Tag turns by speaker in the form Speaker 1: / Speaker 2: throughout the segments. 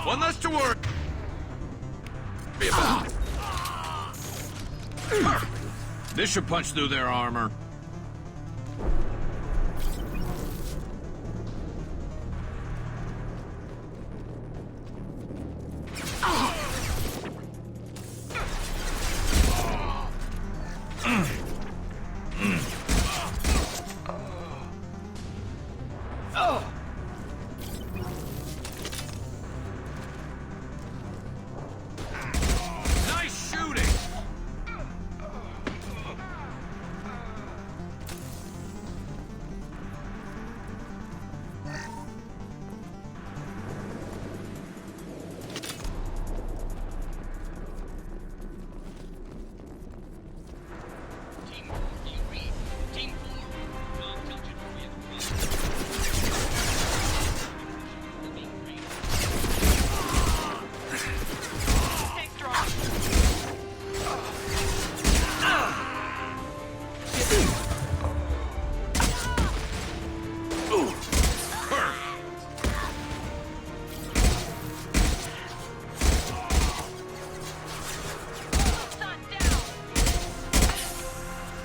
Speaker 1: One less to worry about. This should punch through their armor. Nice shooting!
Speaker 2: Team 4, do you read? Team 4. I'll tell you where the being raised. Take drop.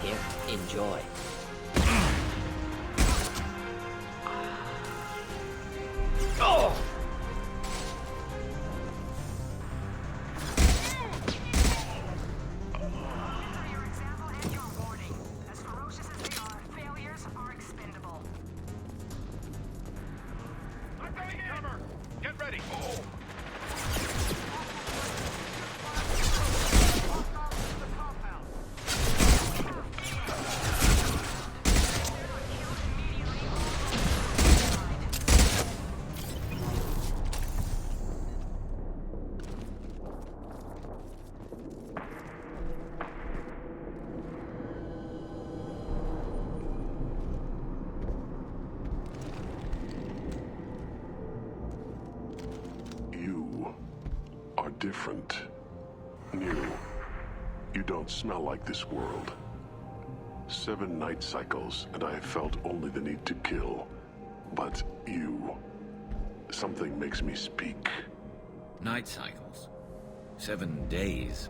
Speaker 3: Here, enjoy.
Speaker 4: Your example and your warning. As ferocious as they are, failures are expendable.
Speaker 1: I'm going in! Cover! Get ready!
Speaker 5: You are different. New. You don't smell like this world. 7 night cycles, and I have felt only the need to kill. But you... something makes me speak.
Speaker 1: Night cycles. 7 days.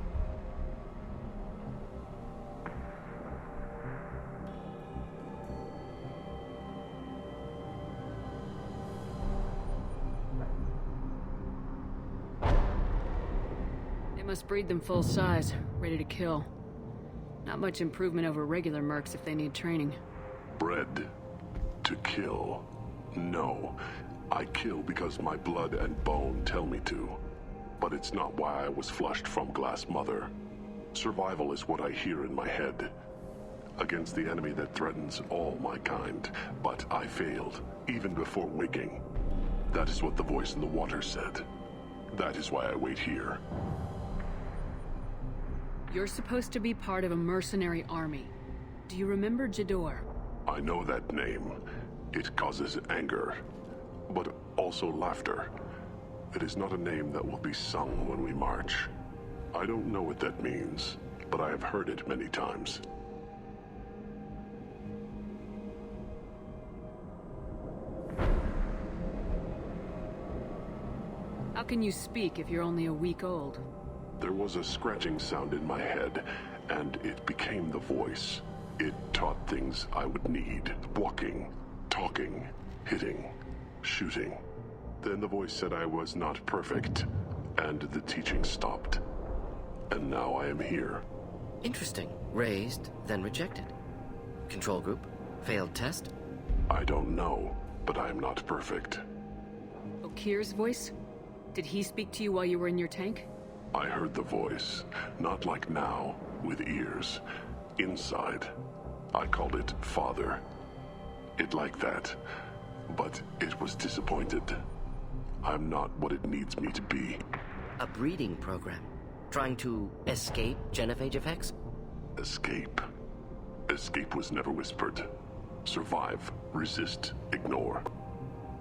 Speaker 6: They must breed them full size, ready to kill. Not much improvement over regular mercs if they need training.
Speaker 5: Bred to kill. No. I kill because my blood and bone tell me to. But it's not why I was flushed from Glass Mother. Survival is what I hear in my head. Against the enemy that threatens all my kind. But I failed, even before waking. That is what the voice in the water said. That is why I wait here.
Speaker 6: You're supposed to be part of a mercenary army. Do you remember Jador?
Speaker 5: I know that name. It causes anger, but also laughter. It is not a name that will be sung when we march. I don't know what that means, but I have heard it many times.
Speaker 6: How can you speak if you're only a week old?
Speaker 5: There was a scratching sound in my head, and it became the voice. It taught things I would need. Walking, talking, hitting, shooting. Then the voice said I was not perfect, and the teaching stopped. And now I am here.
Speaker 3: Interesting. Raised, then rejected. Control group? Failed test?
Speaker 5: I don't know, but I am not perfect.
Speaker 6: Okir's voice? Did he speak to you while you were in your tank?
Speaker 5: I heard the voice, not like now, with ears. Inside. I called it Father. It like that. But it was disappointed. I'm not what it needs me to be.
Speaker 3: A breeding program. Trying to escape genophage effects?
Speaker 5: Escape. Escape was never whispered. Survive, resist, ignore.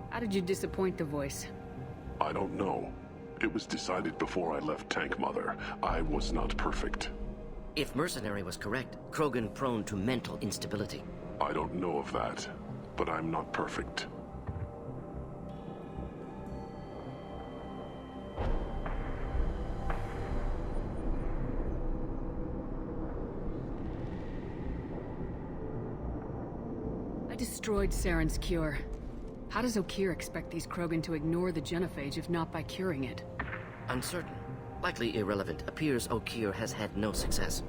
Speaker 6: How did you disappoint the voice?
Speaker 5: I don't know. It was decided before I left Tank Mother. I was not perfect.
Speaker 3: If Mercenary was correct, Krogan prone to mental instability.
Speaker 5: I don't know of that, but I'm not perfect.
Speaker 6: destroyed Saren's cure. How does Okeer expect these Krogan to ignore the genophage if not by curing it?
Speaker 3: Uncertain. Likely irrelevant. Appears Okeer has had no success.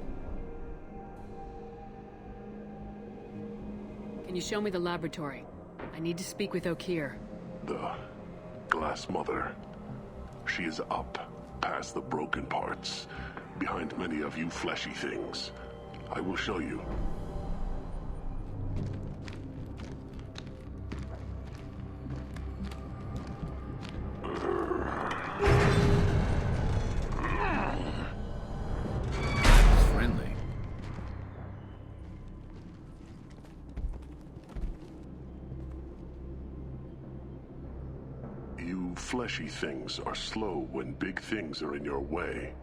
Speaker 6: Can you show me the laboratory? I need to speak with Okeer.
Speaker 5: The Glass Mother. She is up, past the broken parts, behind many of you fleshy things. I will show you.
Speaker 1: Friendly.
Speaker 5: You fleshy things are slow when big things are in your way.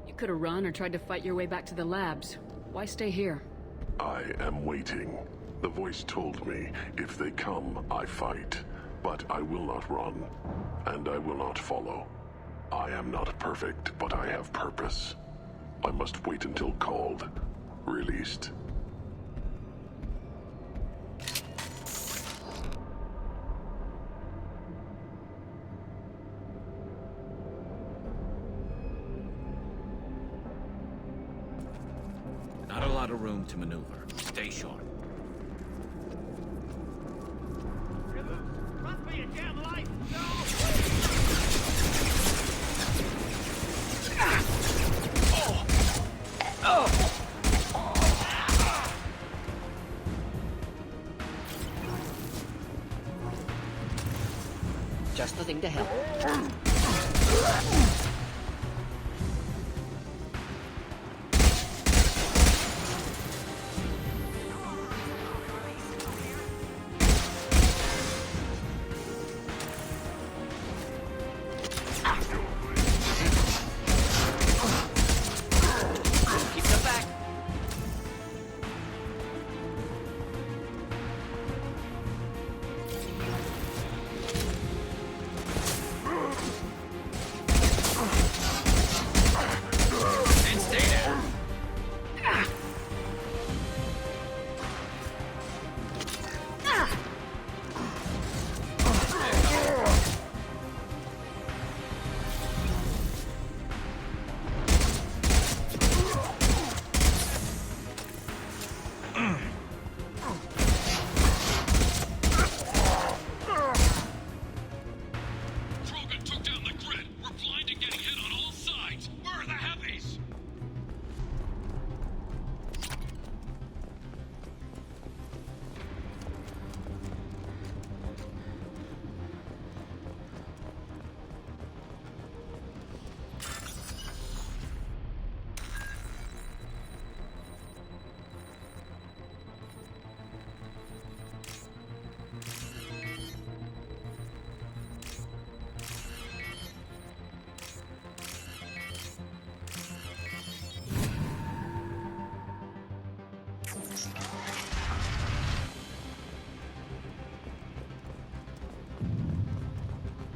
Speaker 6: You could have run or tried to fight your way back to the labs. Why stay here?
Speaker 5: I am waiting. The voice told me, if they come, I fight. But I will not run, and I will not follow. I am not perfect, but I have purpose. I must wait until called, released.
Speaker 1: Not a lot of room to maneuver. Stay sharp.
Speaker 2: Run for your damn life!
Speaker 3: Just the thing to help. Keep them back.
Speaker 1: And stay there.
Speaker 2: Krogan took down the grid. We're blind and getting hit on all sides. Where are the heavies?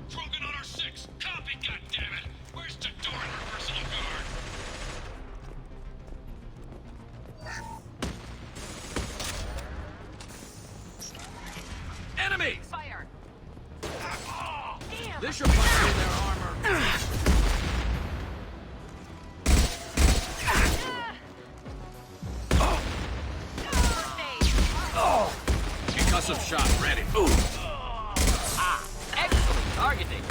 Speaker 2: Krogan on our 6. Copy, goddammit! Where's Tadoran personal guard?
Speaker 1: Enemies!
Speaker 4: Fire!
Speaker 1: This should punch through their armor. Concussive shot ready.
Speaker 3: Excellent targeting.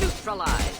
Speaker 3: Neutralized.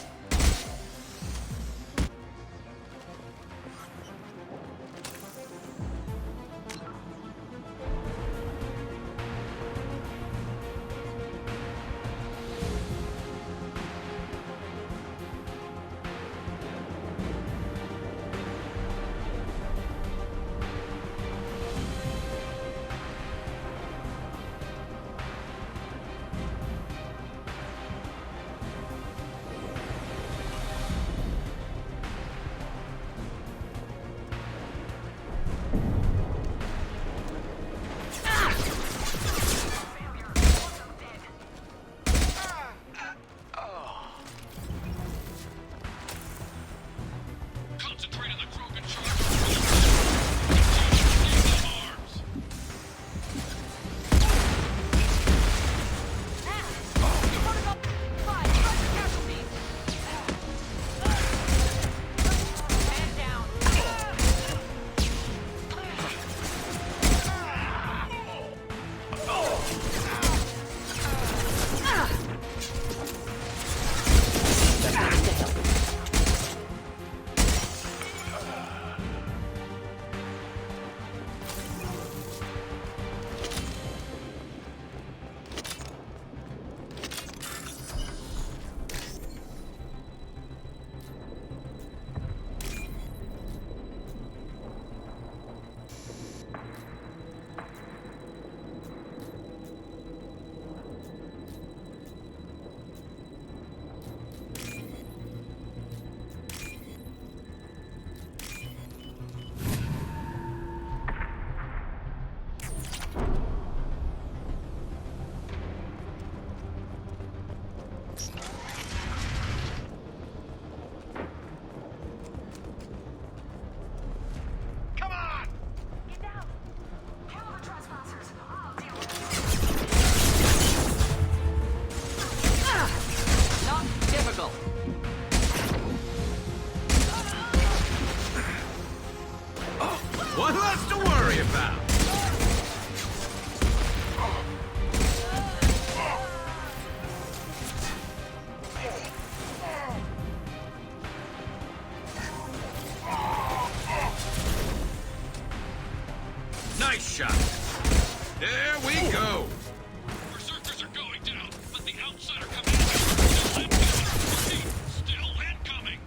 Speaker 1: There we go!
Speaker 2: Berserkers are going down, but the outsider command still incoming. Still incoming.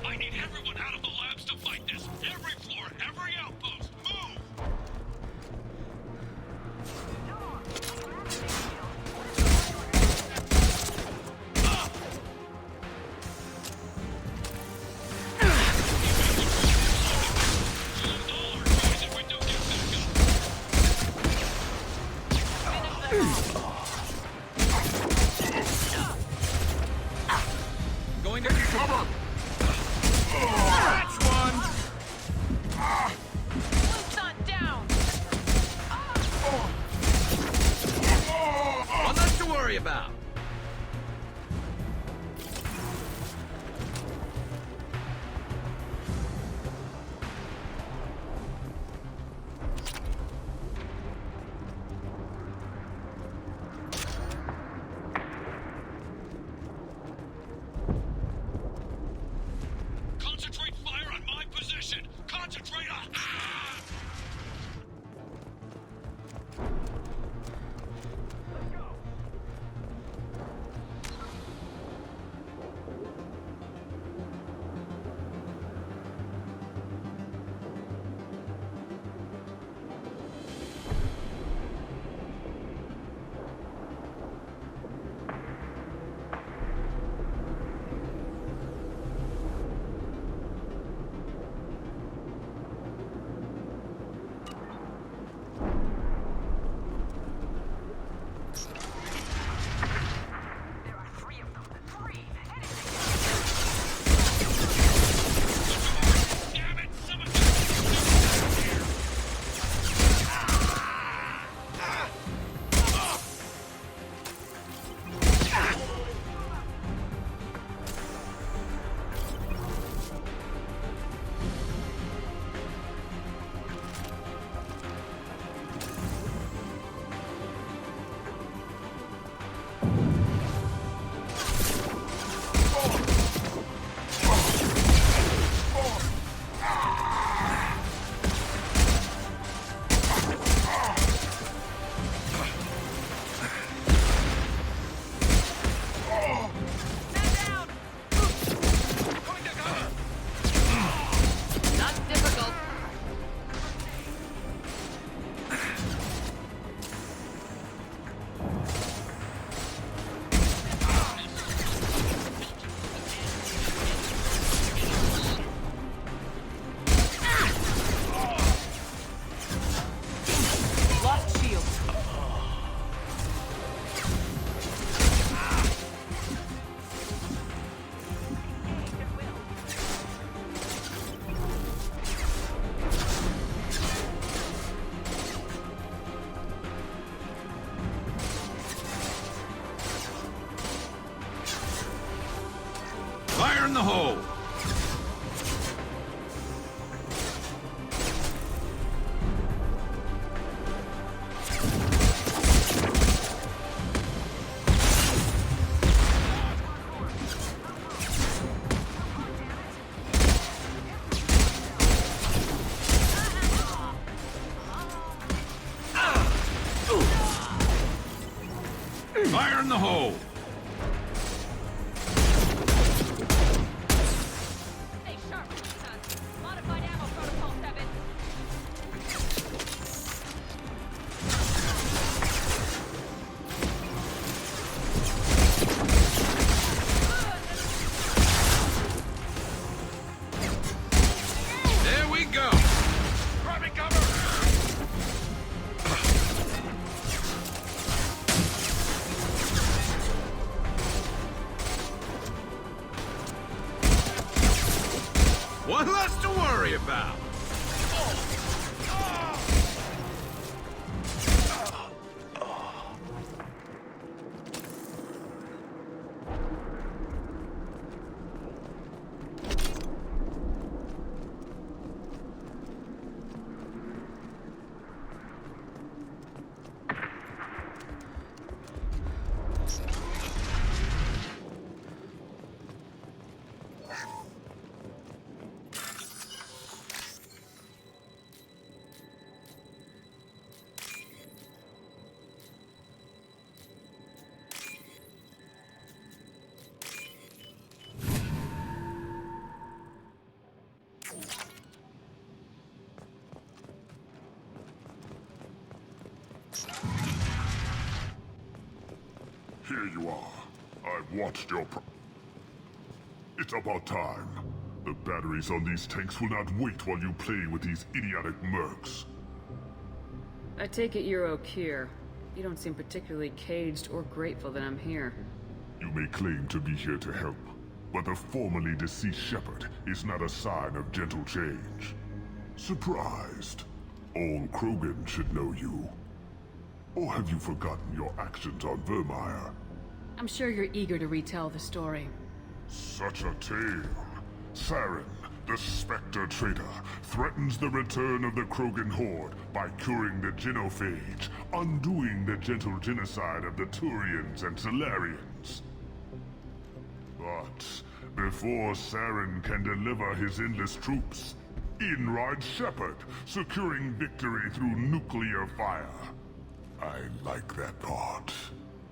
Speaker 2: I need everyone out of the labs to fight this. Every floor, every outpost, move! All our guys if we don't get back up.
Speaker 1: Going to cover! That's one! One less to worry about.
Speaker 2: Concentrate fire on my position! Concentrate on...
Speaker 4: There are 3 of them. 3!
Speaker 2: Damn it! Someone...
Speaker 1: Fire in the hole! Fire in the hole!
Speaker 7: Stay sharp, son. Modified ammo protocol 7.
Speaker 1: There we go!
Speaker 2: Grabbing cover!
Speaker 1: One less to worry about.
Speaker 5: Here you are. I've watched your It's about time. The batteries on these tanks will not wait while you play with these idiotic mercs.
Speaker 6: I take it you're Okeer. You don't seem particularly caged or grateful that I'm here.
Speaker 5: You may claim to be here to help, but the formerly deceased Shepard is not a sign of gentle change. Surprised? All Krogan should know you. Or have you forgotten your actions on Vermeer?
Speaker 6: I'm sure you're eager to retell the story.
Speaker 5: Such a tale. Saren, the Spectre traitor, threatens the return of the Krogan horde by curing the genophage, undoing the gentle genocide of the Turians and Salarians. But before Saren can deliver his endless troops, in rides Shepard, securing victory through nuclear fire. I like that part.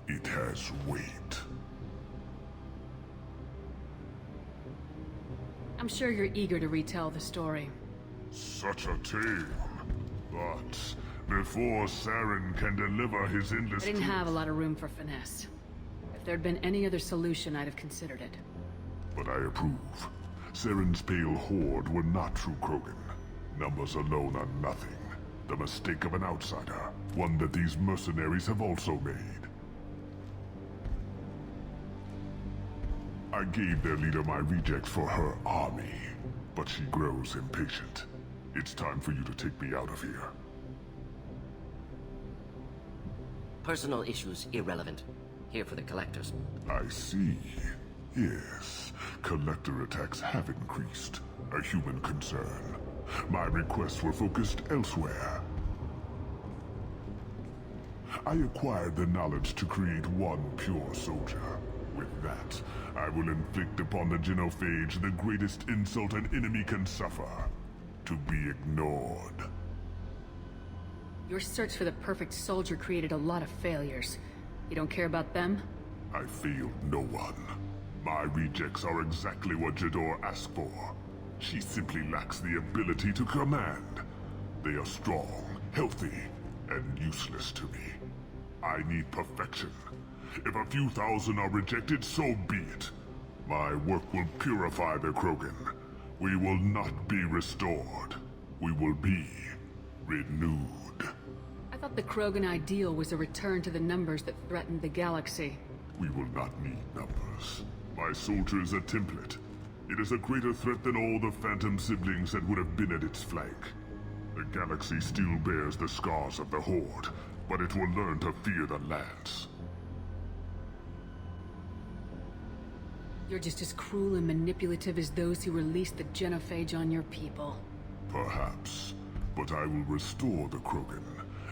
Speaker 5: It has weight.
Speaker 6: I'm sure you're eager to retell the story.
Speaker 5: Such a tale. But before Saren can deliver his endless
Speaker 6: I didn't have a lot of room for finesse. If there'd been any other solution, I'd have considered it.
Speaker 5: But I approve. Saren's pale horde were not true Krogan. Numbers alone are nothing. The mistake of an outsider. One that these mercenaries have also made. I gave their leader my rejects for her army, but she grows impatient. It's time for you to take me out of here.
Speaker 3: Personal issues irrelevant. Here for the collectors.
Speaker 5: I see. Yes, collector attacks have increased. A human concern. My requests were focused elsewhere. I acquired the knowledge to create one pure soldier. With that, I will inflict upon the genophage the greatest insult an enemy can suffer. To be ignored.
Speaker 6: Your search for the perfect soldier created a lot of failures. You don't care about them?
Speaker 5: I failed no one. My rejects are exactly what Jedor asked for. She simply lacks the ability to command. They are strong, healthy, and useless to me. I need perfection. If a few thousand are rejected, so be it. My work will purify the Krogan. We will not be restored. We will be renewed.
Speaker 6: I thought the Krogan ideal was a return to the numbers that threatened the galaxy.
Speaker 5: We will not need numbers. My soldier is a template. It is a greater threat than all the Phantom siblings that would have been at its flank. The galaxy still bears the scars of the Horde, but it will learn to fear the Lance.
Speaker 6: You're just as cruel and manipulative as those who released the genophage on your people.
Speaker 5: Perhaps, but I will restore the Krogan,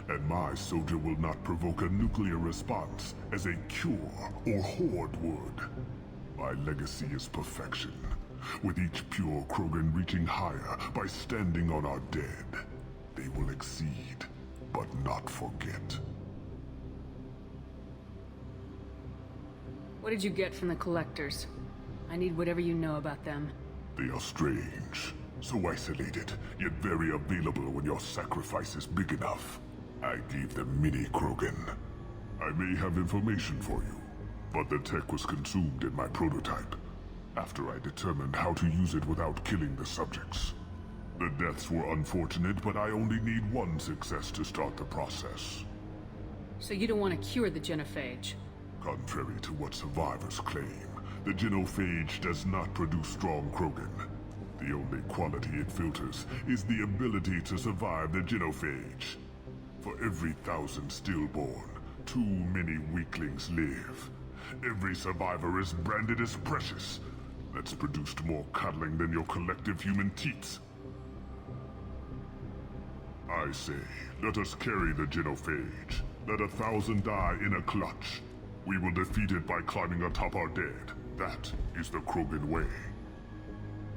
Speaker 5: and my soldier will not provoke a nuclear response as a cure or Horde would. My legacy is perfection, with each pure Krogan reaching higher by standing on our dead. They will exceed, but not forget.
Speaker 6: What did you get from the collectors? I need whatever you know about them.
Speaker 5: They are strange, so isolated, yet very available when your sacrifice is big enough. I gave them mini Krogan. I may have information for you, but the tech was consumed in my prototype, after I determined how to use it without killing the subjects. The deaths were unfortunate, but I only need one success to start the process.
Speaker 6: So you don't want to cure the genophage?
Speaker 5: Contrary to what survivors claim, the genophage does not produce strong Krogan. The only quality it filters is the ability to survive the genophage. For every 1,000 stillborn, too many weaklings live. Every survivor is branded as precious. That's produced more cuddling than your collective human teats. I say, let us carry the genophage. Let 1,000 die in a clutch. We will defeat it by climbing atop our dead. That is the Krogan way.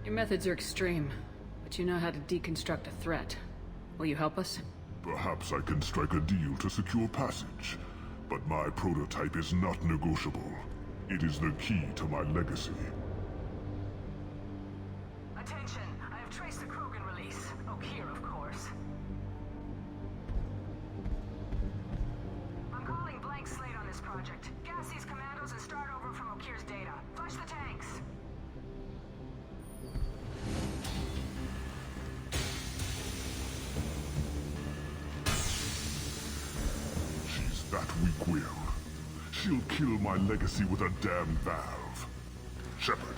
Speaker 6: Your methods are extreme, but you know how to deconstruct a threat. Will you help us?
Speaker 5: Perhaps I can strike a deal to secure passage, but my prototype is not negotiable. It is the key to my legacy.
Speaker 4: Attention, I have traced the Krogan release. Okeer, of course. Okeer's data. Flush the tanks.
Speaker 5: She's that weak-willed. She'll kill my legacy with a damn valve. Shepard,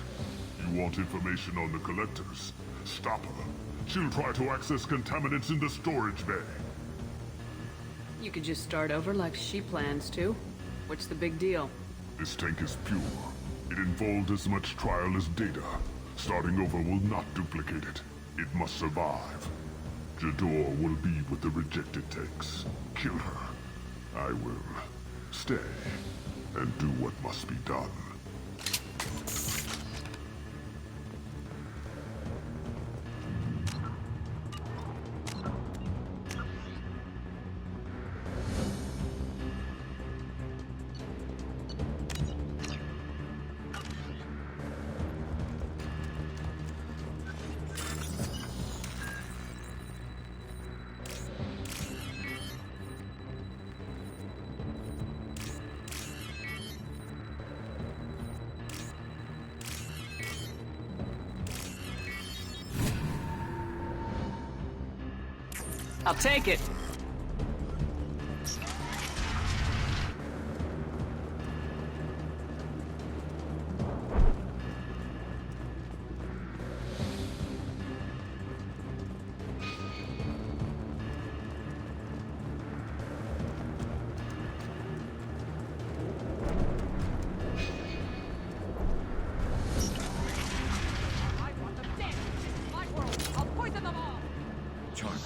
Speaker 5: you want information on the Collectors? Stop her. She'll try to access contaminants in the storage bay.
Speaker 6: You could just start over like she plans to. What's the big deal?
Speaker 5: This tank is pure. It involved as much trial as data. Starting over will not duplicate it. It must survive. Jador will be with the rejected tanks. Kill her. I will stay and do what must be done.
Speaker 6: I'll take it.
Speaker 7: I want them dead. This is my world. I'll poison them all.
Speaker 3: Charlie.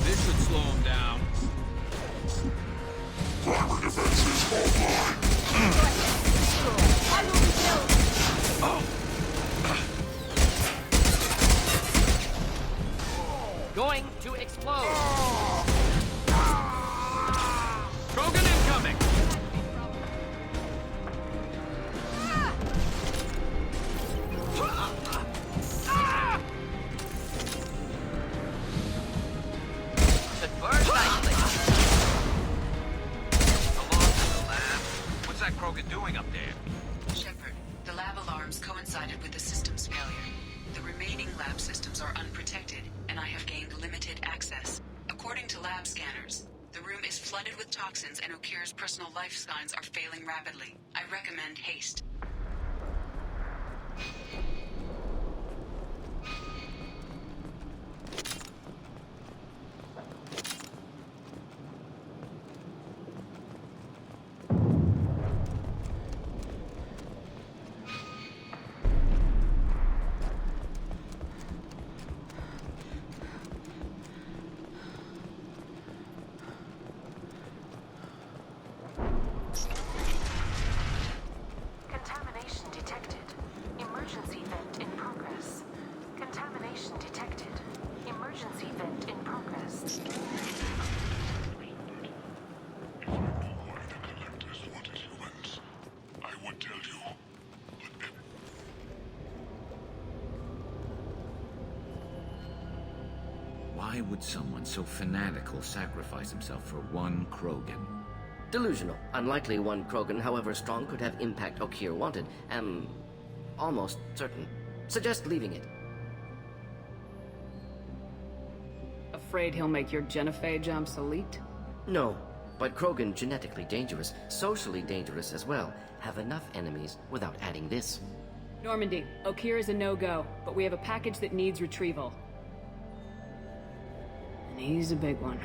Speaker 1: This should slow him down.
Speaker 5: Primary defenses online.
Speaker 7: I will be killed.
Speaker 3: Going to explode.
Speaker 1: Krogan incoming!
Speaker 3: Should burn nicely.
Speaker 1: Along to the lab. What's that Krogan doing up there?
Speaker 8: Shepard, the lab alarms coincided with the system's failure. The remaining lab systems are unprotected, and I have gained limited access. According to lab scanners, the room is flooded with toxins and Okeer's personal life signs are failing rapidly. I recommend haste.
Speaker 4: Contamination detected. Emergency vent in progress. Contamination detected. Emergency vent in progress.
Speaker 5: If I knew why the Collectors wanted humans, I would tell you. But
Speaker 9: Why would someone so fanatical sacrifice himself for one Krogan?
Speaker 3: Delusional. Unlikely one Krogan, however strong, could have impact Okeer wanted. Am almost certain. Suggest leaving it.
Speaker 6: Afraid he'll make your genophage obsolete?
Speaker 3: No, but Krogan genetically dangerous, socially dangerous as well. Have enough enemies without adding this.
Speaker 6: Normandy, Okeer is a no-go, but we have a package that needs retrieval. And he's a big one.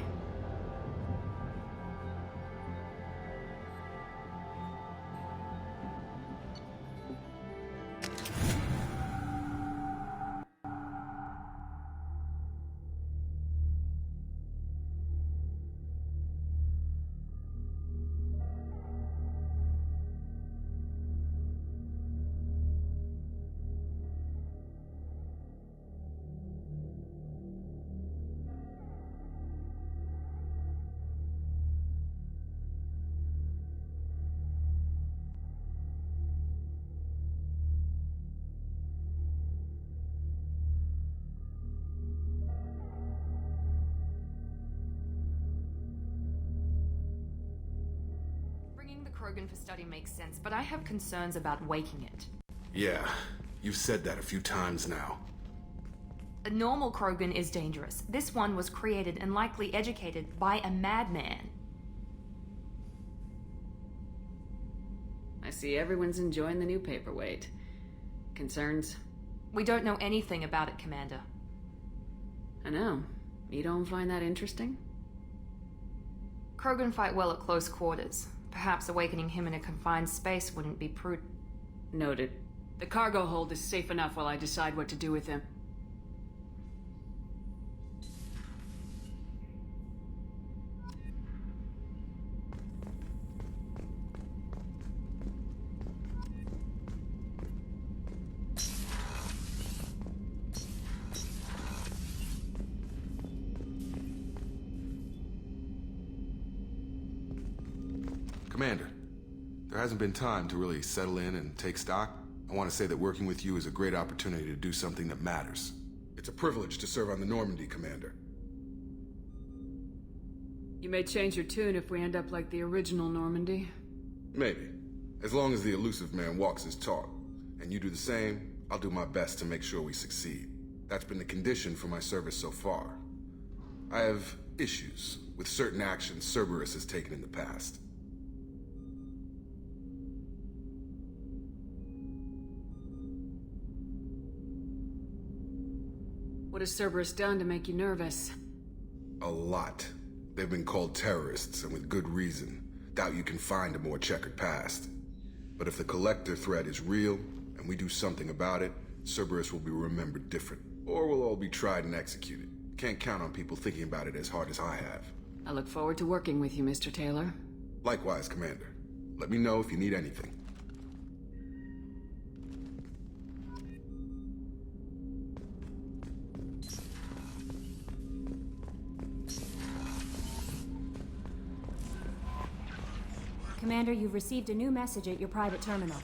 Speaker 10: the Krogan for study makes sense, but I have concerns about waking it.
Speaker 11: Yeah, you've said that a few times now.
Speaker 10: A normal Krogan is dangerous. This one was created and likely educated by a madman.
Speaker 6: I see everyone's enjoying the new paperweight. Concerns?
Speaker 10: We don't know anything about it, Commander.
Speaker 6: I know. You don't find that interesting?
Speaker 10: Krogan fight well at close quarters. Perhaps awakening him in a confined space wouldn't be prudent.
Speaker 6: Noted. The cargo hold is safe enough while I decide what to do with him.
Speaker 11: Commander, there hasn't been time to really settle in and take stock. I want to say that working with you is a great opportunity to do something that matters. It's a privilege to serve on the Normandy, Commander.
Speaker 6: You may change your tune if we end up like the original Normandy.
Speaker 11: Maybe. As long as the elusive man walks his talk, and you do the same, I'll do my best to make sure we succeed. That's been the condition for my service so far. I have issues with certain actions Cerberus has taken in the past.
Speaker 6: What has Cerberus done to make you nervous?
Speaker 11: A lot. They've been called terrorists, and with good reason. Doubt you can find a more checkered past. But if the Collector threat is real, and we do something about it, Cerberus will be remembered different. Or we'll all be tried and executed. Can't count on people thinking about it as hard as I have.
Speaker 6: I look forward to working with you, Mr. Taylor.
Speaker 11: Likewise, Commander. Let me know if you need anything.
Speaker 12: Commander, you've received a new message at your private terminal.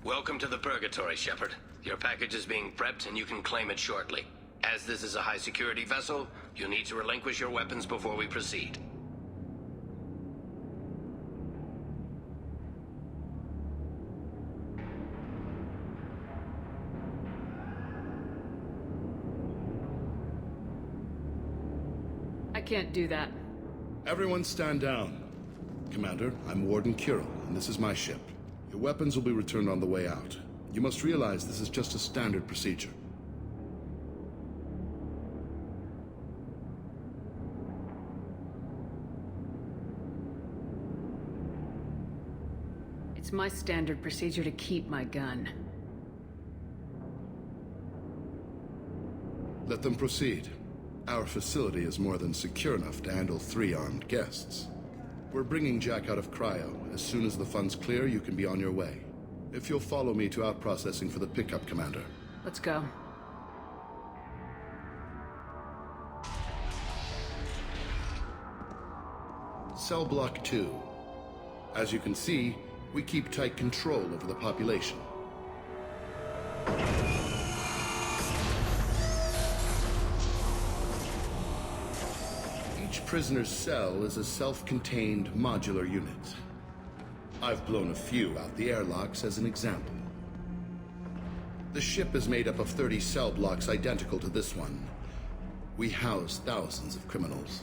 Speaker 13: Welcome to the Purgatory, Shepard. Your package is being prepped and you can claim it shortly. As this is a high-security vessel, you'll need to relinquish your weapons before we proceed.
Speaker 6: I can't do that.
Speaker 14: Everyone stand down. Commander, I'm Warden Kirill, and this is my ship. Your weapons will be returned on the way out. You must realize this is just a standard procedure.
Speaker 6: It's my standard procedure to keep my gun.
Speaker 14: Let them proceed. Our facility is more than secure enough to handle 3 armed guests. We're bringing Jack out of cryo. As soon as the funds clear, you can be on your way. If you'll follow me to out-processing for the pickup, Commander.
Speaker 6: Let's go.
Speaker 14: Cell Block 2. As you can see, we keep tight control over the population. Each prisoner's cell is a self-contained modular unit. I've blown a few out the airlocks as an example. The ship is made up of 30 cell blocks identical to this one. We house thousands of criminals.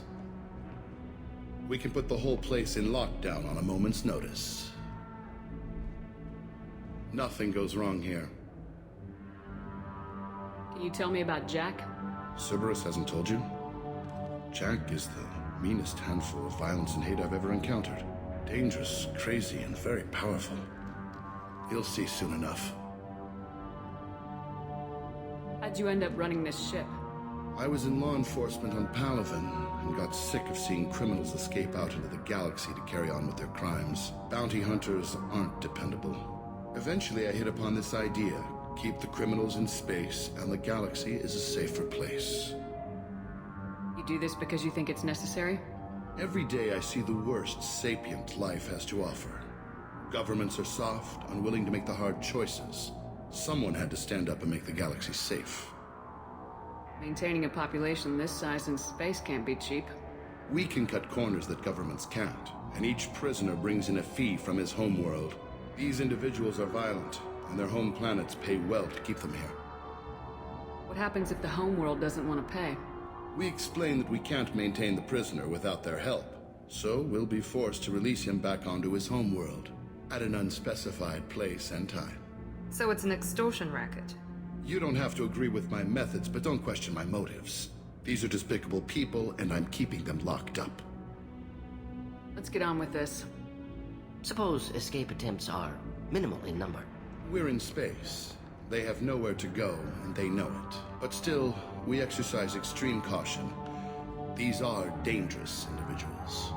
Speaker 14: We can put the whole place in lockdown on a moment's notice. Nothing goes wrong here.
Speaker 6: Can you tell me about Jack?
Speaker 14: Cerberus hasn't told you? Jack is the meanest handful of violence and hate I've ever encountered. Dangerous, crazy, and very powerful. You'll see soon enough.
Speaker 6: How'd you end up running this ship?
Speaker 14: I was in law enforcement on Palaven and got sick of seeing criminals escape out into the galaxy to carry on with their crimes. Bounty hunters aren't dependable. Eventually I hit upon this idea. Keep the criminals in space and the galaxy is a safer place.
Speaker 6: You do this because you think it's necessary?
Speaker 14: Every day I see the worst sapient life has to offer. Governments are soft, unwilling to make the hard choices. Someone had to stand up and make the galaxy safe.
Speaker 6: Maintaining a population this size in space can't be cheap.
Speaker 14: We can cut corners that governments can't, and each prisoner brings in a fee from his homeworld. These individuals are violent, and their home planets pay well to keep them here.
Speaker 6: What happens if the homeworld doesn't want to pay?
Speaker 14: We explain that we can't maintain the prisoner without their help, so we'll be forced to release him back onto his homeworld, at an unspecified place and time.
Speaker 10: So it's an extortion racket.
Speaker 14: You don't have to agree with my methods, but don't question my motives. These are despicable people, and I'm keeping them locked up.
Speaker 6: Let's get on with this.
Speaker 3: Suppose escape attempts are minimal in number.
Speaker 14: We're in space. They have nowhere to go, and they know it. But still, we exercise extreme caution. These are dangerous individuals.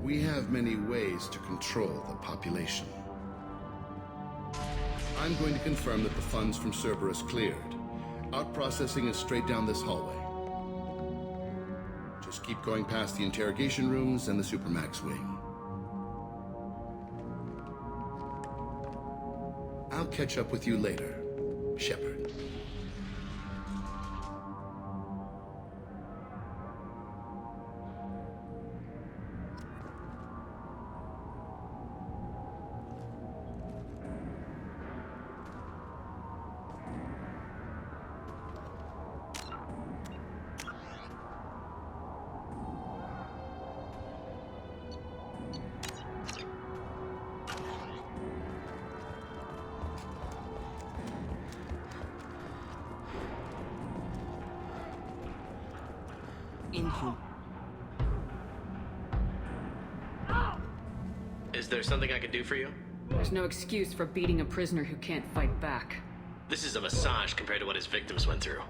Speaker 14: We have many ways to control the population. I'm going to confirm that the funds from Cerberus cleared. Out-processing is straight down this hallway. Just keep going past the interrogation rooms and the Supermax wing. I'll catch up with you later, Shepard.
Speaker 13: Is there something I can do for you?
Speaker 6: There's no excuse for beating a prisoner who can't fight back.
Speaker 13: This is a massage compared to what his victims went through.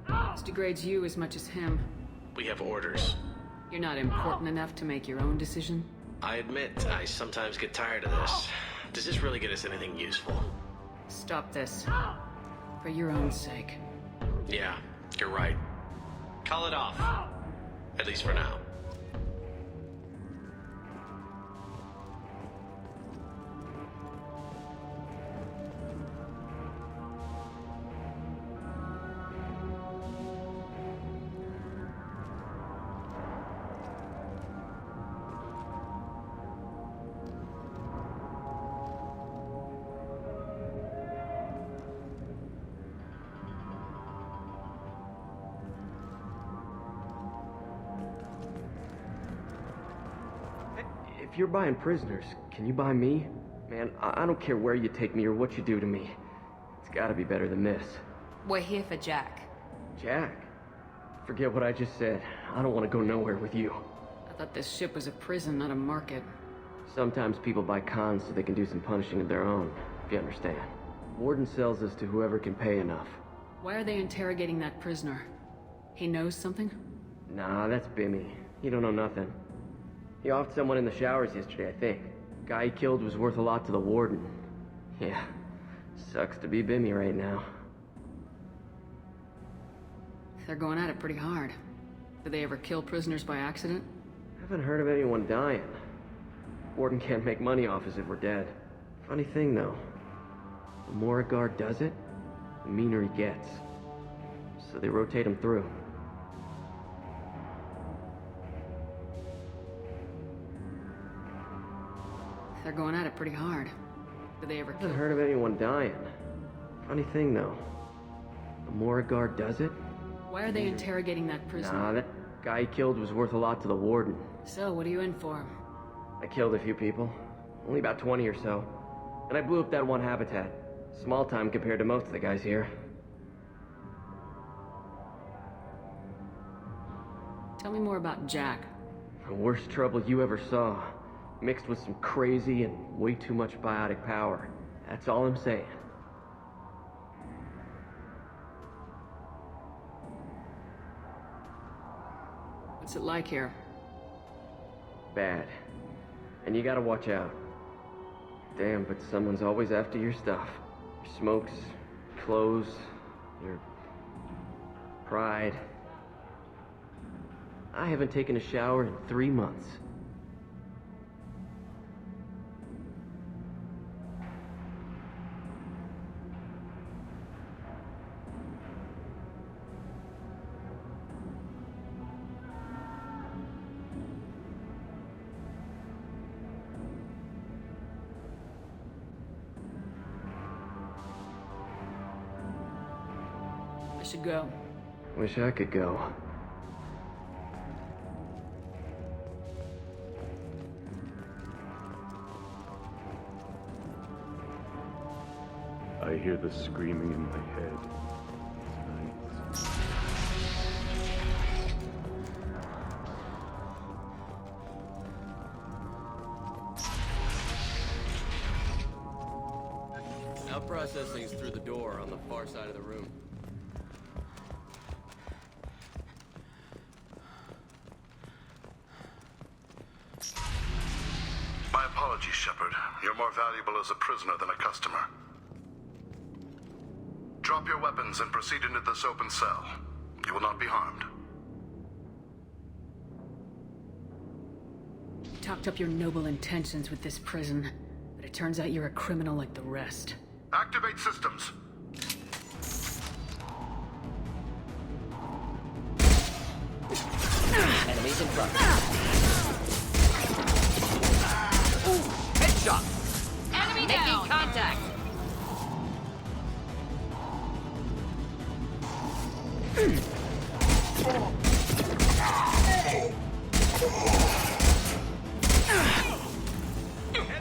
Speaker 6: This degrades you as much as him.
Speaker 13: We have orders.
Speaker 6: You're not important enough to make your own decision?
Speaker 13: I admit, I sometimes get tired of this. Does this really get us anything useful?
Speaker 6: Stop this. For your own sake.
Speaker 13: Yeah, you're right. Call it off. At least for now.
Speaker 15: If you're buying prisoners, can you buy me? Man, I don't care where you take me or what you do to me. It's gotta be better than this.
Speaker 10: We're here for Jack.
Speaker 15: Jack? Forget what I just said. I don't want to go nowhere with you.
Speaker 6: I thought this ship was a prison, not a market.
Speaker 15: Sometimes people buy cons so they can do some punishing of their own, if you understand. Warden sells us to whoever can pay enough.
Speaker 6: Why are they interrogating that prisoner? He knows something?
Speaker 15: Nah, that's Bimmy. He don't know nothing. He offed someone in the showers yesterday, I think. Guy he killed was worth a lot to the warden. Yeah, sucks to be Bimmy right now.
Speaker 6: They're going at it pretty hard. Do they ever kill prisoners by accident?
Speaker 15: Haven't heard of anyone dying. Warden can't make money off us if we're dead. Funny thing, though. The more a guard does it, the meaner he gets. So they rotate him through.
Speaker 6: They're going at it pretty hard. Do they ever kill...
Speaker 15: Haven't heard of anyone dying. Funny thing, though. The more a guard does it...
Speaker 6: Why are they interrogating that prisoner?
Speaker 15: Nah, that guy he killed was worth a lot to the warden.
Speaker 6: So, what are you in for?
Speaker 15: I killed a few people. Only about 20 or so. And I blew up that one habitat. Small time compared to most of the guys here.
Speaker 6: Tell me more about Jack.
Speaker 15: The worst trouble you ever saw. Mixed with some crazy and way too much biotic power. That's all I'm saying.
Speaker 6: What's it like here?
Speaker 15: Bad. And you gotta watch out. Damn, but someone's always after your stuff. Your smokes, clothes, your pride. I haven't taken a shower in 3 months.
Speaker 6: I should go.
Speaker 15: Wish I could go.
Speaker 16: I hear the screaming in my head.
Speaker 17: Now processing's through the door on the far side of the room.
Speaker 18: My apologies, Shepard. You're more valuable as a prisoner than a customer. Drop your weapons and proceed into this open cell. You will not be harmed.
Speaker 6: You talked up your noble intentions with this prison, but it turns out you're a criminal like the rest.
Speaker 18: Activate systems.
Speaker 17: Enemies in front. Ooh, headshot.
Speaker 7: Enemy
Speaker 17: Making
Speaker 7: down.
Speaker 17: contact.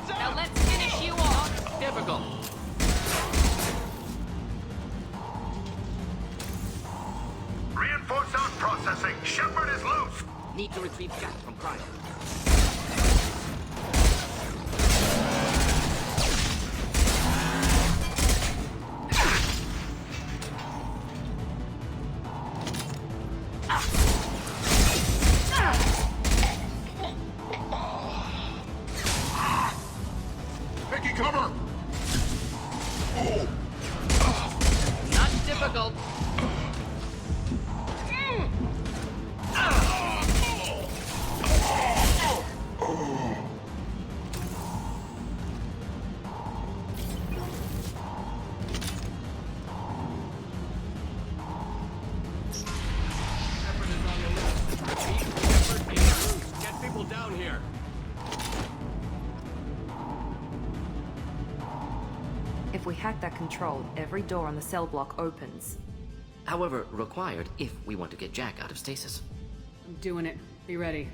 Speaker 7: Now let's finish you off.
Speaker 17: Difficult.
Speaker 18: Reinforce out processing. Shepard is loose.
Speaker 17: Need to retrieve Jack from cryo.
Speaker 18: Taking cover.
Speaker 17: Not difficult. Get people down here.
Speaker 10: If we hack that control, every door on the cell block opens.
Speaker 3: However, required if we want to get Jack out of stasis.
Speaker 6: I'm doing it. Be ready.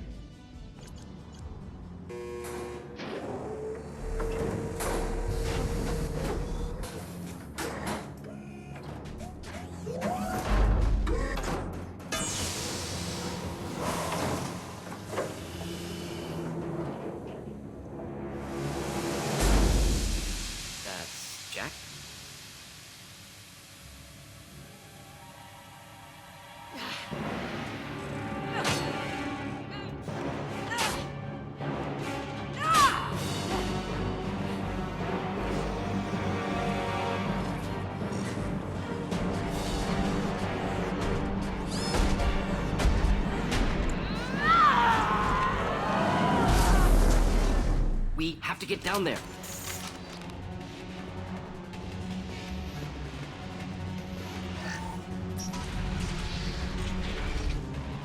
Speaker 3: get down there.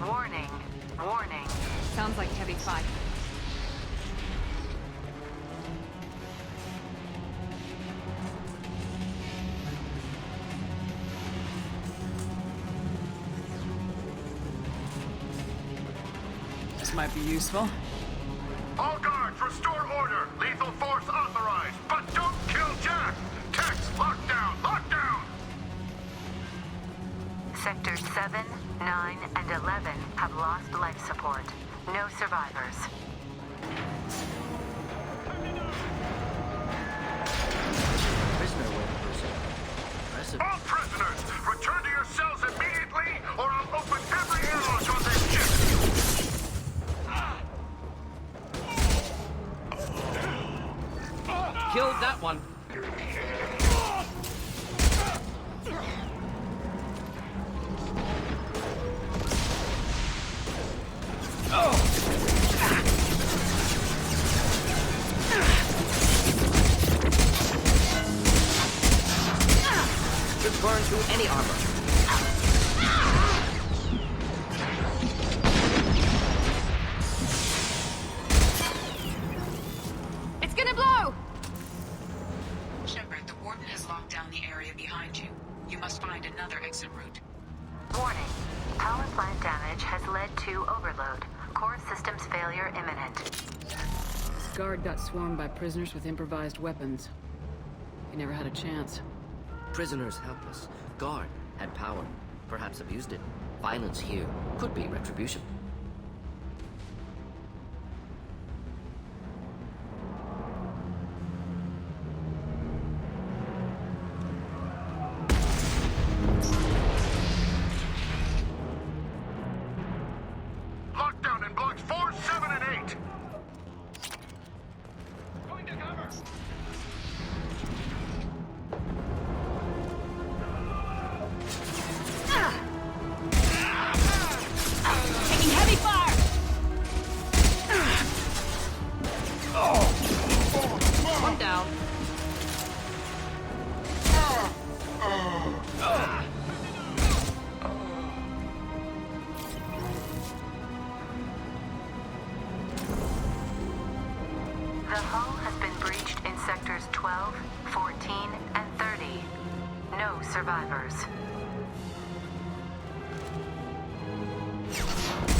Speaker 4: Warning. Warning.
Speaker 10: Sounds like heavy fight.
Speaker 6: This might be useful.
Speaker 18: All guards, restore order. Lethal force authorized, but don't kill Jack. Tex, lockdown, lockdown.
Speaker 4: Sectors 7, 9, and 11 have lost life support. No survivors.
Speaker 3: Prisoner waivers. Impressive.
Speaker 18: All prisoners, return to your cells immediately, or I'll open every airlock on this ship.
Speaker 3: Killed that one. Could burn through any armor.
Speaker 10: It's gonna blow!
Speaker 8: Shepard, the Warden has locked down the area behind you. You must find another exit route.
Speaker 4: Warning. Power plant damage has led to overload. Core systems failure imminent.
Speaker 6: Guard got swarmed by prisoners with improvised weapons. He never had a chance.
Speaker 3: Prisoners helpless. Guard had power. Perhaps abused it. Violence here could be retribution.
Speaker 18: Lockdown in blocks 4, 7, and 8.
Speaker 2: Going to cover.
Speaker 10: Taking heavy fire!
Speaker 3: One down.
Speaker 4: The hull has been breached in sectors 12, 14, and 30. No survivors.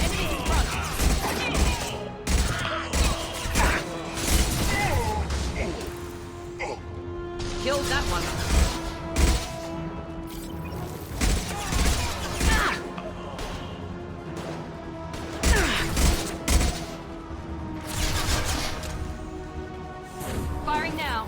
Speaker 10: Enemies in front!
Speaker 3: Killed that one.
Speaker 10: Firing now.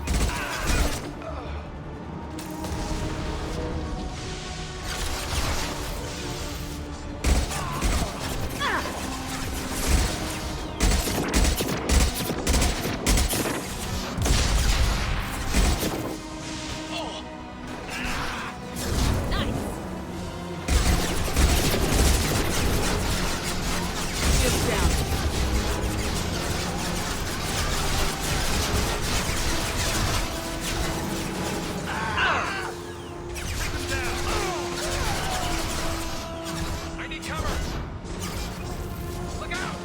Speaker 6: Ships down.
Speaker 2: I need cover. Look out.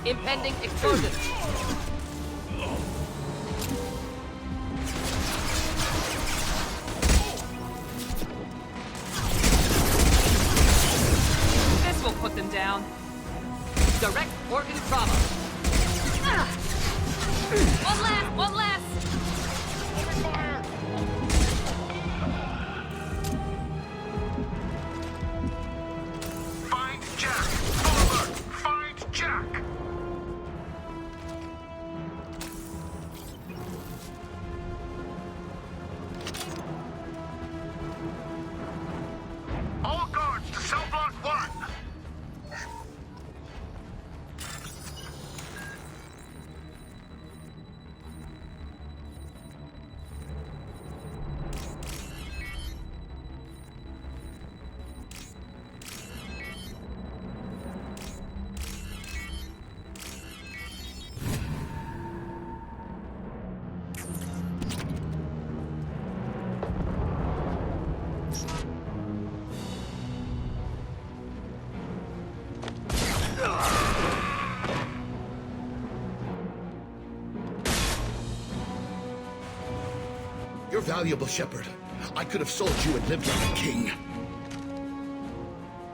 Speaker 3: Impending explosion.
Speaker 10: This will put them down.
Speaker 3: Direct organ trauma.
Speaker 10: One last! One last!
Speaker 18: Find Jack. Full alert. Find Jack.
Speaker 14: valuable, Shepard. I could have sold you and lived like a king.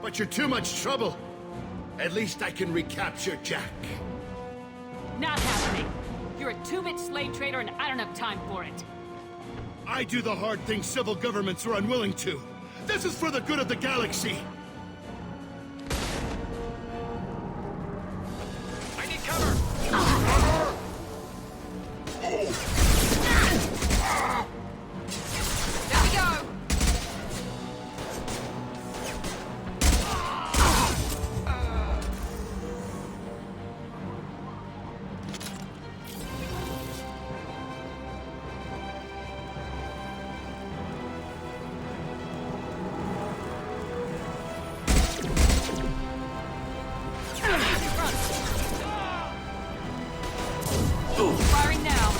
Speaker 14: But you're too much trouble. At least I can recapture Jack.
Speaker 7: Not happening. You're a 2-bit slave trader and I don't have time for it.
Speaker 14: I do the hard things civil governments are unwilling to. This is for the good of the galaxy.
Speaker 18: I need cover!
Speaker 7: There we go! Firing now.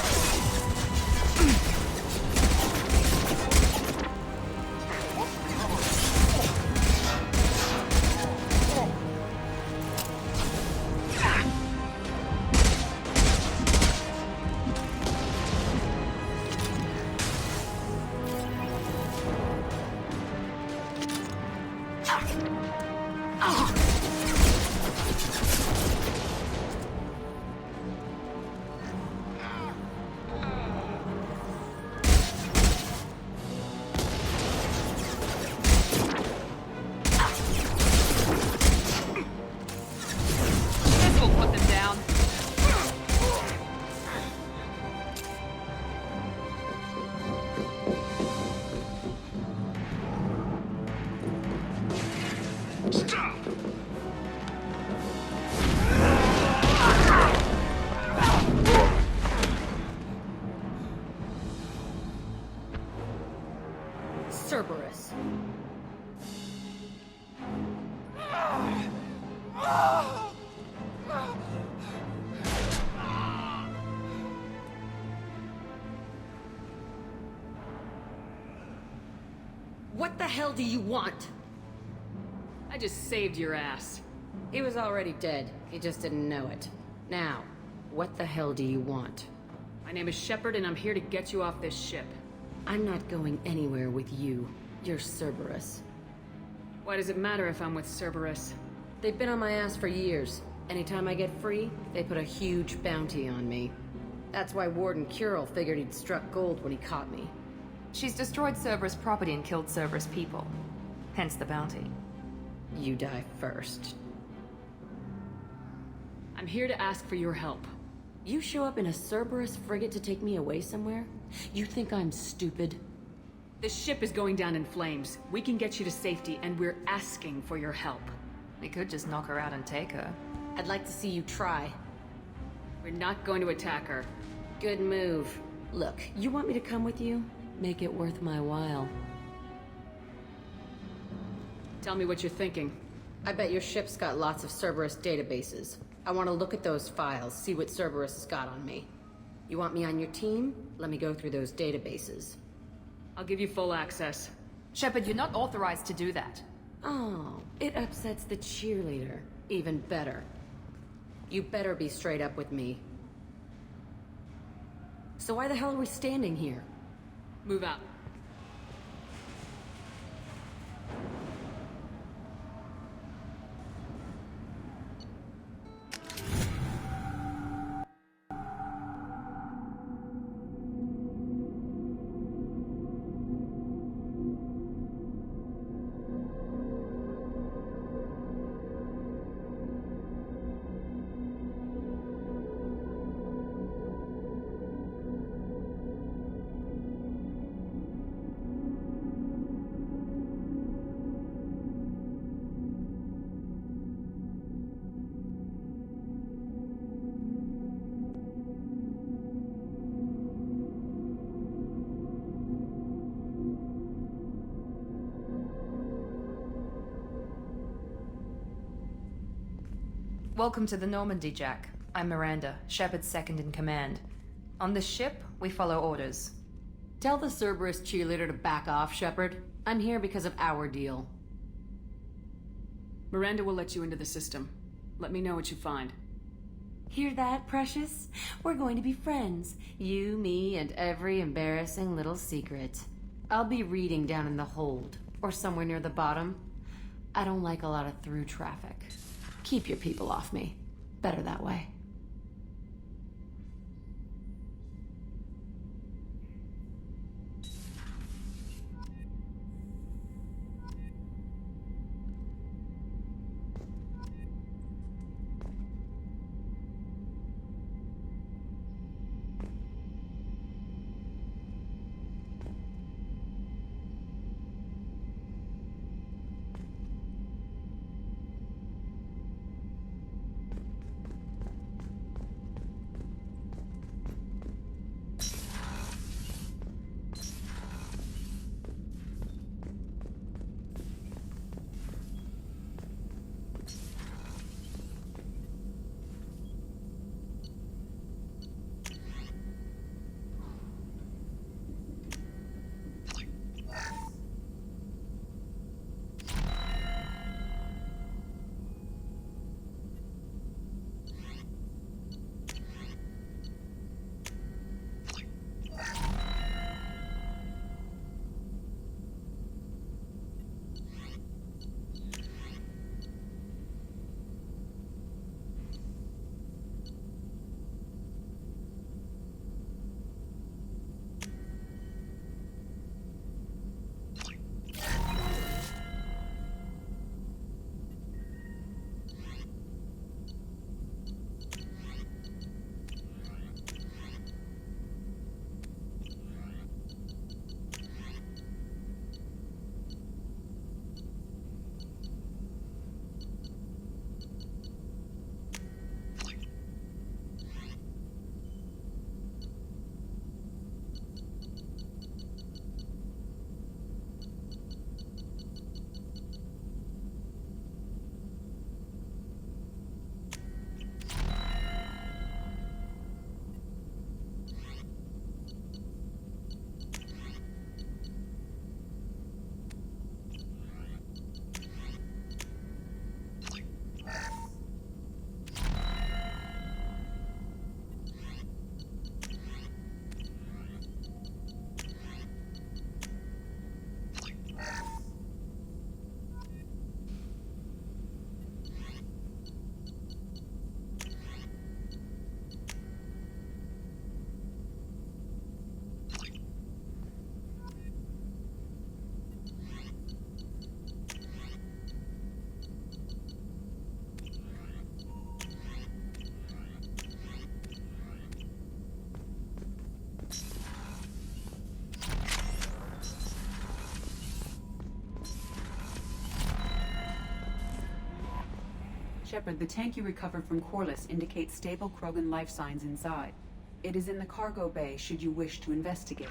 Speaker 7: This will put them down.
Speaker 18: Stop!
Speaker 6: Cerberus. What the hell do you want? I just saved your ass.
Speaker 19: He was already dead. He just didn't know it. Now, what the hell do you want?
Speaker 6: My name is Shepard, and I'm here to get you off this ship.
Speaker 19: I'm not going anywhere with you. You're Cerberus.
Speaker 6: Why does it matter if I'm with Cerberus?
Speaker 19: They've been on my ass for years. Anytime I get free, they put a huge bounty on me. That's why Warden Curl figured he'd struck gold when he caught me.
Speaker 10: She's destroyed Cerberus property and killed Cerberus people. Hence the bounty.
Speaker 19: You die first.
Speaker 6: I'm here to ask for your help.
Speaker 19: You show up in a Cerberus frigate to take me away somewhere? You think I'm stupid?
Speaker 6: The ship is going down in flames. We can get you to safety, and we're asking for your help.
Speaker 10: We could just knock her out and take her.
Speaker 19: I'd like to see you try.
Speaker 6: We're not going to attack her.
Speaker 19: Good move. Look, you want me to come with you? Make it worth my while.
Speaker 6: Tell me what you're thinking.
Speaker 19: I bet your ship's got lots of Cerberus databases. I want to look at those files, see what Cerberus has got on me. You want me on your team? Let me go through those databases.
Speaker 6: I'll give you full access.
Speaker 10: Shepard, you're not authorized to do that.
Speaker 19: Oh, it upsets the cheerleader. Even better. You better be straight up with me. So why the hell are we standing here?
Speaker 6: Move out.
Speaker 10: Welcome to the Normandy, Jack. I'm Miranda, Shepard's second in command. On this ship, we follow orders.
Speaker 19: Tell the Cerberus cheerleader to back off, Shepard. I'm here because of our deal.
Speaker 6: Miranda will let you into the system. Let me know what you find.
Speaker 19: Hear that, Precious? We're going to be friends. You, me, and every embarrassing little secret. I'll be reading down in the hold, or somewhere near the bottom. I don't like a lot of through traffic. Keep your people off me. Better that way.
Speaker 20: Shepard, the tank you recovered from Corliss indicates stable Krogan life signs inside. It is in the cargo bay should you wish to investigate.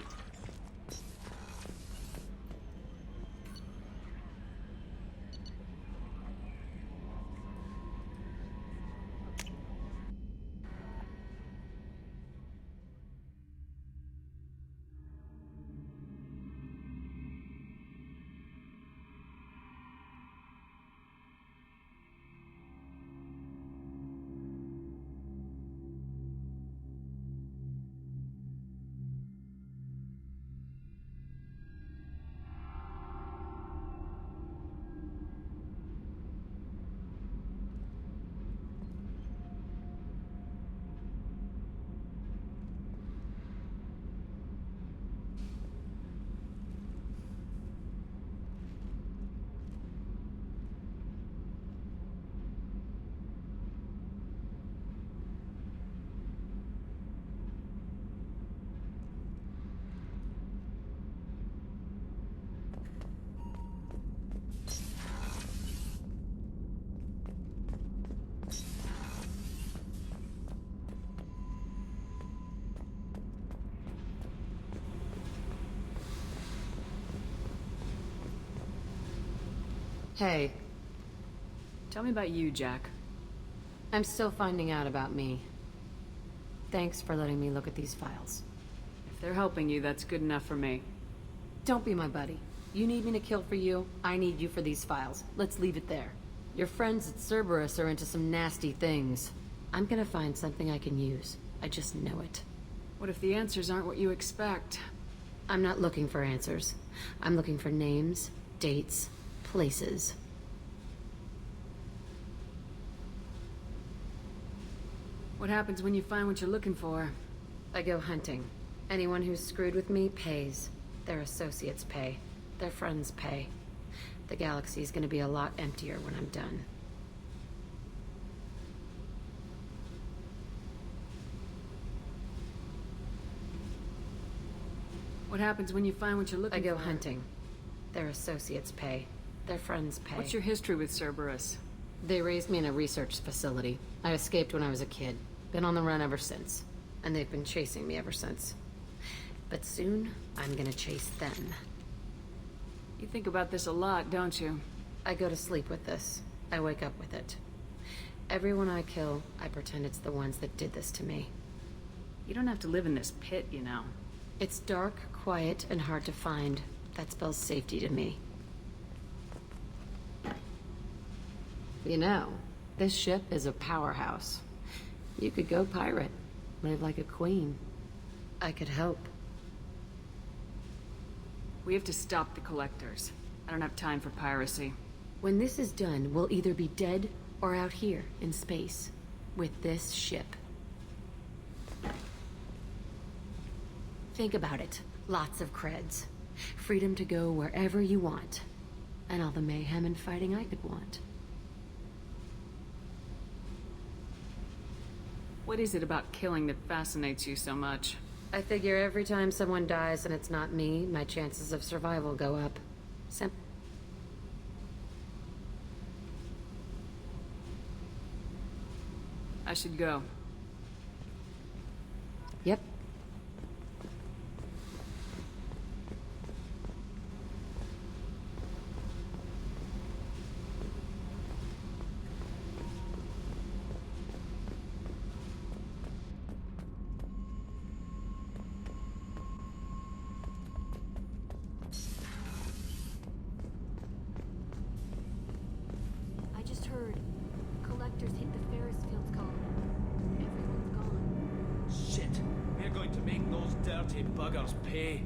Speaker 19: Hey.
Speaker 6: Tell me about you, Jack.
Speaker 19: I'm still finding out about me. Thanks for letting me look at these files.
Speaker 6: If they're helping you, that's good enough for me.
Speaker 19: Don't be my buddy. You need me to kill for you, I need you for these files. Let's leave it there. Your friends at Cerberus are into some nasty things. I'm gonna find something I can use. I just know it.
Speaker 6: What if the answers aren't what you expect?
Speaker 19: I'm not looking for answers. I'm looking for names, dates, places.
Speaker 6: What happens when you find what you're looking for?
Speaker 19: I go hunting. Anyone who's screwed with me pays. Their associates pay. Their friends pay. The galaxy's gonna be a lot emptier when I'm done.
Speaker 6: What happens when you find what you're looking for?
Speaker 19: I go hunting. Their associates pay. Their friends pay.
Speaker 6: What's your history with Cerberus?
Speaker 19: They raised me in a research facility. I escaped when I was a kid. Been on the run ever since. And they've been chasing me ever since. But soon, I'm gonna chase them.
Speaker 6: You think about this a lot, don't you?
Speaker 19: I go to sleep with this. I wake up with it. Everyone I kill, I pretend it's the ones that did this to me.
Speaker 6: You don't have to live in this pit, you know.
Speaker 19: It's dark, quiet, and hard to find. That spells safety to me. You know, this ship is a powerhouse. You could go pirate. Live like a queen. I could help.
Speaker 6: We have to stop the Collectors. I don't have time for piracy.
Speaker 19: When this is done, we'll either be dead or out here in space. With this ship. Think about it. Lots of creds. Freedom to go wherever you want. And all the mayhem and fighting I could want.
Speaker 6: What is it about killing that fascinates you so much?
Speaker 19: I figure every time someone dies and it's not me, my chances of survival go up.
Speaker 6: I should go.
Speaker 19: Yep.
Speaker 12: I just heard. Collectors hit the Ferris Fields colony. Everyone's gone.
Speaker 21: Shit! We're going to make those dirty buggers pay.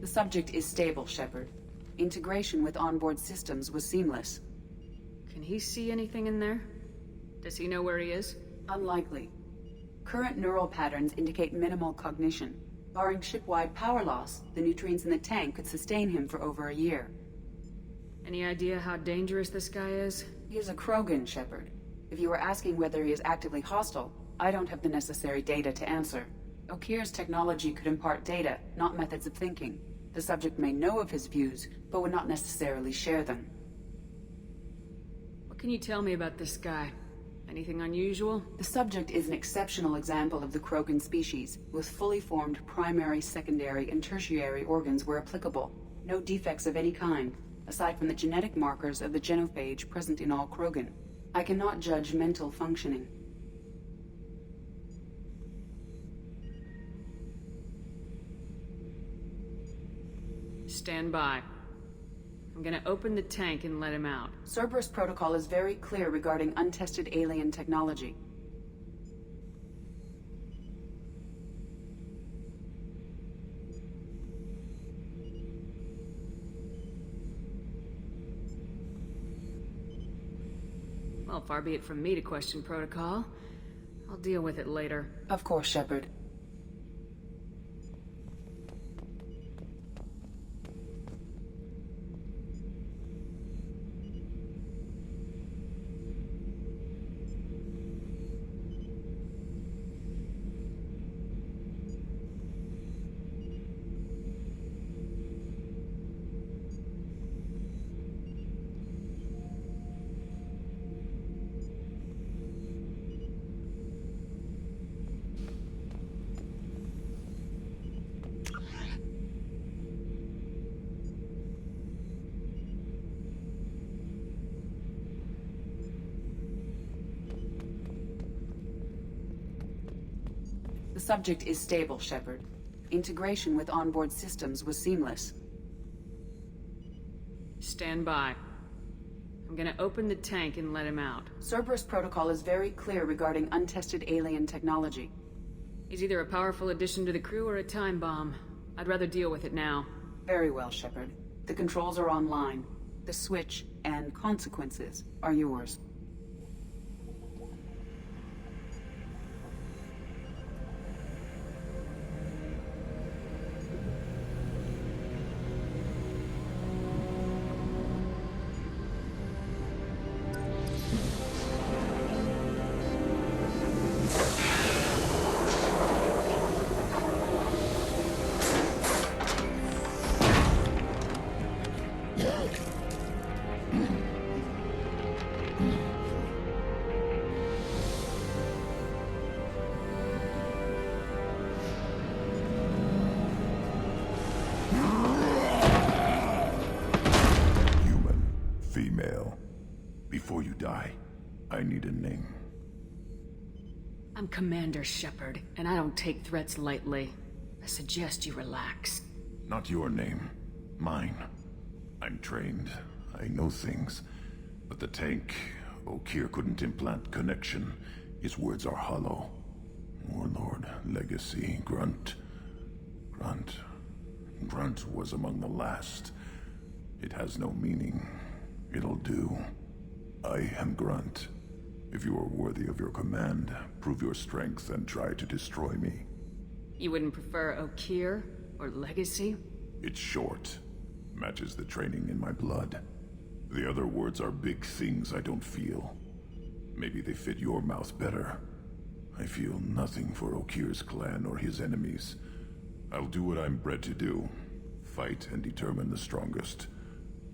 Speaker 20: The subject is stable, Shepard. Integration with onboard systems was seamless.
Speaker 6: Can he see anything in there? Does he know where he is?
Speaker 20: Unlikely. Current neural patterns indicate minimal cognition. Barring ship-wide power loss, the nutrients in the tank could sustain him for over a year.
Speaker 6: Any idea how dangerous this guy is?
Speaker 20: He is a Krogan, Shepard. If you were asking whether he is actively hostile, I don't have the necessary data to answer. Okir's technology could impart data, not methods of thinking. The subject may know of his views, but would not necessarily share them.
Speaker 6: What can you tell me about this guy? Anything unusual?
Speaker 20: The subject is an exceptional example of the Krogan species, with fully formed primary, secondary, and tertiary organs where applicable. No defects of any kind, aside from the genetic markers of the genophage present in all Krogan. I cannot judge mental functioning.
Speaker 6: Stand by. I'm gonna open the tank and let him out.
Speaker 20: Cerberus protocol is very clear regarding untested alien technology.
Speaker 6: Well, far be it from me to question protocol. I'll deal with it later.
Speaker 20: Of course, Shepard. The subject is stable, Shepard. Integration with onboard systems was seamless.
Speaker 6: Stand by. I'm gonna open the tank and let him out.
Speaker 20: Cerberus protocol is very clear regarding untested alien technology.
Speaker 6: He's either a powerful addition to the crew or a time bomb. I'd rather deal with it now.
Speaker 20: Very well, Shepard. The controls are online. The switch and consequences are yours.
Speaker 1: Female. Before you die, I need a name.
Speaker 6: I'm Commander Shepard, and I don't take threats lightly. I suggest you relax.
Speaker 1: Not your name. Mine. I'm trained. I know things. But the tank, Okeer couldn't implant connection. His words are hollow. Warlord, Legacy, Grunt. Grunt was among the last. It has no meaning. It'll do. I am Grunt. If you are worthy of your command, prove your strength and try to destroy me.
Speaker 6: You wouldn't prefer Okeer or Legacy?
Speaker 1: It's short. Matches the training in my blood. The other words are big things I don't feel. Maybe they fit your mouth better. I feel nothing for Okeer's clan or his enemies. I'll do what I'm bred to do. Fight and determine the strongest.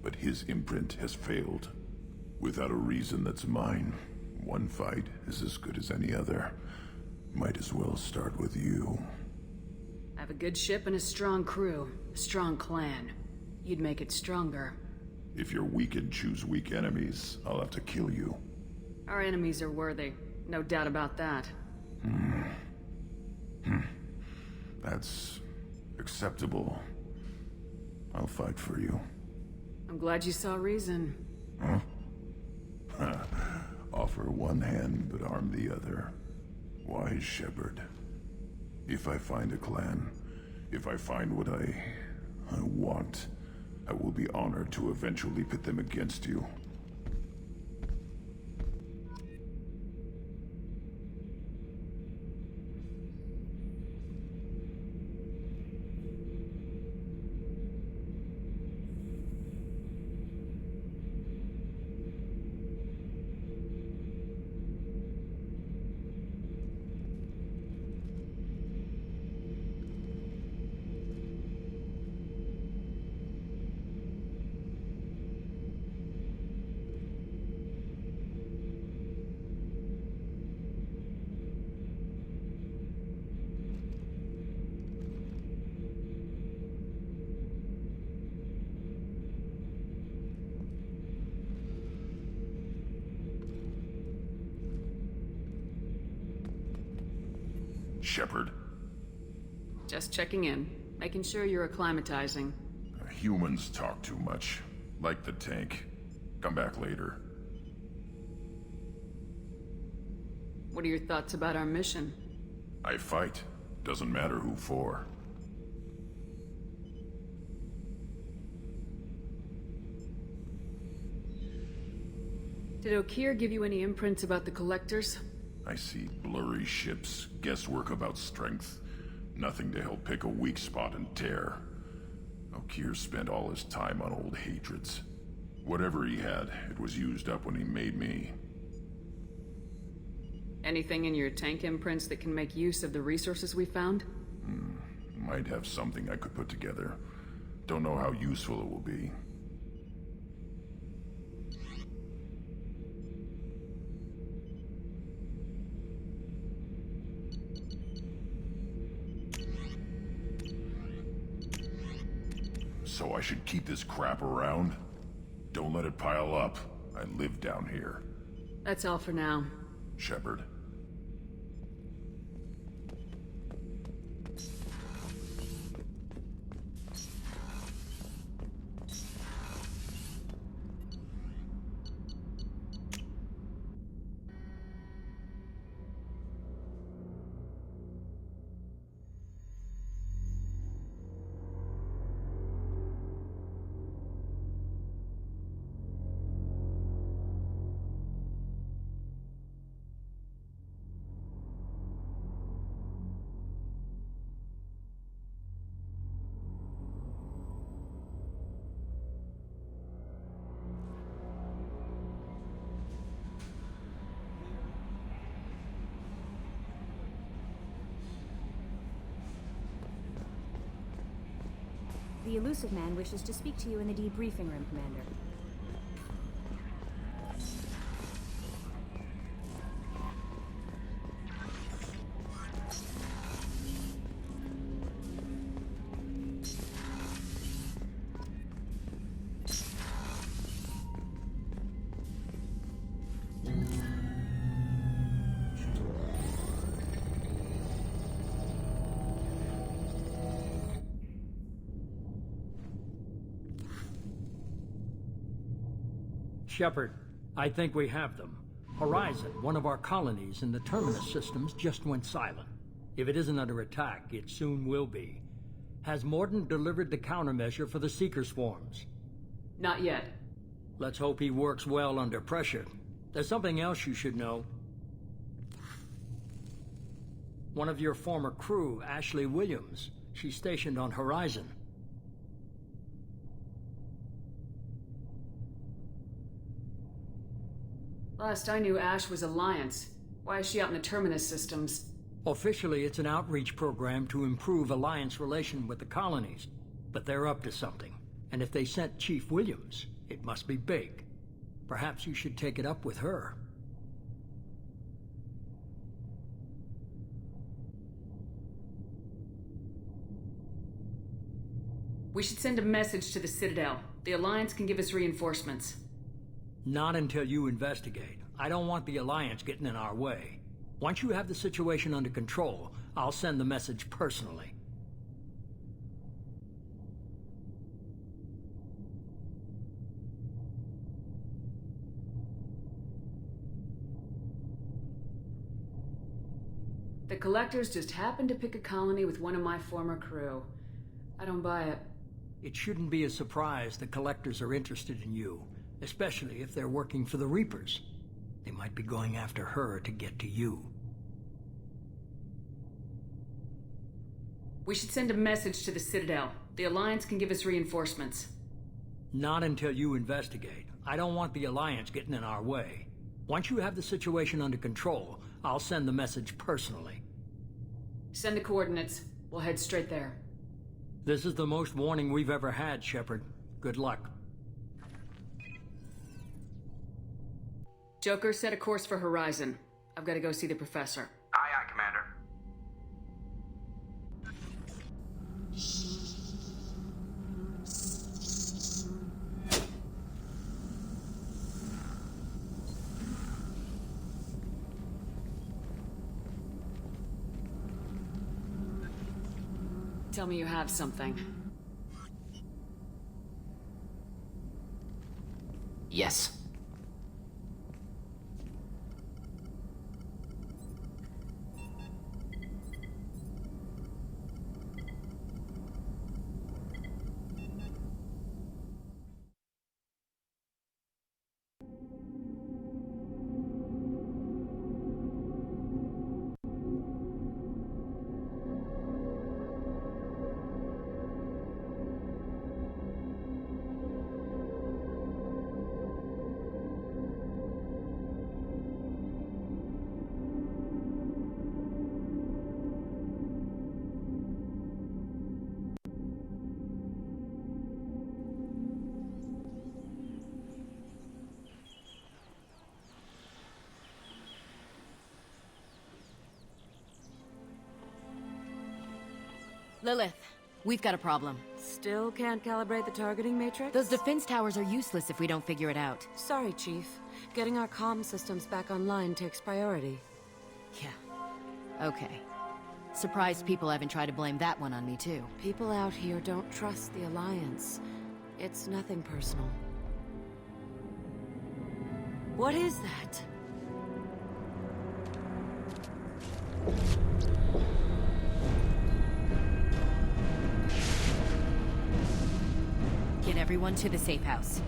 Speaker 1: But his imprint has failed. Without a reason that's mine, one fight is as good as any other. Might as well start with you.
Speaker 6: I have a good ship and a strong crew. A strong clan. You'd make it stronger.
Speaker 1: If you're weak and choose weak enemies, I'll have to kill you.
Speaker 6: Our enemies are worthy. No doubt about that.
Speaker 1: That's acceptable. I'll fight for you.
Speaker 6: I'm glad you saw reason.
Speaker 1: Huh? Offer one hand, but arm the other. Wise Shepard. If I find a clan, if I find what I want, I will be honored to eventually pit them against you. Shepard.
Speaker 6: Just checking in. Making sure you're acclimatizing.
Speaker 1: Humans talk too much. Like the tank. Come back later.
Speaker 6: What are your thoughts about our mission?
Speaker 1: I fight. Doesn't matter who for.
Speaker 6: Did Okeer give you any imprints about the Collectors?
Speaker 1: I see blurry ships, guesswork about strength. Nothing to help pick a weak spot and tear. Okeer spent all his time on old hatreds. Whatever he had, it was used up when he made me.
Speaker 6: Anything in your tank imprints that can make use of the resources we found?
Speaker 1: Might have something I could put together. Don't know how useful it will be. So I should keep this crap around? Don't let it pile up. I live down here.
Speaker 6: That's all for now.
Speaker 1: Shepard.
Speaker 5: The elusive man wishes to speak to you in the debriefing room, Commander.
Speaker 22: Shepard, I think we have them. Horizon, one of our colonies in the Terminus systems, just went silent. If it isn't under attack, it soon will be. Has Mordin delivered the countermeasure for the Seeker swarms?
Speaker 6: Not yet.
Speaker 22: Let's hope he works well under pressure. There's something else you should know. One of your former crew, Ashley Williams, she's stationed on Horizon.
Speaker 6: Last I knew, Ash was Alliance. Why is she out in the Terminus systems?
Speaker 22: Officially, it's an outreach program to improve Alliance relation with the colonies. But they're up to something. And if they sent Chief Williams, it must be big. Perhaps you should take it up with her.
Speaker 6: We should send a message to the Citadel. The Alliance can give us reinforcements.
Speaker 22: Not until you investigate. I don't want the Alliance getting in our way. Once you have the situation under control, I'll send the message personally.
Speaker 6: The Collectors just happened to pick a colony with one of my former crew. I don't buy it.
Speaker 22: It shouldn't be a surprise the Collectors are interested in you, especially if they're working for the Reapers. They might be going after her to get to you.
Speaker 6: We should send a message to the Citadel. The Alliance can give us reinforcements.
Speaker 22: Not until you investigate. I don't want the Alliance getting in our way. Once you have the situation under control, I'll send the message personally.
Speaker 6: Send the coordinates. We'll head straight there.
Speaker 22: This is the most warning we've ever had, Shepard. Good luck.
Speaker 6: Joker, set a course for Horizon. I've got to go see the Professor.
Speaker 18: Aye, aye, Commander.
Speaker 6: Tell me you have something.
Speaker 3: Yes.
Speaker 19: Lilith, we've got a problem.
Speaker 23: Still can't calibrate the targeting matrix?
Speaker 19: Those defense towers are useless if we don't figure it out.
Speaker 23: Sorry, Chief. Getting our comm systems back online takes priority.
Speaker 19: Yeah. Okay. Surprised people haven't tried to blame that one on me, too.
Speaker 23: People out here don't trust the Alliance. It's nothing personal. What is that?
Speaker 19: Get everyone to the safe house.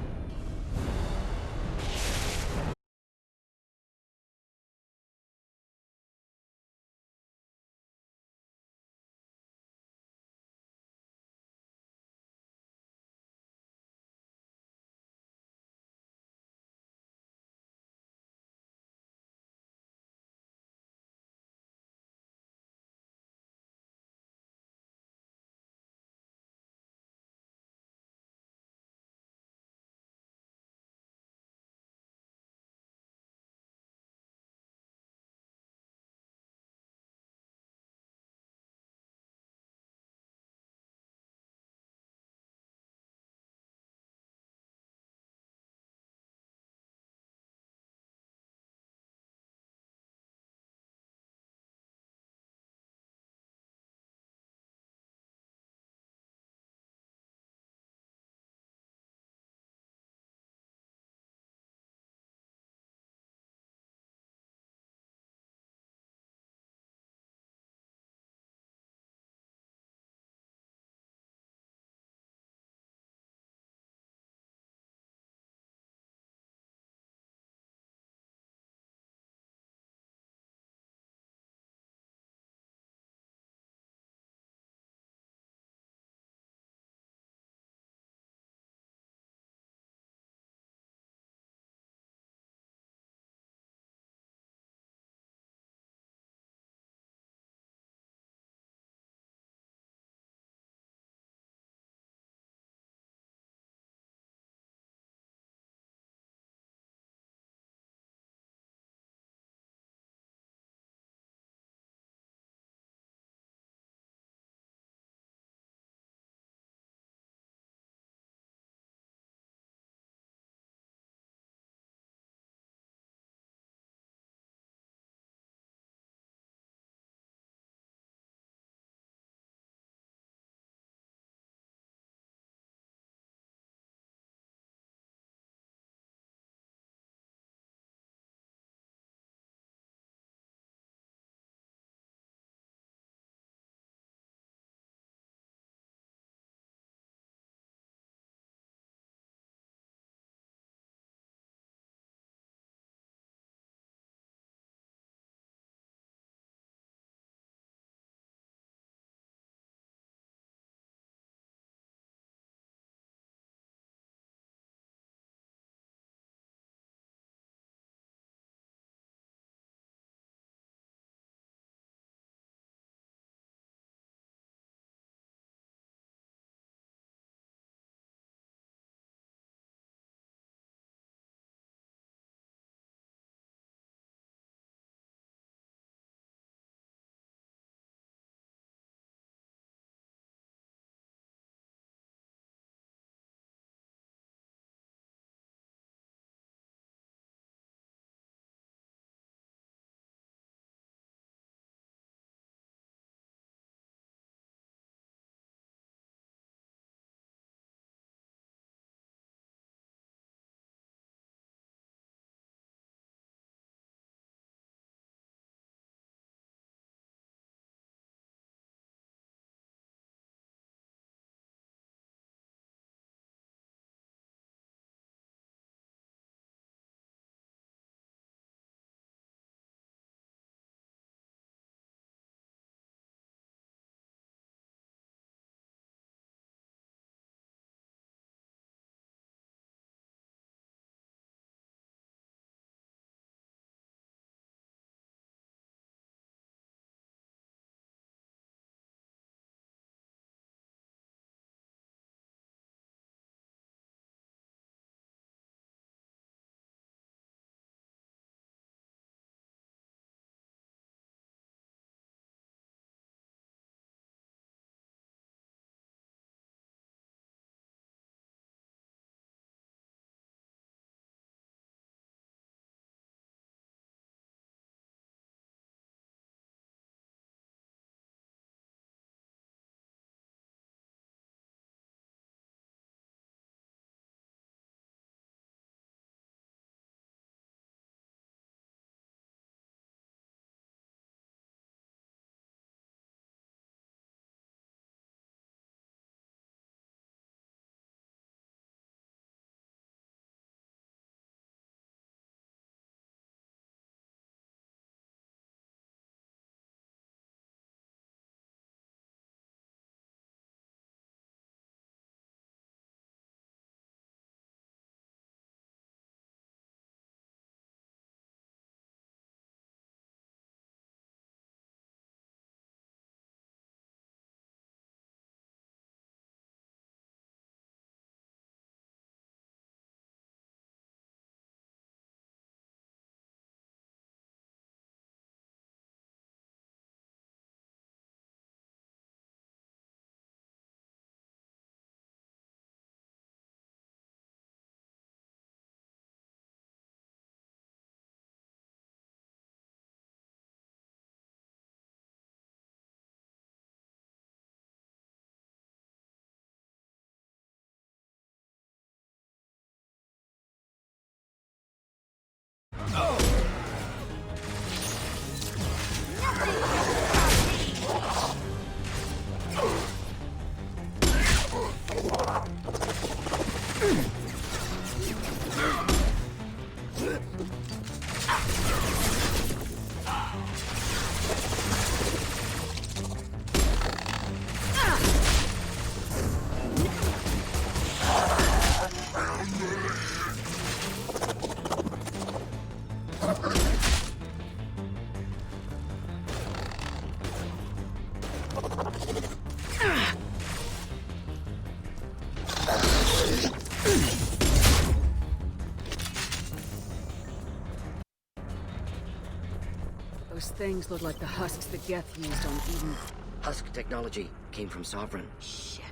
Speaker 6: Those things look like the husks that Geth used on Eden.
Speaker 3: Husk technology came from Sovereign.
Speaker 19: Shit.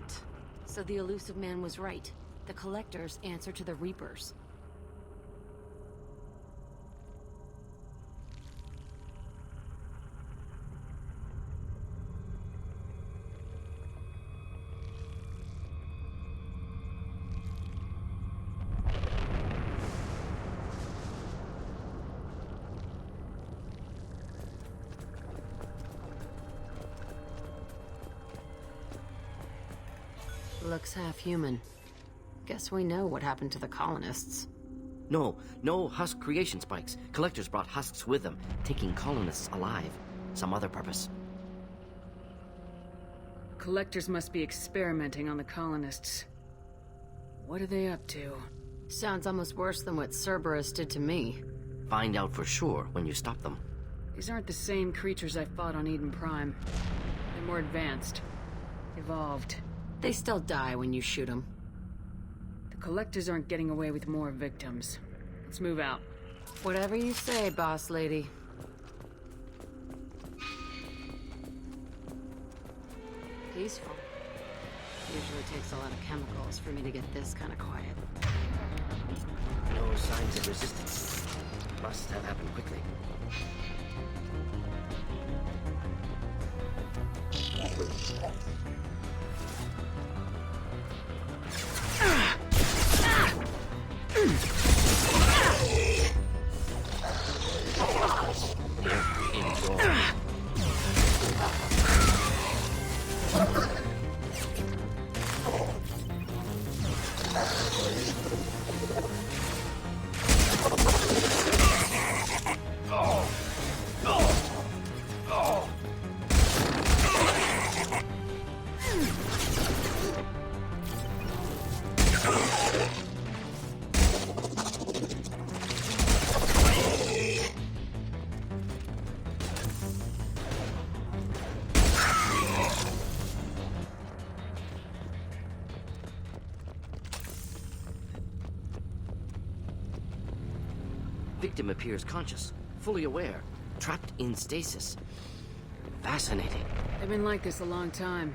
Speaker 19: So the elusive man was right. The Collectors answer to the Reapers. Looks half human. Guess we know what happened to the colonists.
Speaker 3: No Husk creation spikes. Collectors brought husks with them, taking colonists alive. Some other purpose.
Speaker 6: Collectors must be experimenting on the colonists. What are they up to?
Speaker 19: Sounds almost worse than what Cerberus did to me.
Speaker 3: Find out for sure when you stop them.
Speaker 6: These aren't the same creatures I fought on Eden Prime. They're more advanced. Evolved.
Speaker 19: They still die when you shoot them.
Speaker 6: The Collectors aren't getting away with more victims. Let's move out.
Speaker 19: Whatever you say, boss lady. Peaceful. Usually takes a lot of chemicals for me to get this kind of quiet.
Speaker 3: No signs of resistance. Must have happened quickly. Victim appears conscious, fully aware, trapped in stasis. Fascinating.
Speaker 6: They've been like this a long time.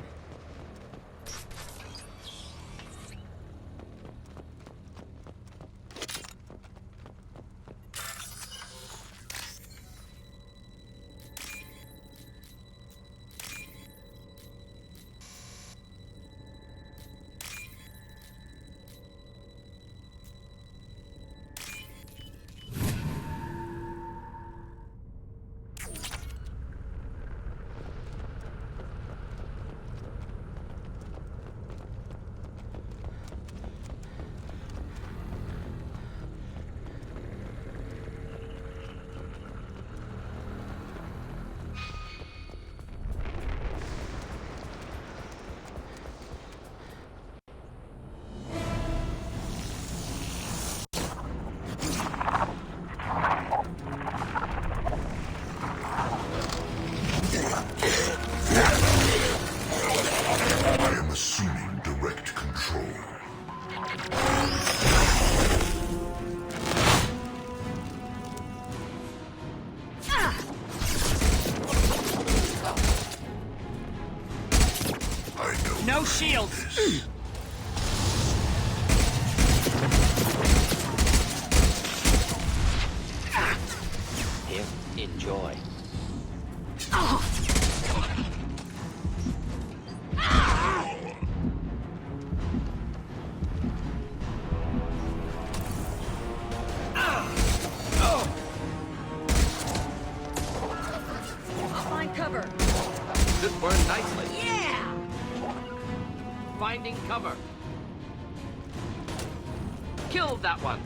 Speaker 7: No shields!
Speaker 3: Here, enjoy.
Speaker 6: Find cover!
Speaker 17: This burned nicely.
Speaker 6: Yeah!
Speaker 17: Finding cover. Kill that one.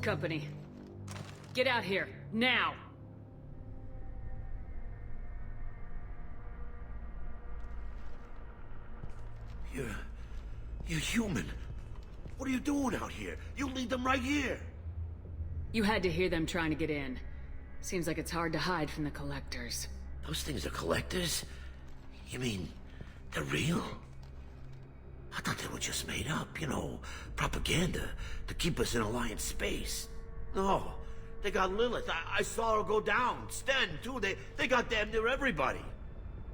Speaker 6: Company. Get out here, now!
Speaker 9: You're human. What are you doing out here? You lead them right here.
Speaker 6: You had to hear them trying to get in. Seems like it's hard to hide from the Collectors.
Speaker 9: Those things are collectors? You mean, they're real? I thought they were just made up, you know, propaganda to keep us in Alliance space. No, they got Lilith. I saw her go down. Sten, too. They got damn near everybody.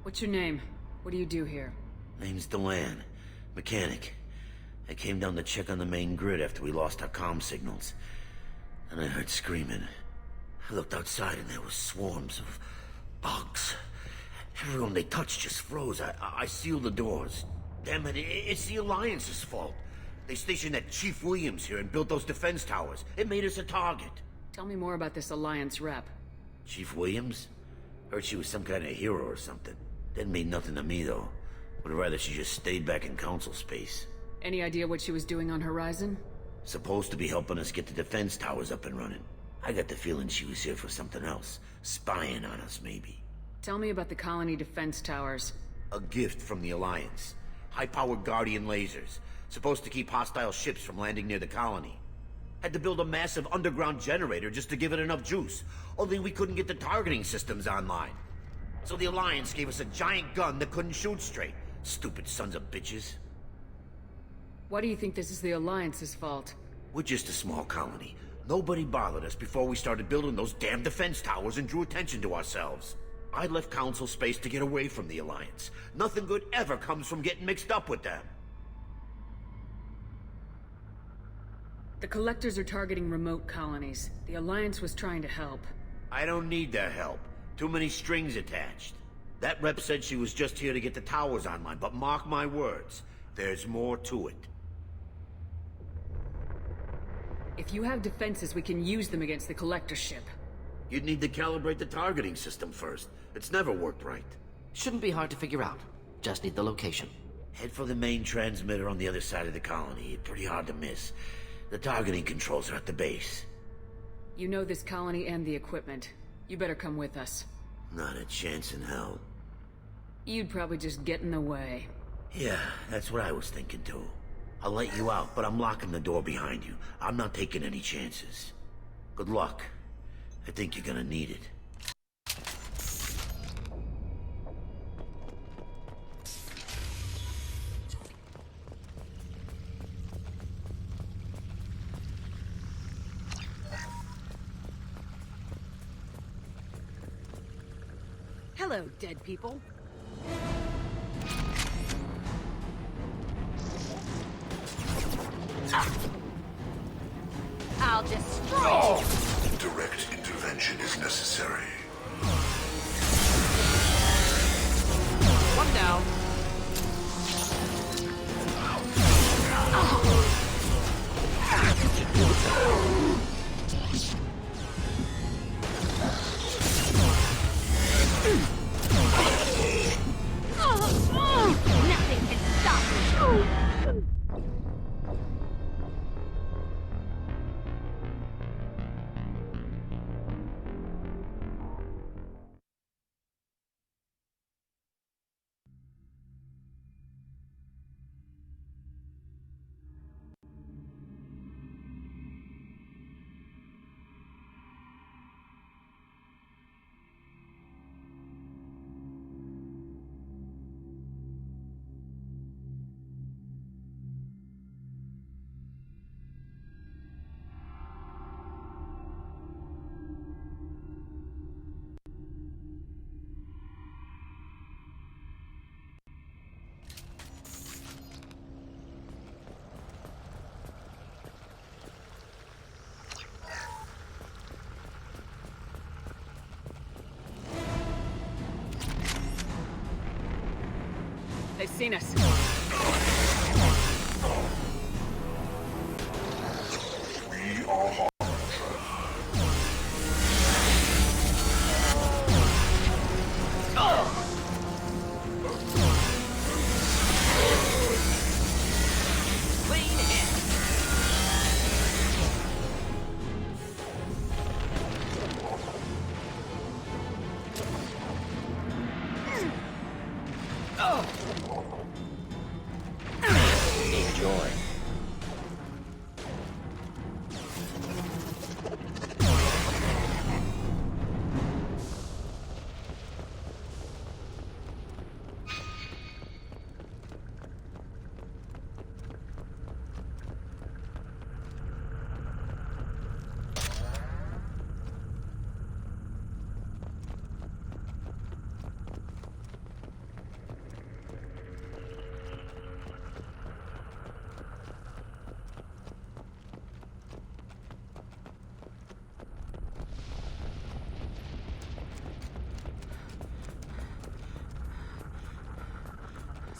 Speaker 6: What's your name? What do you do here?
Speaker 9: Name's Delan. Mechanic. I came down to check on the main grid after we lost our comm signals. And I heard screaming. I looked outside and there were swarms of bugs. Everyone they touched just froze. I sealed the doors. Damn it, it's the Alliance's fault. They stationed that Chief Williams here and built those defense towers. It made us a target.
Speaker 6: Tell me more about this Alliance rep.
Speaker 9: Chief Williams? Heard she was some kind of hero or something. Didn't mean nothing to me, though. Would rather she just stayed back in Council space.
Speaker 6: Any idea what she was doing on Horizon?
Speaker 9: Supposed to be helping us get the defense towers up and running. I got the feeling she was here for something else. Spying on us, maybe.
Speaker 6: Tell me about the colony defense towers.
Speaker 9: A gift from the Alliance. High-powered Guardian lasers. Supposed to keep hostile ships from landing near the colony. Had to build a massive underground generator just to give it enough juice. Only we couldn't get the targeting systems online. So the Alliance gave us a giant gun that couldn't shoot straight. Stupid sons of bitches.
Speaker 6: Why do you think this is the Alliance's fault?
Speaker 9: We're just a small colony. Nobody bothered us before we started building those damn defense towers and drew attention to ourselves. I left Council space to get away from the Alliance. Nothing good ever comes from getting mixed up with them.
Speaker 6: The Collectors are targeting remote colonies. The Alliance was trying to help.
Speaker 9: I don't need their help. Too many strings attached. That rep said she was just here to get the towers online, but mark my words, there's more to it.
Speaker 6: If you have defenses, we can use them against the Collector ship.
Speaker 9: You'd need to calibrate the targeting system first. It's never worked right.
Speaker 3: Shouldn't be hard to figure out. Just need the location.
Speaker 9: Head for the main transmitter on the other side of the colony. Pretty hard to miss. The targeting controls are at the base.
Speaker 6: You know this colony and the equipment. You better come with us.
Speaker 9: Not a chance in hell.
Speaker 6: You'd probably just get in the way.
Speaker 9: Yeah, that's what I was thinking too. I'll let you out, but I'm locking the door behind you. I'm not taking any chances. Good luck. I think you're gonna need it.
Speaker 7: Hello, dead people. I'll destroy you!
Speaker 18: Direct intervention is necessary.
Speaker 7: One down.
Speaker 12: Nothing can stop me.
Speaker 6: They've seen us.
Speaker 18: We are hot.
Speaker 7: Clean hit.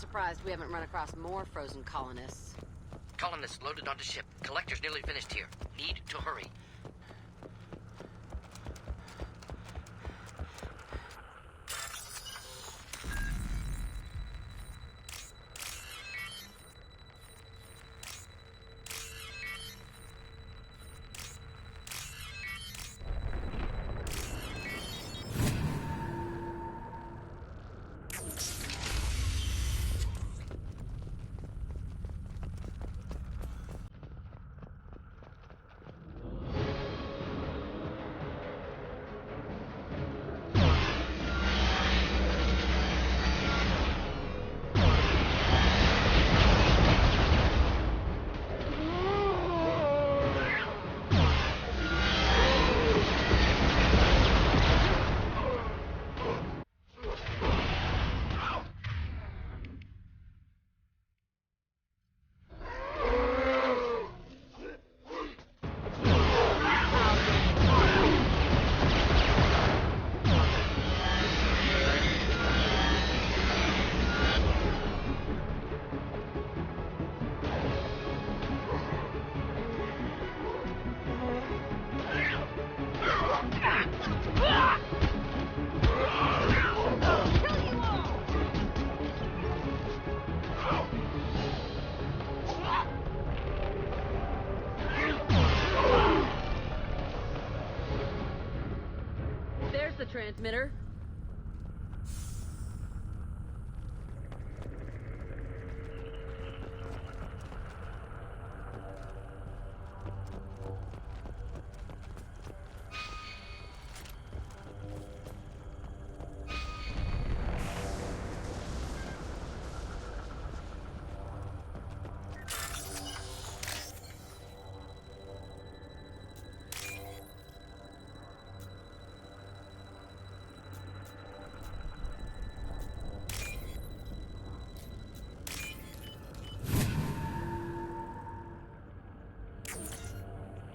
Speaker 23: surprised we haven't run across more frozen colonists.
Speaker 3: Colonists loaded onto ship. Collector's nearly finished here. Need to hurry.
Speaker 23: There's the transmitter.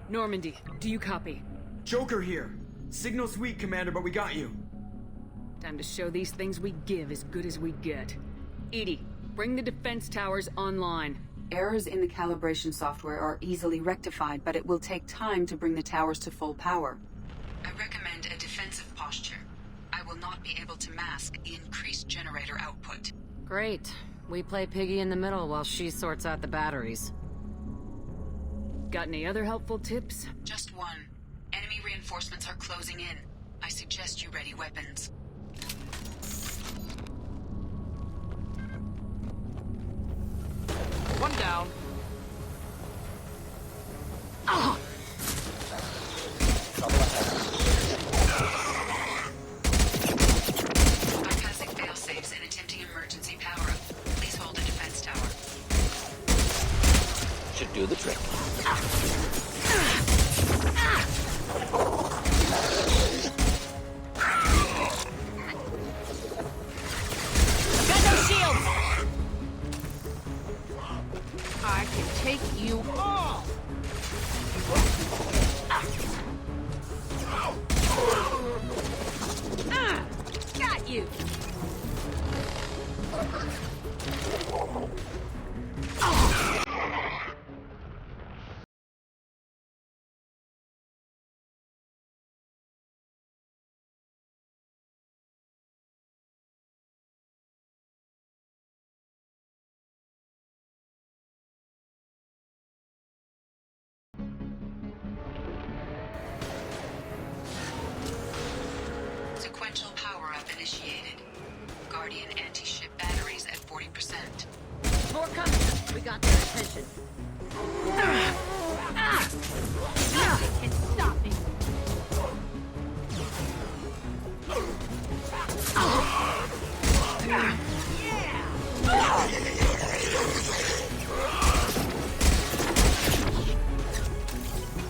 Speaker 6: Normandy, do you copy?
Speaker 11: Joker here. Signal's weak, Commander, but we got you.
Speaker 6: Time to show these things we give as good as we get. EDI, bring the defense towers online.
Speaker 20: Errors in the calibration software are easily rectified, but it will take time to bring the towers to full power.
Speaker 8: I recommend a defensive posture. I will not be able to mask the increased generator output.
Speaker 23: Great. We play piggy in the middle while she sorts out the batteries.
Speaker 6: Got any other helpful tips?
Speaker 8: Just one. Enemy reinforcements are closing in. I suggest you ready weapons.
Speaker 7: One down.
Speaker 23: Oh!
Speaker 8: Bypassing failsafes and attempting emergency power-up. Please hold a defense tower.
Speaker 17: Should do the trick.
Speaker 7: Got no shields! I can take you all! Got you!
Speaker 8: Sequential power-up initiated. Guardian anti-ship batteries at 40%.
Speaker 23: More coming. We got their attention.
Speaker 7: Nothing can stop me!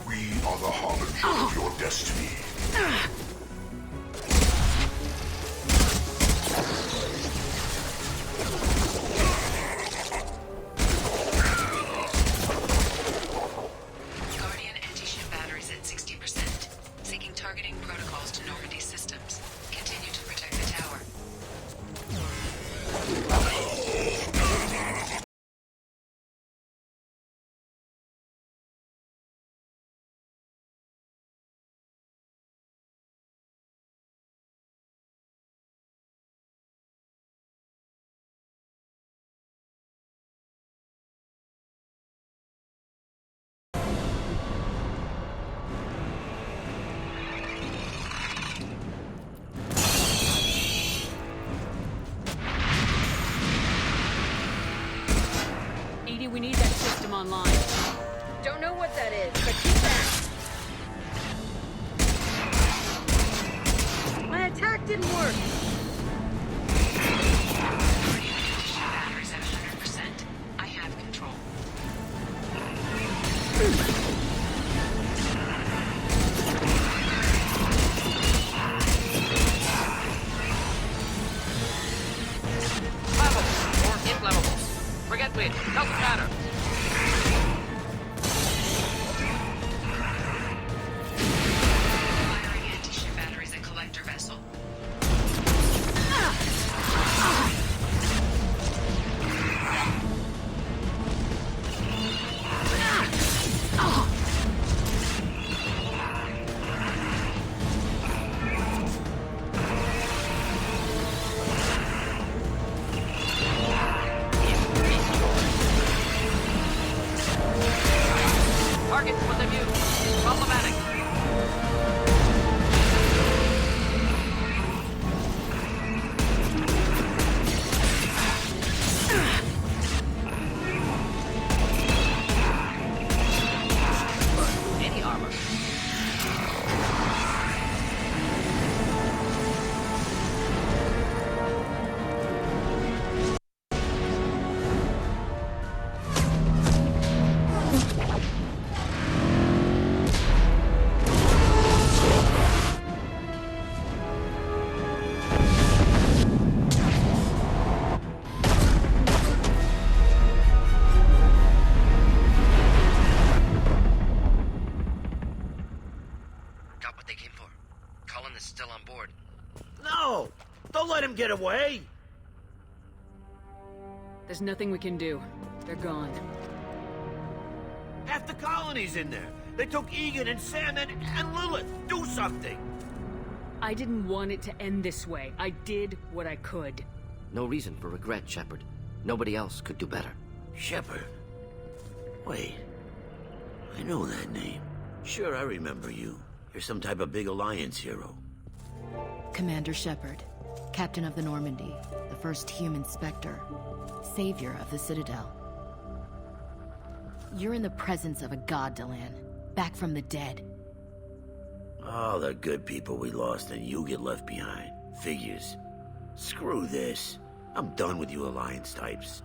Speaker 18: We are the harbingers of your destiny.
Speaker 7: online.
Speaker 12: Don't know what that is, but keep that. My attack didn't work.
Speaker 8: Batteries at 100%. I have control.
Speaker 3: Flammable or inflammable. Forget which. Doesn't matter.
Speaker 8: Firing anti-ship batteries at collector vessel.
Speaker 3: Target within view. Problematic. Any armor. Got what they came for. Cullen is still on board.
Speaker 9: No! Don't let him get away!
Speaker 6: There's nothing we can do. They're gone.
Speaker 9: Half the colony's in there. They took Egan and Sam and Lilith. Do something!
Speaker 6: I didn't want it to end this way. I did what I could.
Speaker 3: No reason for regret, Shepard. Nobody else could do better.
Speaker 9: Shepard. Wait. I know that name. Sure, I remember you. You're some type of big Alliance hero.
Speaker 23: Commander Shepard, Captain of the Normandy, the first human Spectre, savior of the Citadel. You're in the presence of a god, Delan, back from the dead.
Speaker 9: All the good people we lost and you get left behind. Figures. Screw this. I'm done with you Alliance types.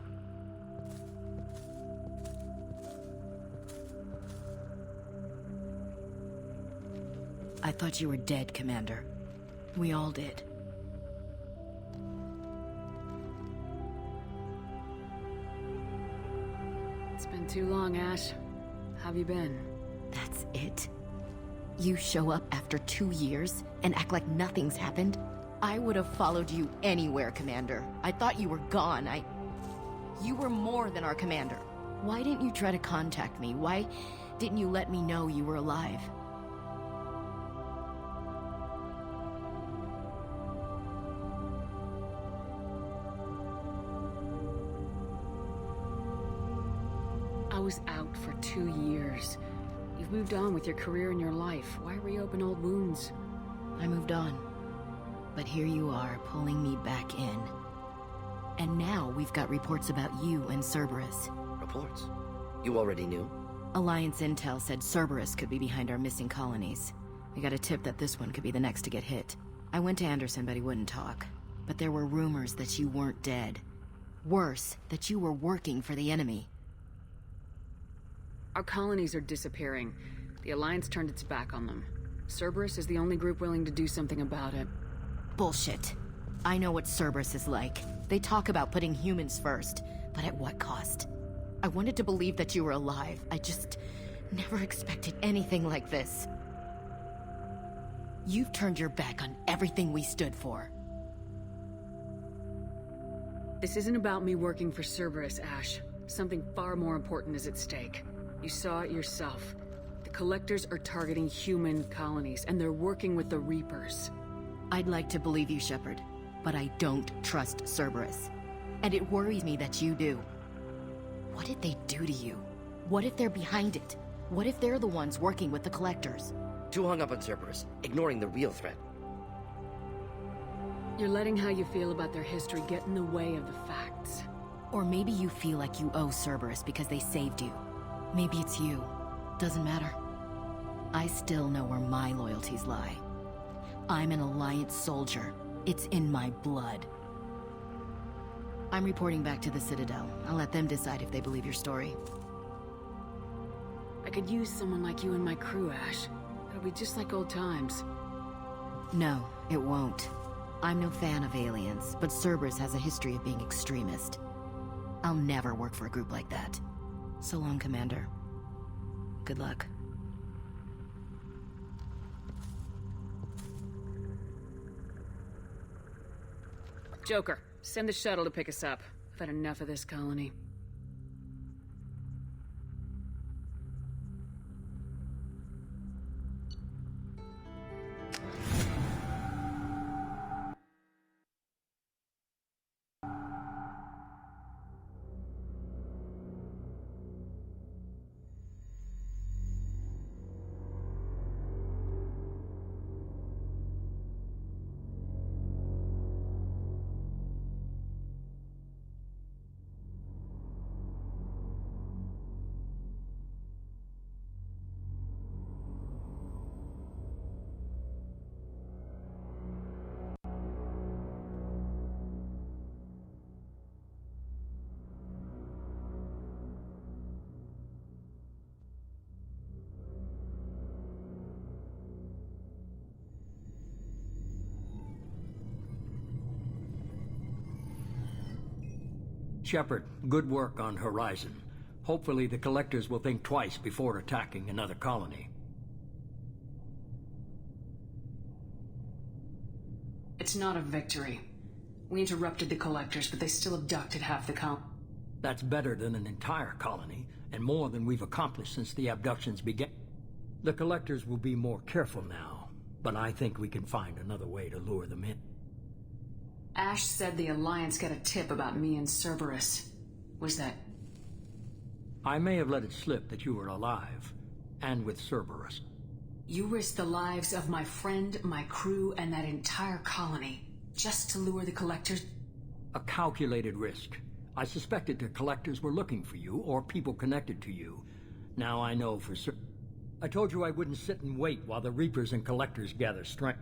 Speaker 23: I thought you were dead, Commander. We all did.
Speaker 6: It's been too long, Ash. How have you been?
Speaker 23: That's it? You show up after 2 years and act like nothing's happened? I would have followed you anywhere, Commander. I thought you were gone. You were more than our commander. Why didn't you try to contact me? Why didn't you let me know you were alive?
Speaker 6: I was out for 2 years. You've moved on with your career and your life. Why reopen old wounds?
Speaker 23: I moved on. But here you are, pulling me back in. And now we've got reports about you and Cerberus.
Speaker 3: Reports? You already knew?
Speaker 23: Alliance intel said Cerberus could be behind our missing colonies. We got a tip that this one could be the next to get hit. I went to Anderson, but he wouldn't talk. But there were rumors that you weren't dead. Worse, that you were working for the enemy.
Speaker 6: Our colonies are disappearing. The Alliance turned its back on them. Cerberus is the only group willing to do something about it.
Speaker 23: Bullshit. I know what Cerberus is like. They talk about putting humans first, but at what cost? I wanted to believe that you were alive. I just never expected anything like this. You've turned your back on everything we stood for.
Speaker 6: This isn't about me working for Cerberus, Ash. Something far more important is at stake. You saw it yourself. The Collectors are targeting human colonies, and they're working with the Reapers.
Speaker 23: I'd like to believe you, Shepard, but I don't trust Cerberus. And it worries me that you do. What did they do to you? What if they're behind it? What if they're the ones working with the Collectors?
Speaker 3: Too hung up on Cerberus, ignoring the real threat.
Speaker 6: You're letting how you feel about their history get in the way of the facts.
Speaker 23: Or maybe you feel like you owe Cerberus because they saved you. Maybe it's you. Doesn't matter. I still know where my loyalties lie. I'm an Alliance soldier. It's in my blood. I'm reporting back to the Citadel. I'll let them decide if they believe your story.
Speaker 6: I could use someone like you in my crew, Ash. It'll be just like old times.
Speaker 23: No, it won't. I'm no fan of aliens, but Cerberus has a history of being extremist. I'll never work for a group like that. So long, Commander. Good luck.
Speaker 6: Joker, send the shuttle to pick us up. I've had enough of this colony.
Speaker 22: Shepard, good work on Horizon. Hopefully the Collectors will think twice before attacking another colony.
Speaker 6: It's not a victory. We interrupted the Collectors, but they still abducted half the colony.
Speaker 22: That's better than an entire colony, and more than we've accomplished since the abductions began. The Collectors will be more careful now, but I think we can find another way to lure them in.
Speaker 6: Ash said the Alliance got a tip about me and Cerberus. Was that...
Speaker 22: I may have let it slip that you were alive, and with Cerberus.
Speaker 6: You risked the lives of my friend, my crew, and that entire colony, just to lure the Collectors?
Speaker 22: A calculated risk. I suspected the Collectors were looking for you, or people connected to you. Now I know for certain. I told you I wouldn't sit and wait while the Reapers and Collectors gather strength.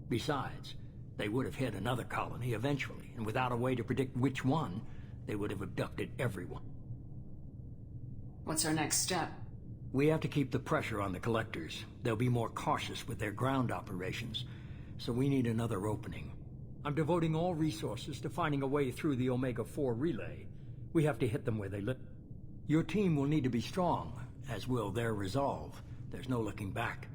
Speaker 22: Besides, they would have hit another colony eventually, and without a way to predict which one, they would have abducted everyone.
Speaker 6: What's our next step?
Speaker 22: We have to keep the pressure on the Collectors. They'll be more cautious with their ground operations, so we need another opening. I'm devoting all resources to finding a way through the Omega-4 relay. We have to hit them where they live. Your team will need to be strong, as will their resolve. There's no looking back.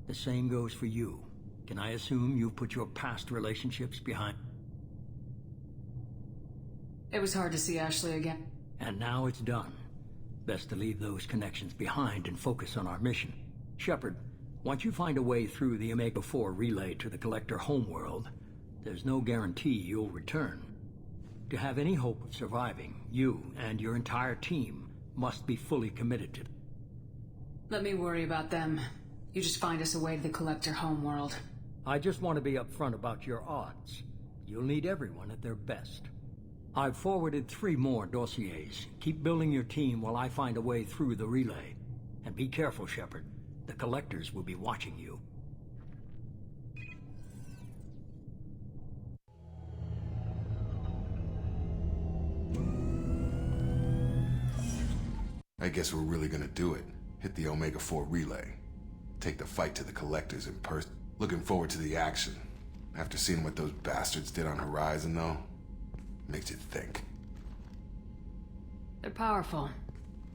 Speaker 22: The same goes for you. Can I assume you've put your past relationships behind?
Speaker 6: It was hard to see Ashley again.
Speaker 22: And now it's done. Best to leave those connections behind and focus on our mission. Shepard, once you find a way through the Omega-4 relay to the Collector homeworld, there's no guarantee you'll return. To have any hope of surviving, you and your entire team must be fully committed to.
Speaker 6: Let me worry about them. You just find us a way to the Collector homeworld.
Speaker 22: I just want to be upfront about your odds. You'll need everyone at their best. I've forwarded 3 more dossiers. Keep building your team while I find a way through the relay. And be careful, Shepard. The Collectors will be watching you.
Speaker 13: I guess we're really gonna do it. Hit the Omega-4 relay. Take the fight to the Collectors in person. Looking forward to the action. After seeing what those bastards did on Horizon, though, makes you think.
Speaker 6: They're powerful,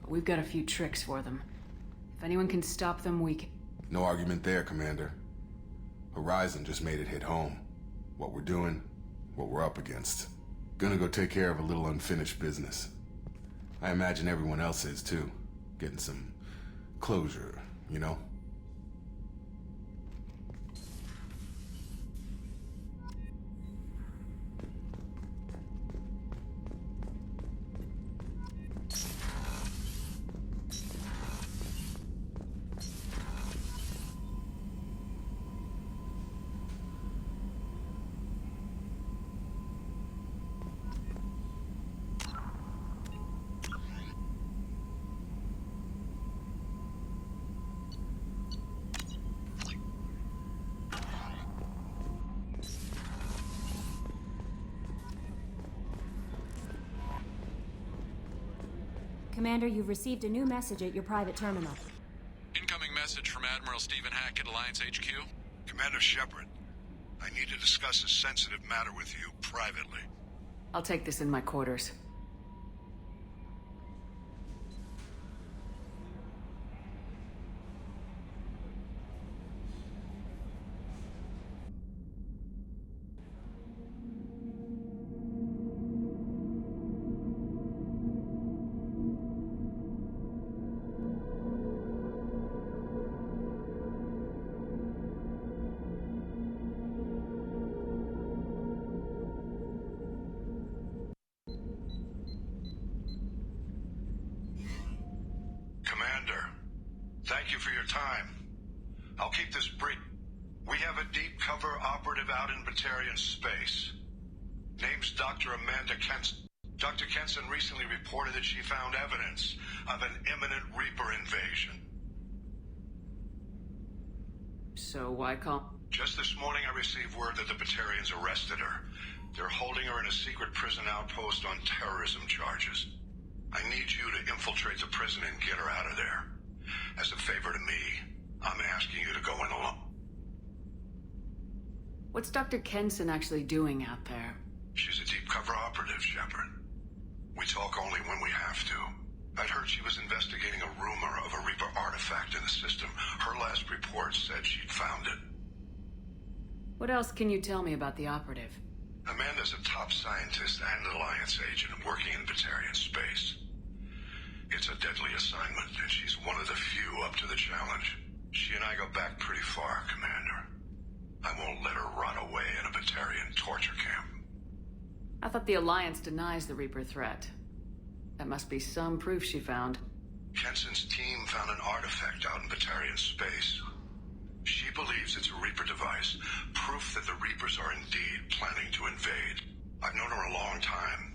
Speaker 6: but we've got a few tricks for them. If anyone can stop them, we can...
Speaker 13: No argument there, Commander. Horizon just made it hit home. What we're doing, what we're up against. Gonna go take care of a little unfinished business. I imagine everyone else is, too. Getting some closure, you know?
Speaker 5: Commander, you've received a new message at your private terminal.
Speaker 4: Incoming message from Admiral Stephen Hackett, Alliance HQ.
Speaker 15: Commander Shepard, I need to discuss a sensitive matter with you privately.
Speaker 6: I'll take this in my quarters.
Speaker 15: Commander, thank you for your time. I'll keep this brief. We have a deep cover operative out in Batarian space. Name's Dr. Amanda Kenson. Dr. Kenson recently reported that she found evidence of an imminent Reaper invasion.
Speaker 6: So why call?
Speaker 15: Just this morning I received word that the Batarians arrested her. They're holding her in a secret prison outpost on terrorism charges. I need you to infiltrate the prison and get her out of there. As a favor to me, I'm asking you to go in alone.
Speaker 6: What's Dr. Kenson actually doing out there?
Speaker 15: She's a deep cover operative, Shepard. We talk only when we have to. I'd heard she was investigating a rumor of a Reaper artifact in the system. Her last report said she'd found it.
Speaker 6: What else can you tell me about the operative?
Speaker 15: Amanda's a top scientist and Alliance agent working in Batarian space. It's a deadly assignment, and she's one of the few up to the challenge. She and I go back pretty far, Commander. I won't let her rot away in a Batarian torture camp.
Speaker 6: I thought the Alliance denies the Reaper threat. That must be some proof she found.
Speaker 15: Kenson's team found an artifact out in Batarian space. She believes it's a Reaper device, proof that the Reapers are indeed planning to invade. I've known her a long time.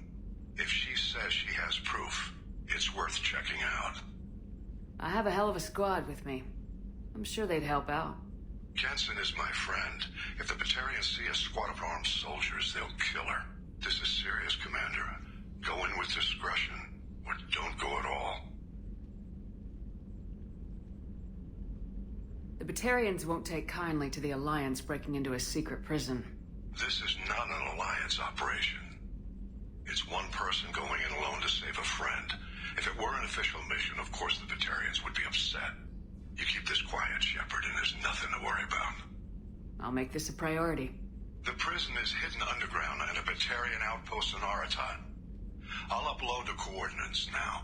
Speaker 15: If she says she has proof, it's worth checking out.
Speaker 6: I have a hell of a squad with me. I'm sure they'd help out.
Speaker 15: Kenson is my friend. If the Batarians see a squad of armed soldiers, they'll kill her. This is serious, Commander. Go in with discretion, or don't go at all.
Speaker 6: The Batarians won't take kindly to the Alliance breaking into a secret prison.
Speaker 15: This is not an Alliance operation. It's one person going in alone to save a friend. If it were an official mission, of course the Batarians would be upset. You keep this quiet, Shepard, and there's nothing to worry about.
Speaker 6: I'll make this a priority.
Speaker 15: The prison is hidden underground in a Batarian outpost in Aratat. I'll upload the coordinates now.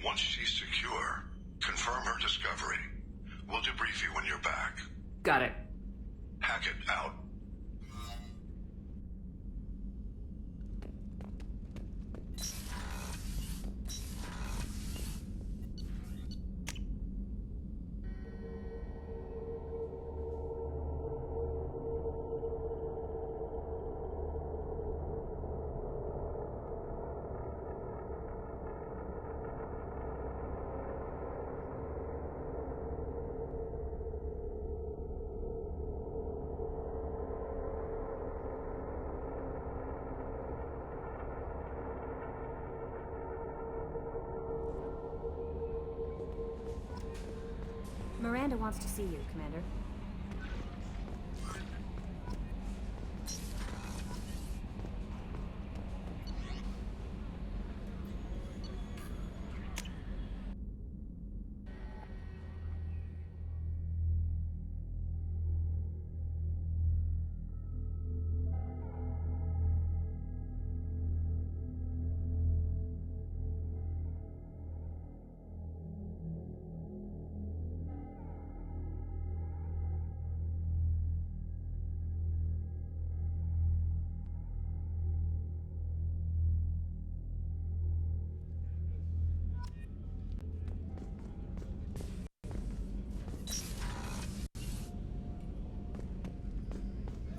Speaker 15: Once she's secure, confirm her discovery. We'll debrief you when you're back.
Speaker 6: Got it.
Speaker 15: Hackett out.
Speaker 5: Miranda wants to see you, Commander.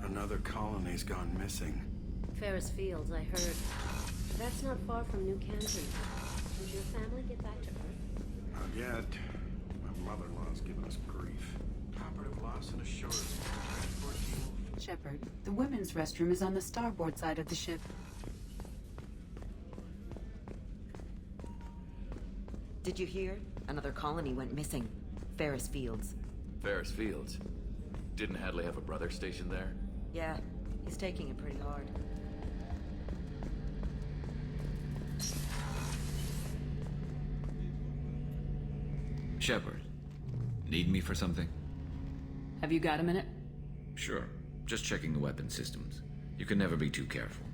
Speaker 11: Another colony's gone missing.
Speaker 12: Ferris Fields, I heard. That's not far from New Canton. Did your family get back to Earth?
Speaker 11: Not yet. My mother-in-law's giving us grief. Operative lost in a short transport fuel.
Speaker 20: Shepard, the women's restroom is on the starboard side of the ship.
Speaker 2: Did you hear? Another colony went missing. Ferris Fields.
Speaker 14: Ferris Fields? Didn't Hadley have a brother stationed there?
Speaker 2: Yeah, he's taking it pretty hard.
Speaker 16: Shepard, need me for something?
Speaker 6: Have you got a minute?
Speaker 16: Sure. Just checking the weapon systems. You can never be too careful.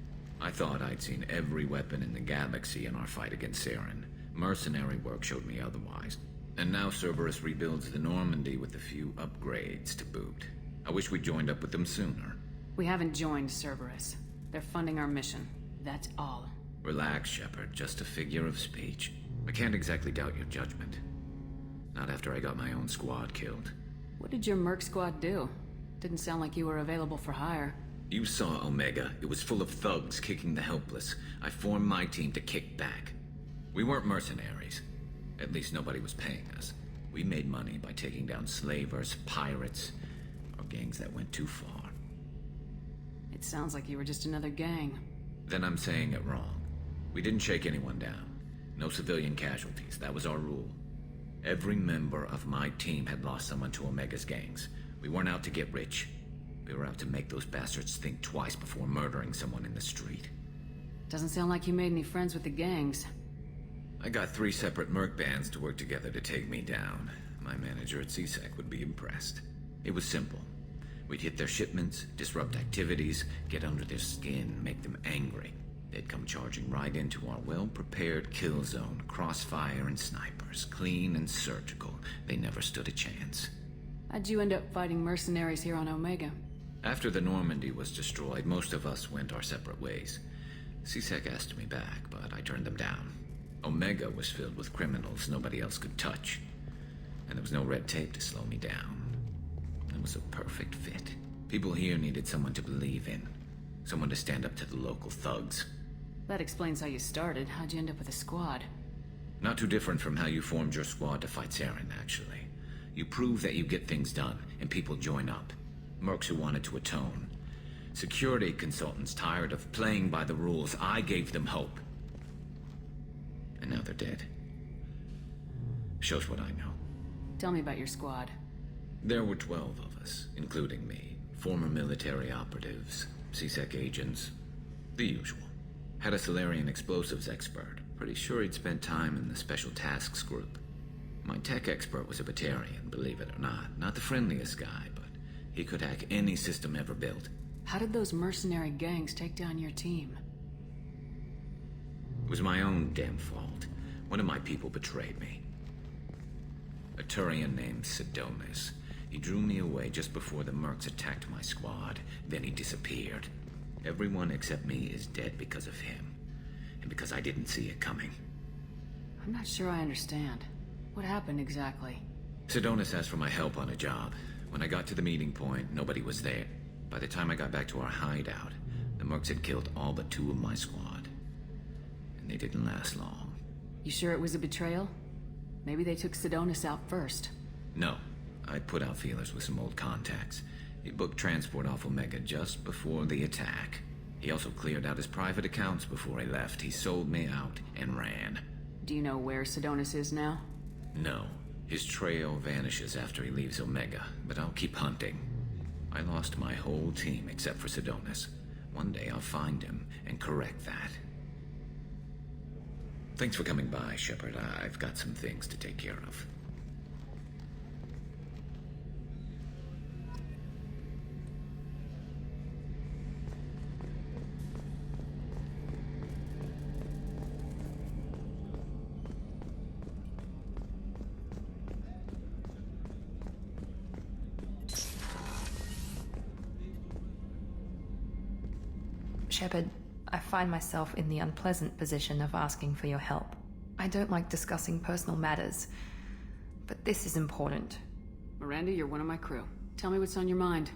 Speaker 16: I thought I'd seen every weapon in the galaxy in our fight against Saren. Mercenary work showed me otherwise. And now Cerberus rebuilds the Normandy with a few upgrades to boot. I wish we'd joined up with them sooner.
Speaker 6: We haven't joined Cerberus. They're funding our mission. That's all.
Speaker 16: Relax, Shepard. Just a figure of speech. I can't exactly doubt your judgment. Not after I got my own squad killed.
Speaker 6: What did your merc squad do? Didn't sound like you were available for hire.
Speaker 16: You saw Omega. It was full of thugs kicking the helpless. I formed my team to kick back. We weren't mercenaries. At least nobody was paying us. We made money by taking down slavers, pirates, or gangs that went too far.
Speaker 6: It sounds like you were just another gang.
Speaker 16: Then I'm saying it wrong. We didn't shake anyone down. No civilian casualties. That was our rule. Every member of my team had lost someone to Omega's gangs. We weren't out to get rich. We were out to make those bastards think twice before murdering someone in the street.
Speaker 6: Doesn't sound like you made any friends with the gangs.
Speaker 16: I got 3 separate merc bands to work together to take me down. My manager at CSEC would be impressed. It was simple. We'd hit their shipments, disrupt activities, get under their skin, make them angry. They'd come charging right into our well-prepared kill zone, crossfire and snipers, clean and surgical. They never stood a chance.
Speaker 6: How'd you end up fighting mercenaries here on Omega?
Speaker 16: After the Normandy was destroyed, most of us went our separate ways. CSEC asked me back, but I turned them down. Omega was filled with criminals nobody else could touch. And there was no red tape to slow me down. It was a perfect fit. People here needed someone to believe in. Someone to stand up to the local thugs.
Speaker 6: That explains how you started. How'd you end up with a squad?
Speaker 16: Not too different from how you formed your squad to fight Saren, actually. You prove that you get things done, and people join up. Mercs who wanted to atone. Security consultants tired of playing by the rules. I gave them hope. And now they're dead. Shows what I know.
Speaker 6: Tell me about your squad.
Speaker 16: There were 12 of us, including me. Former military operatives, CSEC agents, the usual. Had a Solarian explosives expert. Pretty sure he'd spent time in the Special Tasks Group. My tech expert was a Batarian, believe it or not. Not the friendliest guy, but he could hack any system ever built.
Speaker 6: How did those mercenary gangs take down your team?
Speaker 16: It was my own damn fault. One of my people betrayed me. A Turian named Sidonis. He drew me away just before the mercs attacked my squad. Then he disappeared. Everyone except me is dead because of him. And because I didn't see it coming.
Speaker 6: I'm not sure I understand. What happened exactly?
Speaker 16: Sidonis asked for my help on a job. When I got to the meeting point, nobody was there. By the time I got back to our hideout, the mercs had killed all but 2 of my squad. And they didn't last long.
Speaker 6: You sure it was a betrayal? Maybe they took Sidonis out first.
Speaker 16: No. I put out feelers with some old contacts. He booked transport off Omega just before the attack. He also cleared out his private accounts before he left. He sold me out and ran.
Speaker 6: Do you know where Sidonis is now?
Speaker 16: No. His trail vanishes after he leaves Omega, but I'll keep hunting. I lost my whole team except for Sidonis. One day I'll find him and correct that. Thanks for coming by, Shepard. I've got some things to take care of.
Speaker 10: Shepard, I find myself in the unpleasant position of asking for your help. I don't like discussing personal matters, but this is important.
Speaker 6: Miranda, you're one of my crew. Tell me what's on your mind.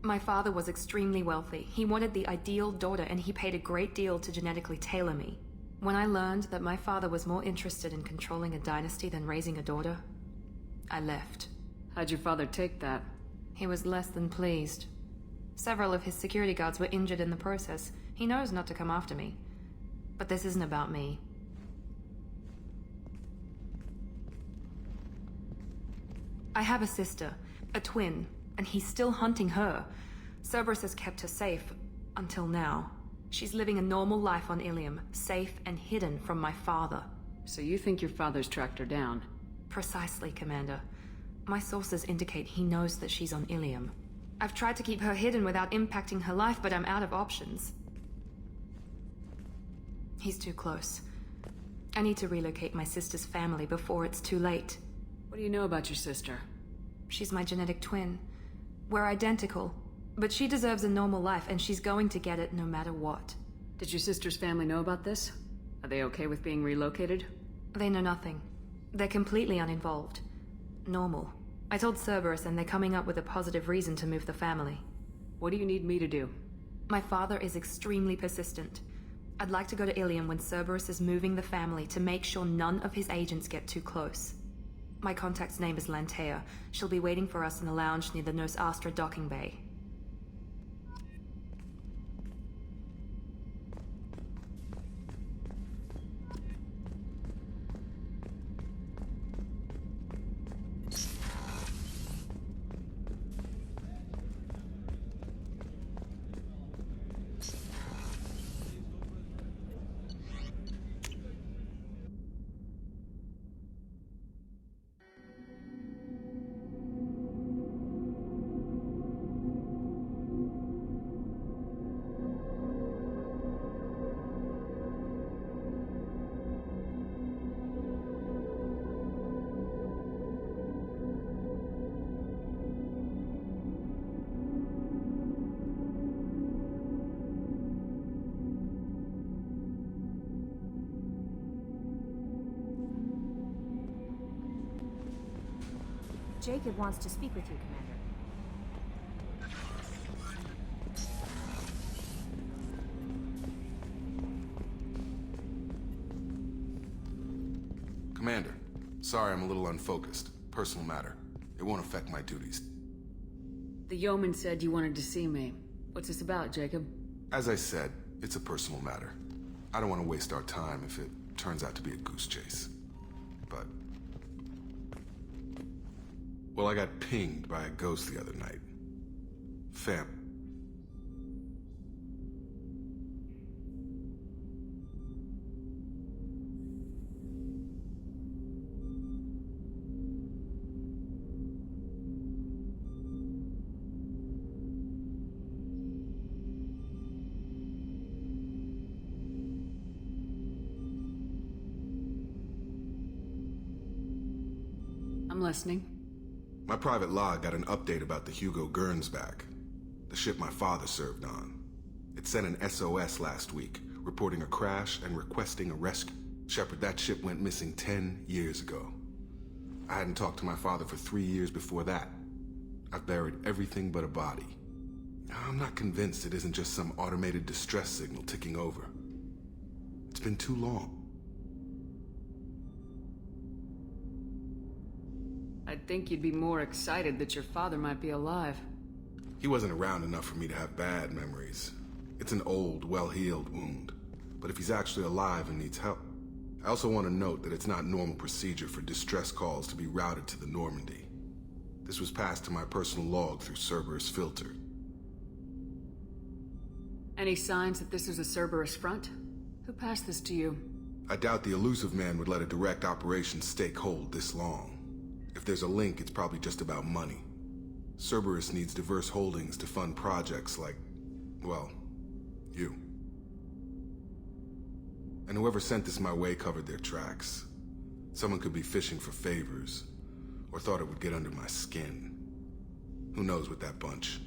Speaker 10: My father was extremely wealthy. He wanted the ideal daughter, and he paid a great deal to genetically tailor me. When I learned that my father was more interested in controlling a dynasty than raising a daughter, I left.
Speaker 6: How'd your father take that?
Speaker 10: He was less than pleased. Several of his security guards were injured in the process. He knows not to come after me. But this isn't about me. I have a sister, a twin, and he's still hunting her. Cerberus has kept her safe, until now. She's living a normal life on Ilium, safe and hidden from my father.
Speaker 6: So you think your father's tracked her down?
Speaker 10: Precisely, Commander. My sources indicate he knows that she's on Ilium. I've tried to keep her hidden without impacting her life, but I'm out of options. He's too close. I need to relocate my sister's family before it's too late.
Speaker 6: What do you know about your sister?
Speaker 10: She's my genetic twin. We're identical, but she deserves a normal life, and she's going to get it no matter what.
Speaker 6: Did your sister's family know about this? Are they okay with being relocated?
Speaker 10: They know nothing. They're completely uninvolved. Normal. I told Cerberus, and they're coming up with a positive reason to move the family.
Speaker 6: What do you need me to do?
Speaker 10: My father is extremely persistent. I'd like to go to Ilium when Cerberus is moving the family to make sure none of his agents get too close. My contact's name is Lantea. She'll be waiting for us in the lounge near the Nos Astra docking bay.
Speaker 5: Jacob wants to speak with you, Commander.
Speaker 13: Commander, sorry I'm a little unfocused. Personal matter. It won't affect my duties.
Speaker 6: The yeoman said you wanted to see me. What's this about, Jacob?
Speaker 13: As I said, it's a personal matter. I don't want to waste our time if it turns out to be a goose chase. But... well, I got pinged by a ghost the other night.
Speaker 6: I'm listening.
Speaker 13: My private log got an update about the Hugo Gernsback, the ship my father served on. It sent an SOS last week, reporting a crash and requesting a rescue. Shepard, that ship went missing 10 years ago. I hadn't talked to my father for 3 years before that. I've buried everything but a body. I'm not convinced it isn't just some automated distress signal ticking over. It's been too long.
Speaker 6: I'd think you'd be more excited that your father might be alive.
Speaker 13: He wasn't around enough for me to have bad memories. It's an old, well-healed wound. But if he's actually alive and needs help... I also want to note that it's not normal procedure for distress calls to be routed to the Normandy. This was passed to my personal log through Cerberus filter.
Speaker 6: Any signs that this is a Cerberus front? Who passed this to you?
Speaker 13: I doubt the Elusive Man would let a direct operation stake hold this long. If there's a link, it's probably just about money. Cerberus needs diverse holdings to fund projects like, well, you. And whoever sent this my way covered their tracks. Someone could be fishing for favors, or thought it would get under my skin. Who knows with that bunch?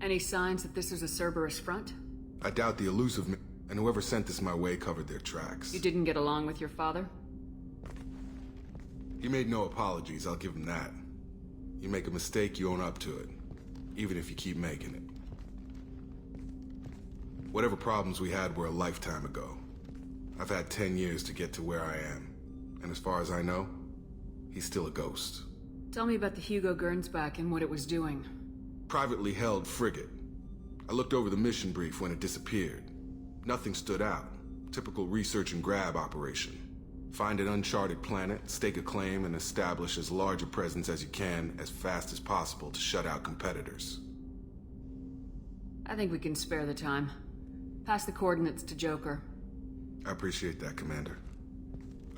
Speaker 6: Any signs that this is a Cerberus front?
Speaker 13: I doubt the Elusive Man, and whoever sent this my way covered their tracks.
Speaker 6: You didn't get along with your father?
Speaker 13: He made no apologies, I'll give him that. You make a mistake, you own up to it. Even if you keep making it. Whatever problems we had were a lifetime ago. I've had 10 years to get to where I am. And as far as I know, he's still a ghost.
Speaker 6: Tell me about the Hugo Gernsback and what it was doing.
Speaker 13: Privately held frigate. I looked over the mission brief when it disappeared. Nothing stood out. Typical research and grab operation. Find an uncharted planet, stake a claim, and establish as large a presence as you can as fast as possible to shut out competitors.
Speaker 6: I think we can spare the time. Pass the coordinates to Joker.
Speaker 13: I appreciate that, Commander.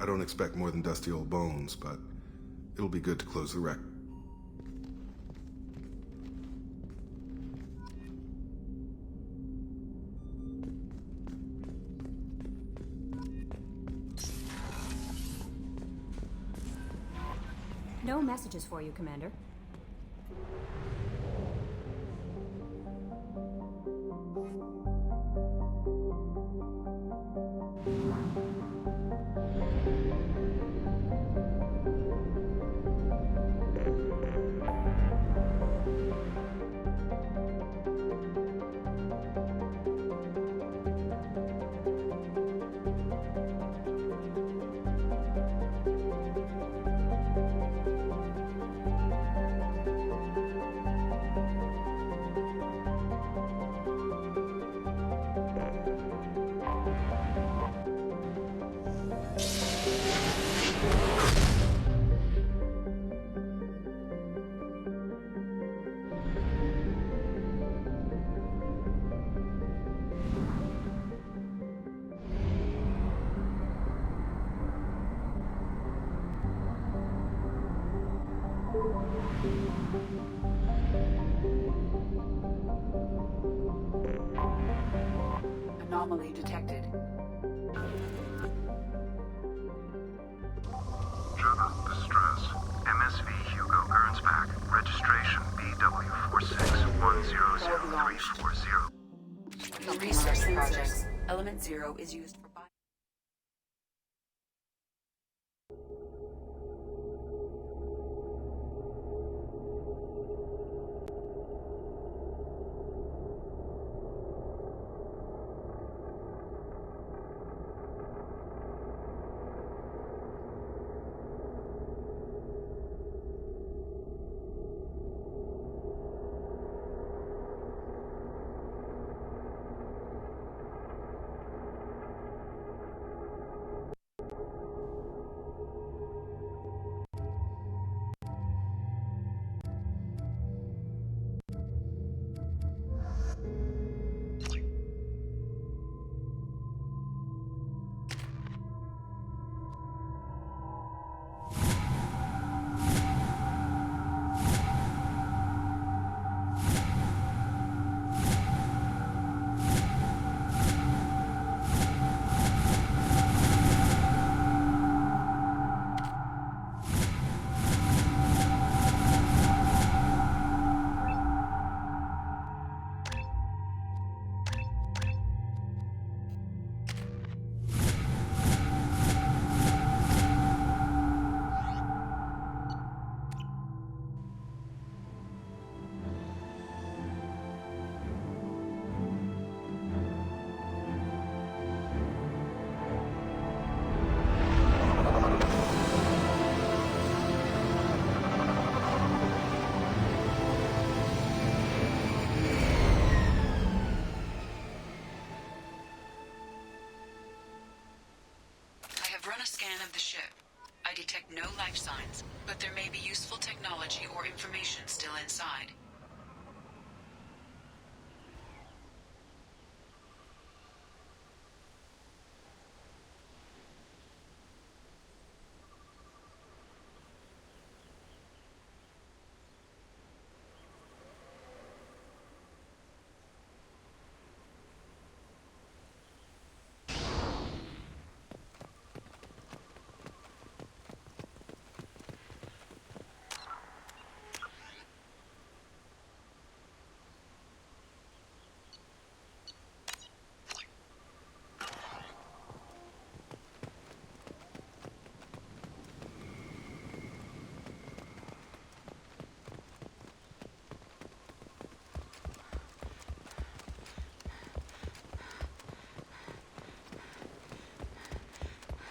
Speaker 13: I don't expect more than dusty old bones, but it'll be good to close the record.
Speaker 5: No messages for you, Commander.
Speaker 20: Anomaly detected.
Speaker 18: Trevor, distress. MSV Hugo Gernsback. Registration BW46100340.
Speaker 20: In research projects, Element Zero is used for
Speaker 8: run a scan of the ship. I detect no life signs, but there may be useful technology or information still inside.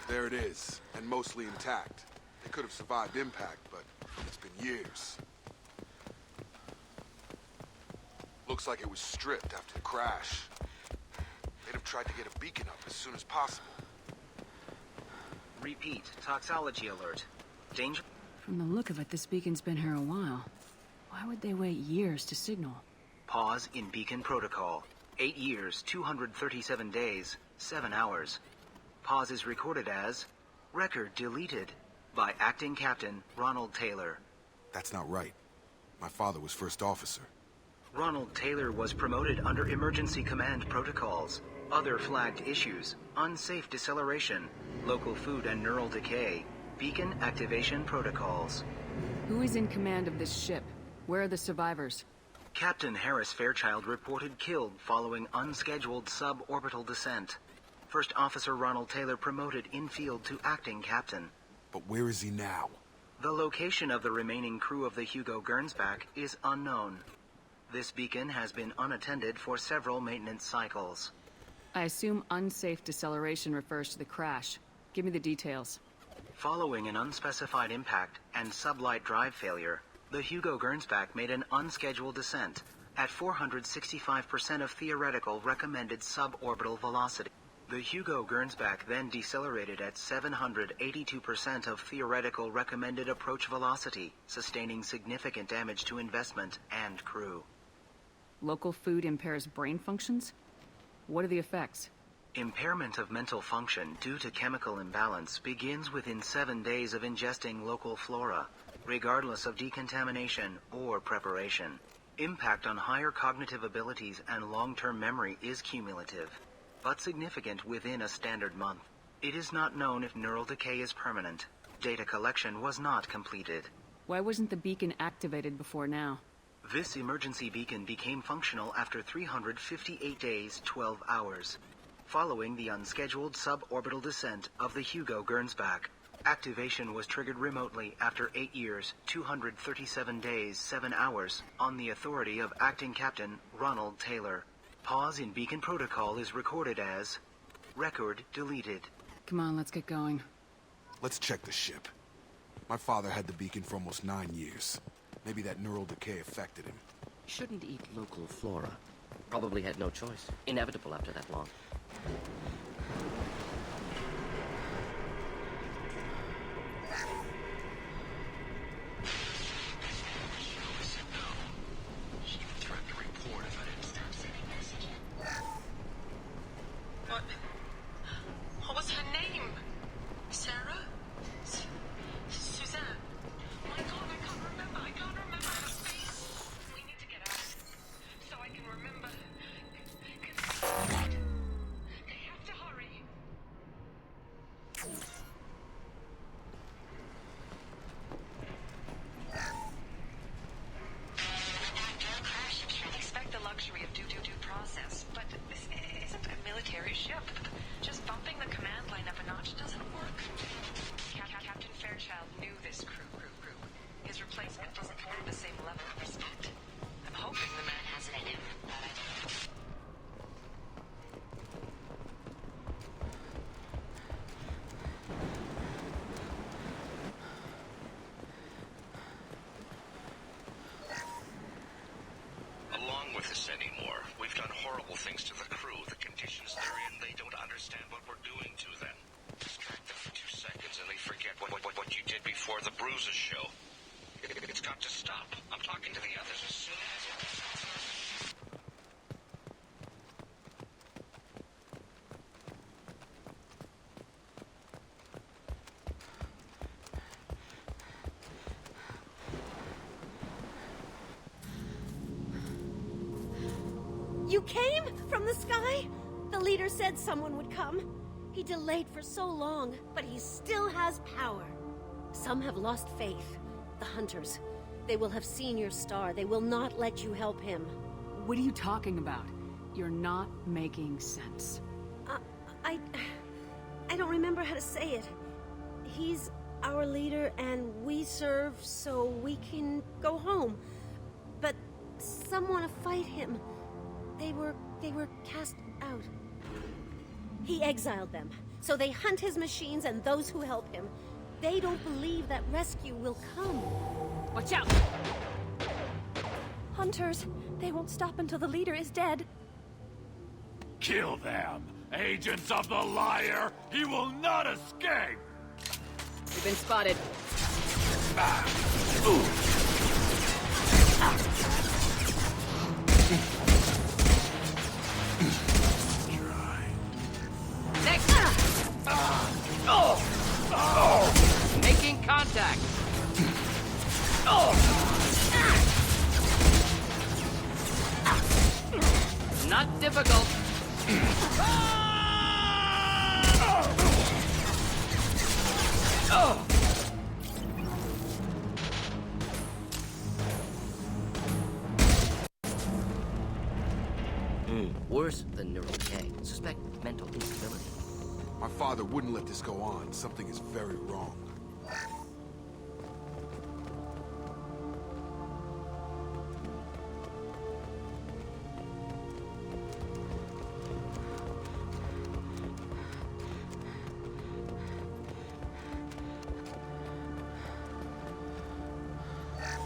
Speaker 13: There it is, and mostly intact. It could have survived impact, but it's been years. Looks like it was stripped after the crash. They'd have tried to get a beacon up as soon as possible.
Speaker 1: Repeat, toxology alert. Danger.
Speaker 6: From the look of it, this beacon's been here a while. Why would they wait years to signal?
Speaker 1: Pause in beacon protocol. 8 years, 237 days, 7 hours. Pause is recorded as record deleted by Acting Captain Ronald Taylor.
Speaker 13: That's not right. My father was first officer.
Speaker 1: Ronald Taylor was promoted under emergency command protocols. Other flagged issues: unsafe deceleration, local food and neural decay, beacon activation protocols.
Speaker 6: Who is in command of this ship? Where are the survivors?
Speaker 1: Captain Harris Fairchild reported killed following unscheduled suborbital descent. First Officer Ronald Taylor promoted in-field to acting captain.
Speaker 13: But where is he now?
Speaker 1: The location of the remaining crew of the Hugo Gernsback is unknown. This beacon has been unattended for several maintenance cycles.
Speaker 6: I assume unsafe deceleration refers to the crash. Give me the details.
Speaker 1: Following an unspecified impact and sublight drive failure, the Hugo Gernsback made an unscheduled descent at 465% of theoretical recommended suborbital velocity. The Hugo Gernsback then decelerated at 782% of theoretical recommended approach velocity, sustaining significant damage to investment and crew.
Speaker 6: Local food impairs brain functions? What are the effects?
Speaker 1: Impairment of mental function due to chemical imbalance begins within 7 days of ingesting local flora, regardless of decontamination or preparation. Impact on higher cognitive abilities and long-term memory is cumulative, but significant within a standard month. It is not known if neural decay is permanent. Data collection was not completed.
Speaker 6: Why wasn't the beacon activated before now?
Speaker 1: This emergency beacon became functional after 358 days, 12 hours, following the unscheduled suborbital descent of the Hugo Gernsback. Activation was triggered remotely after 8 years, 237 days, 7 hours, on the authority of Acting Captain Ronald Taylor. Pause in beacon protocol is recorded as record deleted.
Speaker 6: Come on, let's get going.
Speaker 13: Let's check the ship. My father had the beacon for almost 9 years. Maybe that neural decay affected him.
Speaker 3: Shouldn't eat local flora. Probably had no choice. Inevitable after that long.
Speaker 8: What was her name? Sarah? Suzanne? My God, I can't remember. I can't remember her face. We need to get out so I can remember. They have to hurry. After a crash, you can't expect the luxury of due process, but this isn't a military ship. Just bumping the command line up a notch doesn't work. Captain Fairchild knew this crew. His replacement doesn't command the same level of respect. I'm hoping the man has it in him.
Speaker 15: Along with this anymore. We've done horrible things to the crew. The conditions they're in, they don't understand what we're doing to them. Distract them for 2 seconds and they forget what you did before the bruises show. It's got to stop. I'm talking to the others as soon as
Speaker 12: You came? From the sky? The leader said someone would come. He delayed for so long, but he still has power. Some have lost faith. The Hunters. They will have seen your star. They will not let you help him.
Speaker 6: What are you talking about? You're not making sense.
Speaker 12: I don't remember how to say it. He's our leader and we serve so we can go home. But some want to fight him. They were cast out. He exiled them, so they hunt his machines and those who help him. They don't believe that rescue will come.
Speaker 7: Watch out!
Speaker 12: Hunters, they won't stop until the leader is dead.
Speaker 18: Kill them! Agents of the Liar! He will not escape!
Speaker 6: We've been spotted.
Speaker 3: Making contact. Not difficult. Worse than neural decay. Suspect mental instability.
Speaker 13: My father wouldn't let this go on. Something is very wrong.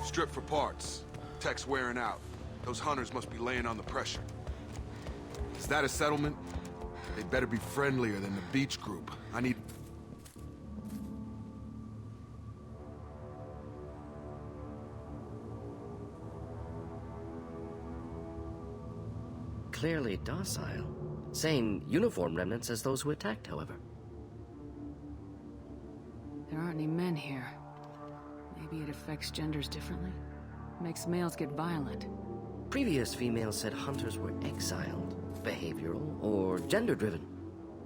Speaker 13: Strip for parts. Tech's wearing out. Those hunters must be laying on the pressure. Is that a settlement? They'd better be friendlier than the beach group. I need...
Speaker 3: Clearly docile. Same uniform remnants as those who attacked, however.
Speaker 6: There aren't any men here. Maybe it affects genders differently? Makes males get violent.
Speaker 3: Previous females said hunters were exiled, behavioral, or gender-driven.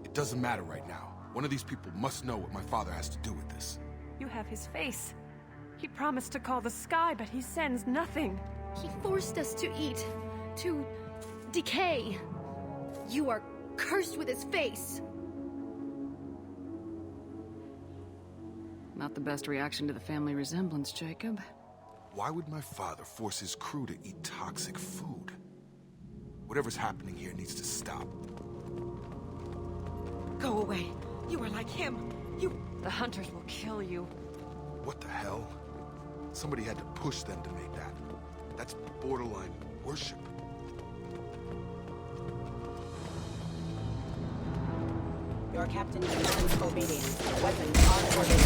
Speaker 13: It doesn't matter right now. One of these people must know what my father has to do with this.
Speaker 17: You have his face. He promised to call the sky, but he sends nothing.
Speaker 23: He forced us to eat, to decay. You are cursed with his face.
Speaker 6: Not the best reaction to the family resemblance, Jacob.
Speaker 13: Why would my father force his crew to eat toxic food? Whatever's happening here needs to stop.
Speaker 17: Go away. You are like him. The hunters will kill you.
Speaker 13: What the hell? Somebody had to push them to make that. That's borderline worship.
Speaker 20: Your captain demands obedience. Weapons on order.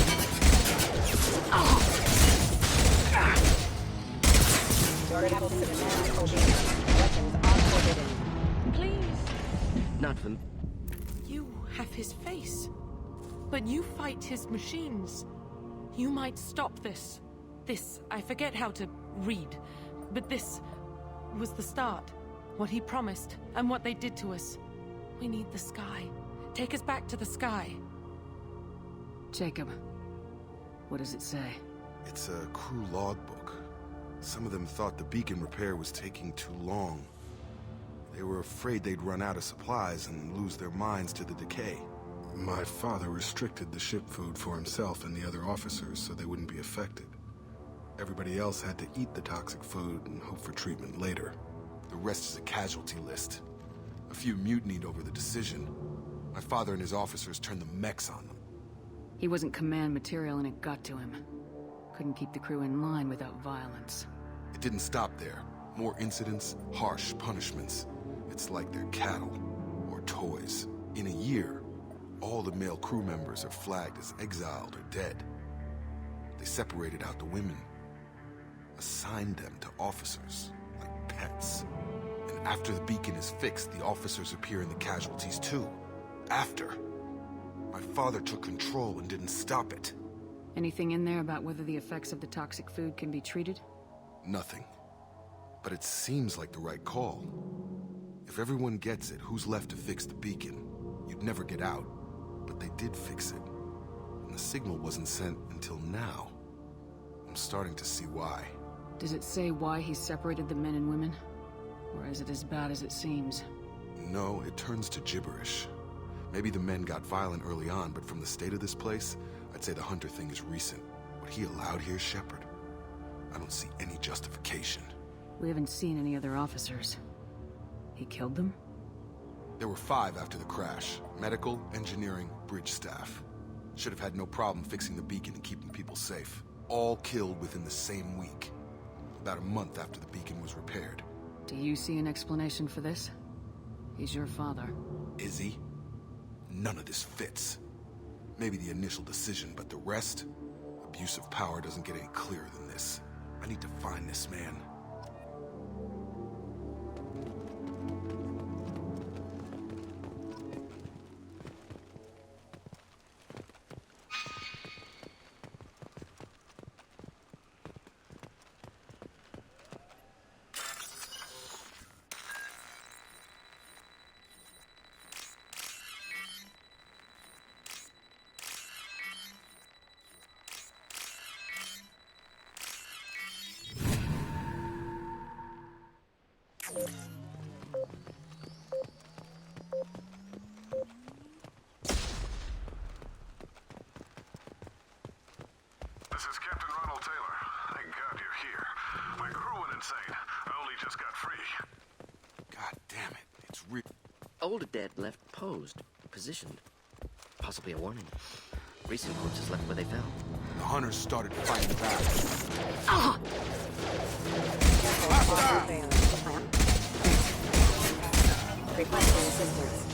Speaker 20: Your captain demands obedience. Weapons on order.
Speaker 17: Please.
Speaker 3: Not from...
Speaker 17: You have his face. But you fight his machines. You might stop this. This, I forget how to read. But this was the start. What he promised, and what they did to us. We need the sky. Take us back to the sky.
Speaker 6: Jacob, what does it say?
Speaker 13: It's a crew logbook. Some of them thought the beacon repair was taking too long. They were afraid they'd run out of supplies and lose their minds to the decay. My father restricted the ship food for himself and the other officers so they wouldn't be affected. Everybody else had to eat the toxic food and hope for treatment later. The rest is a casualty list. A few mutinied over the decision. My father and his officers turned the mechs on them.
Speaker 6: He wasn't command material and it got to him. Couldn't keep the crew in line without violence.
Speaker 13: It didn't stop there. More incidents, harsh punishments. It's like they're cattle or toys. In a year, all the male crew members are flagged as exiled or dead. They separated out the women, assigned them to officers, like pets. And after the beacon is fixed, the officers appear in the casualties too. After. My father took control and didn't stop it.
Speaker 6: Anything in there about whether the effects of the toxic food can be treated?
Speaker 13: Nothing. But it seems like the right call. If everyone gets it, who's left to fix the beacon? You'd never get out. But they did fix it. And the signal wasn't sent until now. I'm starting to see why.
Speaker 6: Does it say why he separated the men and women? Or is it as bad as it seems?
Speaker 13: No, it turns to gibberish. Maybe the men got violent early on, but from the state of this place, I'd say the Hunter thing is recent. What he allowed here, Shepard, I don't see any justification.
Speaker 6: We haven't seen any other officers. He killed them?
Speaker 13: There were 5 after the crash. Medical, engineering, bridge staff. Should have had no problem fixing the beacon and keeping people safe. All killed within the same week. About a month after the beacon was repaired.
Speaker 6: Do you see an explanation for this? He's your father.
Speaker 13: Is he? None of this fits. Maybe the initial decision, but the rest? Abuse of power doesn't get any clearer than this. I need to find this man.
Speaker 18: This is Captain Ronald Taylor. Thank God you're here. My crew went insane. I only just got free.
Speaker 13: God damn it, it's real.
Speaker 3: Old dead left posed, positioned. Possibly a warning. Recent corpses left where they fell.
Speaker 13: The hunters started fighting back.
Speaker 5: Requesting assistance.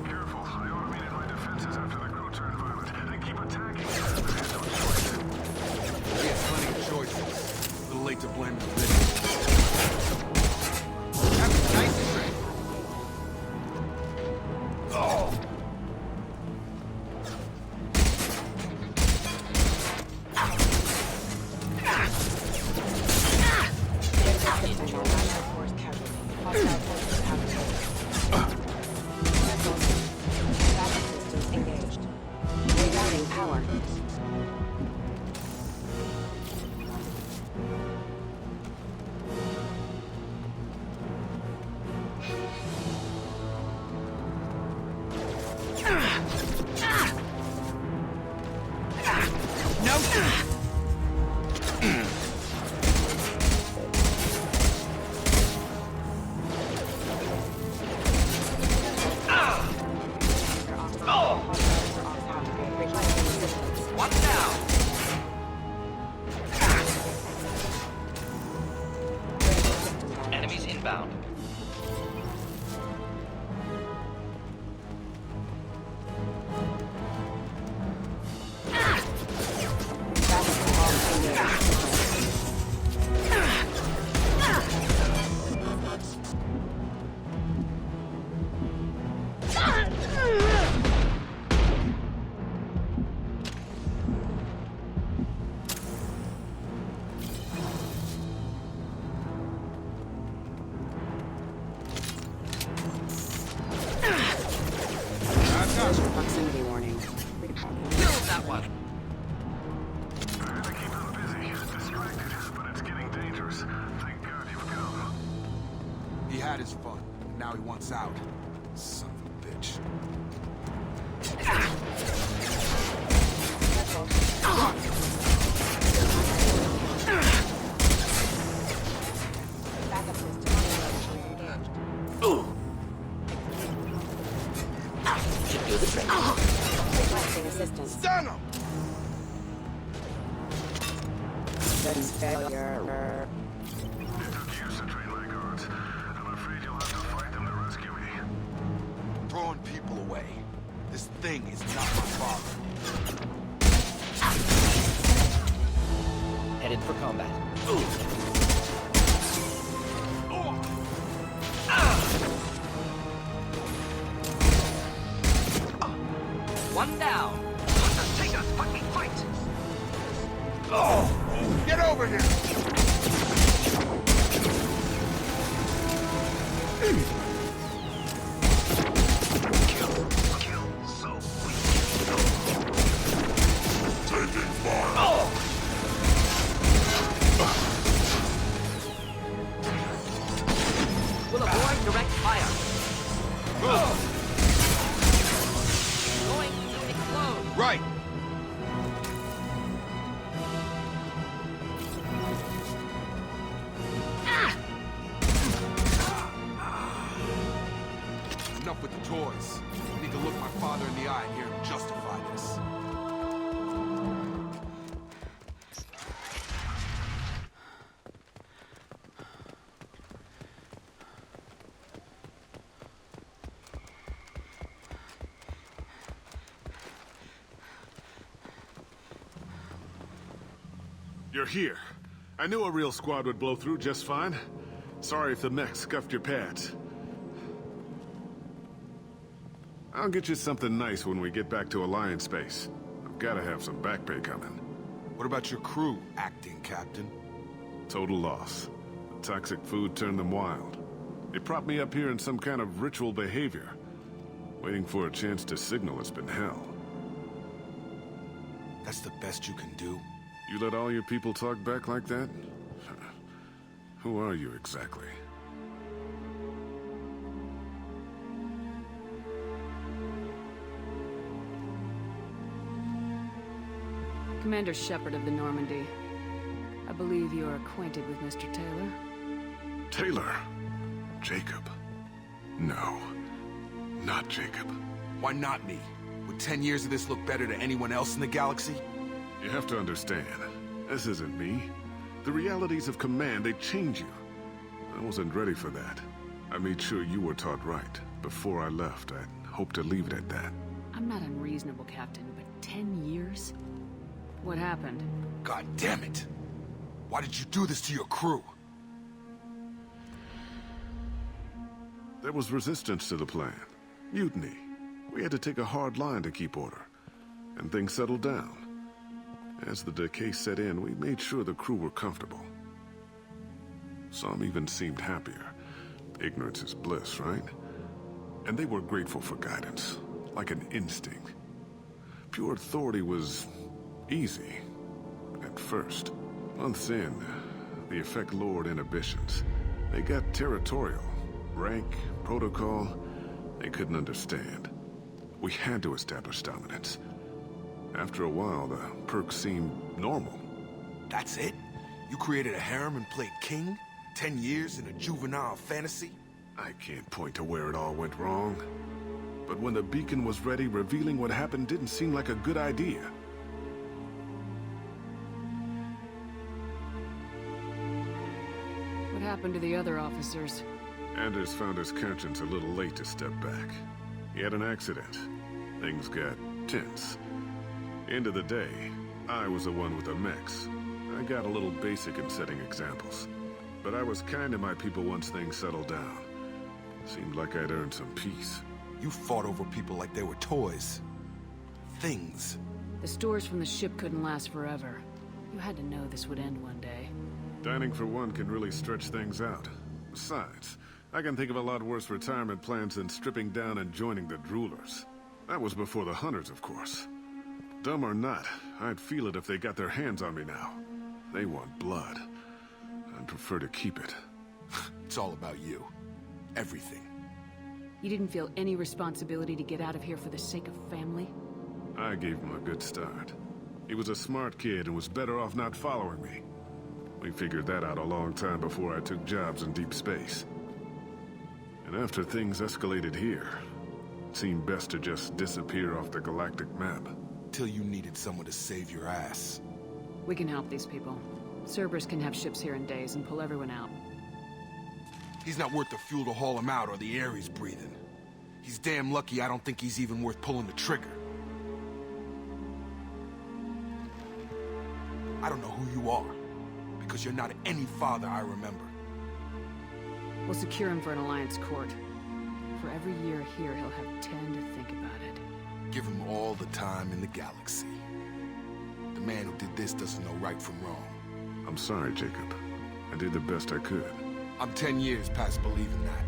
Speaker 18: Careful. I automated my defenses after the crew turned violent. They keep attacking. But I had no choice.
Speaker 13: We had plenty of choices. A little late to blame the victim. That's nice trick. Oh!
Speaker 3: Enemies inbound.
Speaker 20: Proximity warning.
Speaker 3: Kill that one.
Speaker 18: I had to keep them busy. Distracted, but it's getting dangerous. Thank God you've come.
Speaker 13: He had his fun. Now he wants out. Son of a bitch.
Speaker 5: Backup system engaged.
Speaker 3: Ooh. Should do the trick.
Speaker 5: Requesting assistance.
Speaker 13: Stun him!
Speaker 5: Systems failure.
Speaker 18: It took years to train my guards. I'm afraid you'll have to fight them to rescue me.
Speaker 13: Throwing people away. This thing is not my father.
Speaker 3: Headed for combat. One down.
Speaker 1: Take us, fucking fight!
Speaker 13: Oh! Get over here!
Speaker 1: Kill, so we
Speaker 18: Taking fire.
Speaker 3: We'll avoid direct fire. Going to explode.
Speaker 13: Right! Enough with the toys. I need to look my father in the eye and hear him justify this.
Speaker 9: You're here. I knew a real squad would blow through just fine. Sorry if the mech scuffed your pads. I'll get you something nice when we get back to Alliance space. I've gotta have some back pay coming.
Speaker 19: What about your crew, acting captain?
Speaker 9: Total loss. The toxic food turned them wild. They propped me up here in some kind of ritual behavior. Waiting for a chance to signal has been hell.
Speaker 19: That's the best you can do?
Speaker 9: You let all your people talk back like that? Who are you exactly?
Speaker 6: Commander Shepard of the Normandy. I believe you are acquainted with Mr. Taylor.
Speaker 9: Taylor? Jacob? No. Not Jacob.
Speaker 19: Why not me? Would 10 years of this look better to anyone else in the galaxy?
Speaker 9: You have to understand, this isn't me. The realities of command, they change you. I wasn't ready for that. I made sure you were taught right. Before I left, I hoped to leave it at that.
Speaker 6: I'm not unreasonable, Captain, but 10 years? What happened?
Speaker 19: God damn it! Why did you do this to your crew?
Speaker 9: There was resistance to the plan. Mutiny. We had to take a hard line to keep order. And things settled down. As the decay set in, we made sure the crew were comfortable. Some even seemed happier. Ignorance is bliss, right? And they were grateful for guidance, like an instinct. Pure authority was easy, at first. Months in, the effect lowered inhibitions. They got territorial. Rank, protocol, they couldn't understand. We had to establish dominance. After a while, the perks seemed normal.
Speaker 19: That's it? You created a harem and played king? 10 years in a juvenile fantasy?
Speaker 9: I can't point to where it all went wrong. But when the beacon was ready, revealing what happened didn't seem like a good idea.
Speaker 6: What happened to the other officers?
Speaker 9: Anders found his conscience a little late to step back. He had an accident. Things got tense. End of the day, I was the one with the mechs. I got a little basic in setting examples. But I was kind to my people once things settled down. Seemed like I'd earned some peace.
Speaker 19: You fought over people like they were toys. Things.
Speaker 6: The stores from the ship couldn't last forever. You had to know this would end one day.
Speaker 9: Dining for one can really stretch things out. Besides, I can think of a lot worse retirement plans than stripping down and joining the Droolers. That was before the Hunters, of course. Dumb or not, I'd feel it if they got their hands on me now. They want blood. I'd prefer to keep it.
Speaker 19: It's all about you. Everything.
Speaker 6: You didn't feel any responsibility to get out of here for the sake of family?
Speaker 9: I gave him a good start. He was a smart kid and was better off not following me. We figured that out a long time before I took jobs in deep space. And after things escalated here, it seemed best to just disappear off the galactic map.
Speaker 19: Till you needed someone to save your ass.
Speaker 6: We can help these people. Cerberus can have ships here in days and pull everyone out.
Speaker 19: He's not worth the fuel to haul him out or the air he's breathing. He's damn lucky I don't think he's even worth pulling the trigger. I don't know who you are, because you're not any father I remember.
Speaker 6: We'll secure him for an Alliance court. For every year here, he'll have 10 to think about it.
Speaker 19: Give him all the time in the galaxy. The man who did this doesn't know right from wrong.
Speaker 9: I'm sorry, Jacob. I did the best I could.
Speaker 19: I'm 10 years past believing that.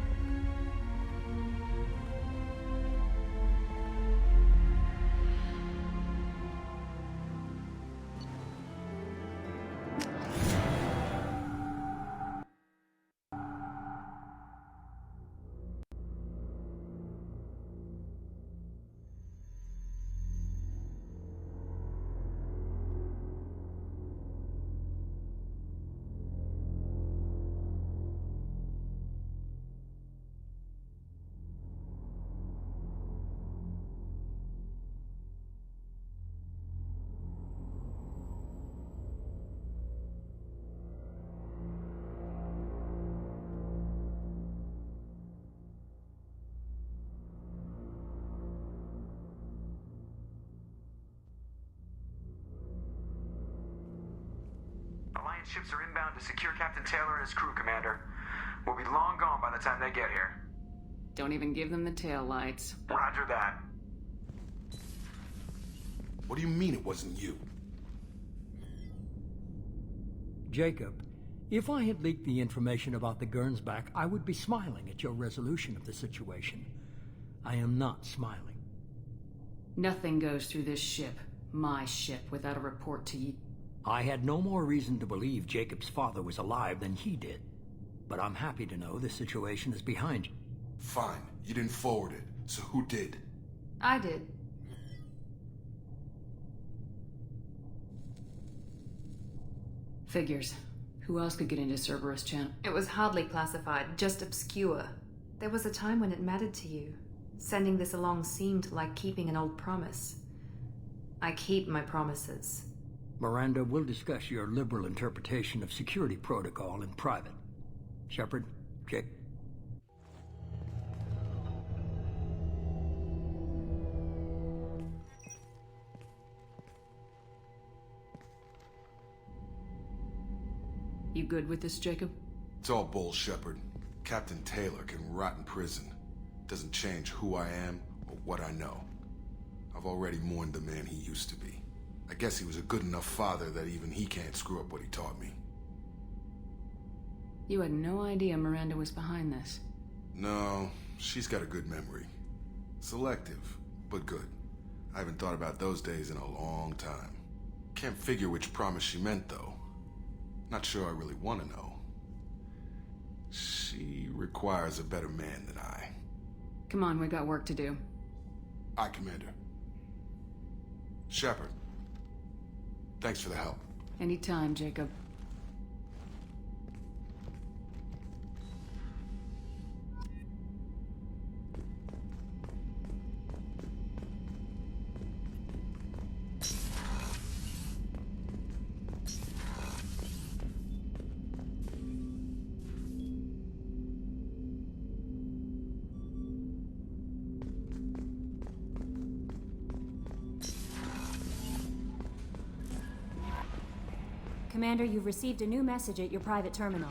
Speaker 4: Guardian ships are inbound to secure Captain Taylor and his crew, Commander. We'll be long gone by the time they get here.
Speaker 6: Don't even give them the tail lights.
Speaker 4: Roger that.
Speaker 19: What do you mean it wasn't you?
Speaker 21: Jacob, if I had leaked the information about the Gernsback, I would be smiling at your resolution of the situation. I am not smiling.
Speaker 6: Nothing goes through this ship, my ship, without a report to you.
Speaker 21: I had no more reason to believe Jacob's father was alive than he did. But I'm happy to know the situation is behind you.
Speaker 19: Fine. You didn't forward it, so who did?
Speaker 10: I did.
Speaker 6: Figures. Who else could get into Cerberus channel?
Speaker 10: It was hardly classified, just obscure. There was a time when it mattered to you. Sending this along seemed like keeping an old promise. I keep my promises.
Speaker 21: Miranda, we'll discuss your liberal interpretation of security protocol in private. Shepard, Jake.
Speaker 6: You good with this, Jacob?
Speaker 19: It's all bull, Shepard. Captain Taylor can rot in prison. Doesn't change who I am or what I know. I've already mourned the man he used to be. I guess he was a good enough father that even he can't screw up what he taught me.
Speaker 6: You had no idea Miranda was behind this.
Speaker 19: No, she's got a good memory. Selective, but good. I haven't thought about those days in a long time. Can't figure which promise she meant, though. Not sure I really want to know. She requires a better man than I.
Speaker 6: Come on, we got work to do.
Speaker 19: Aye, Commander. Shepard. Thanks for the help.
Speaker 6: Anytime, Jacob.
Speaker 22: Commander, you've received a new message at your private terminal.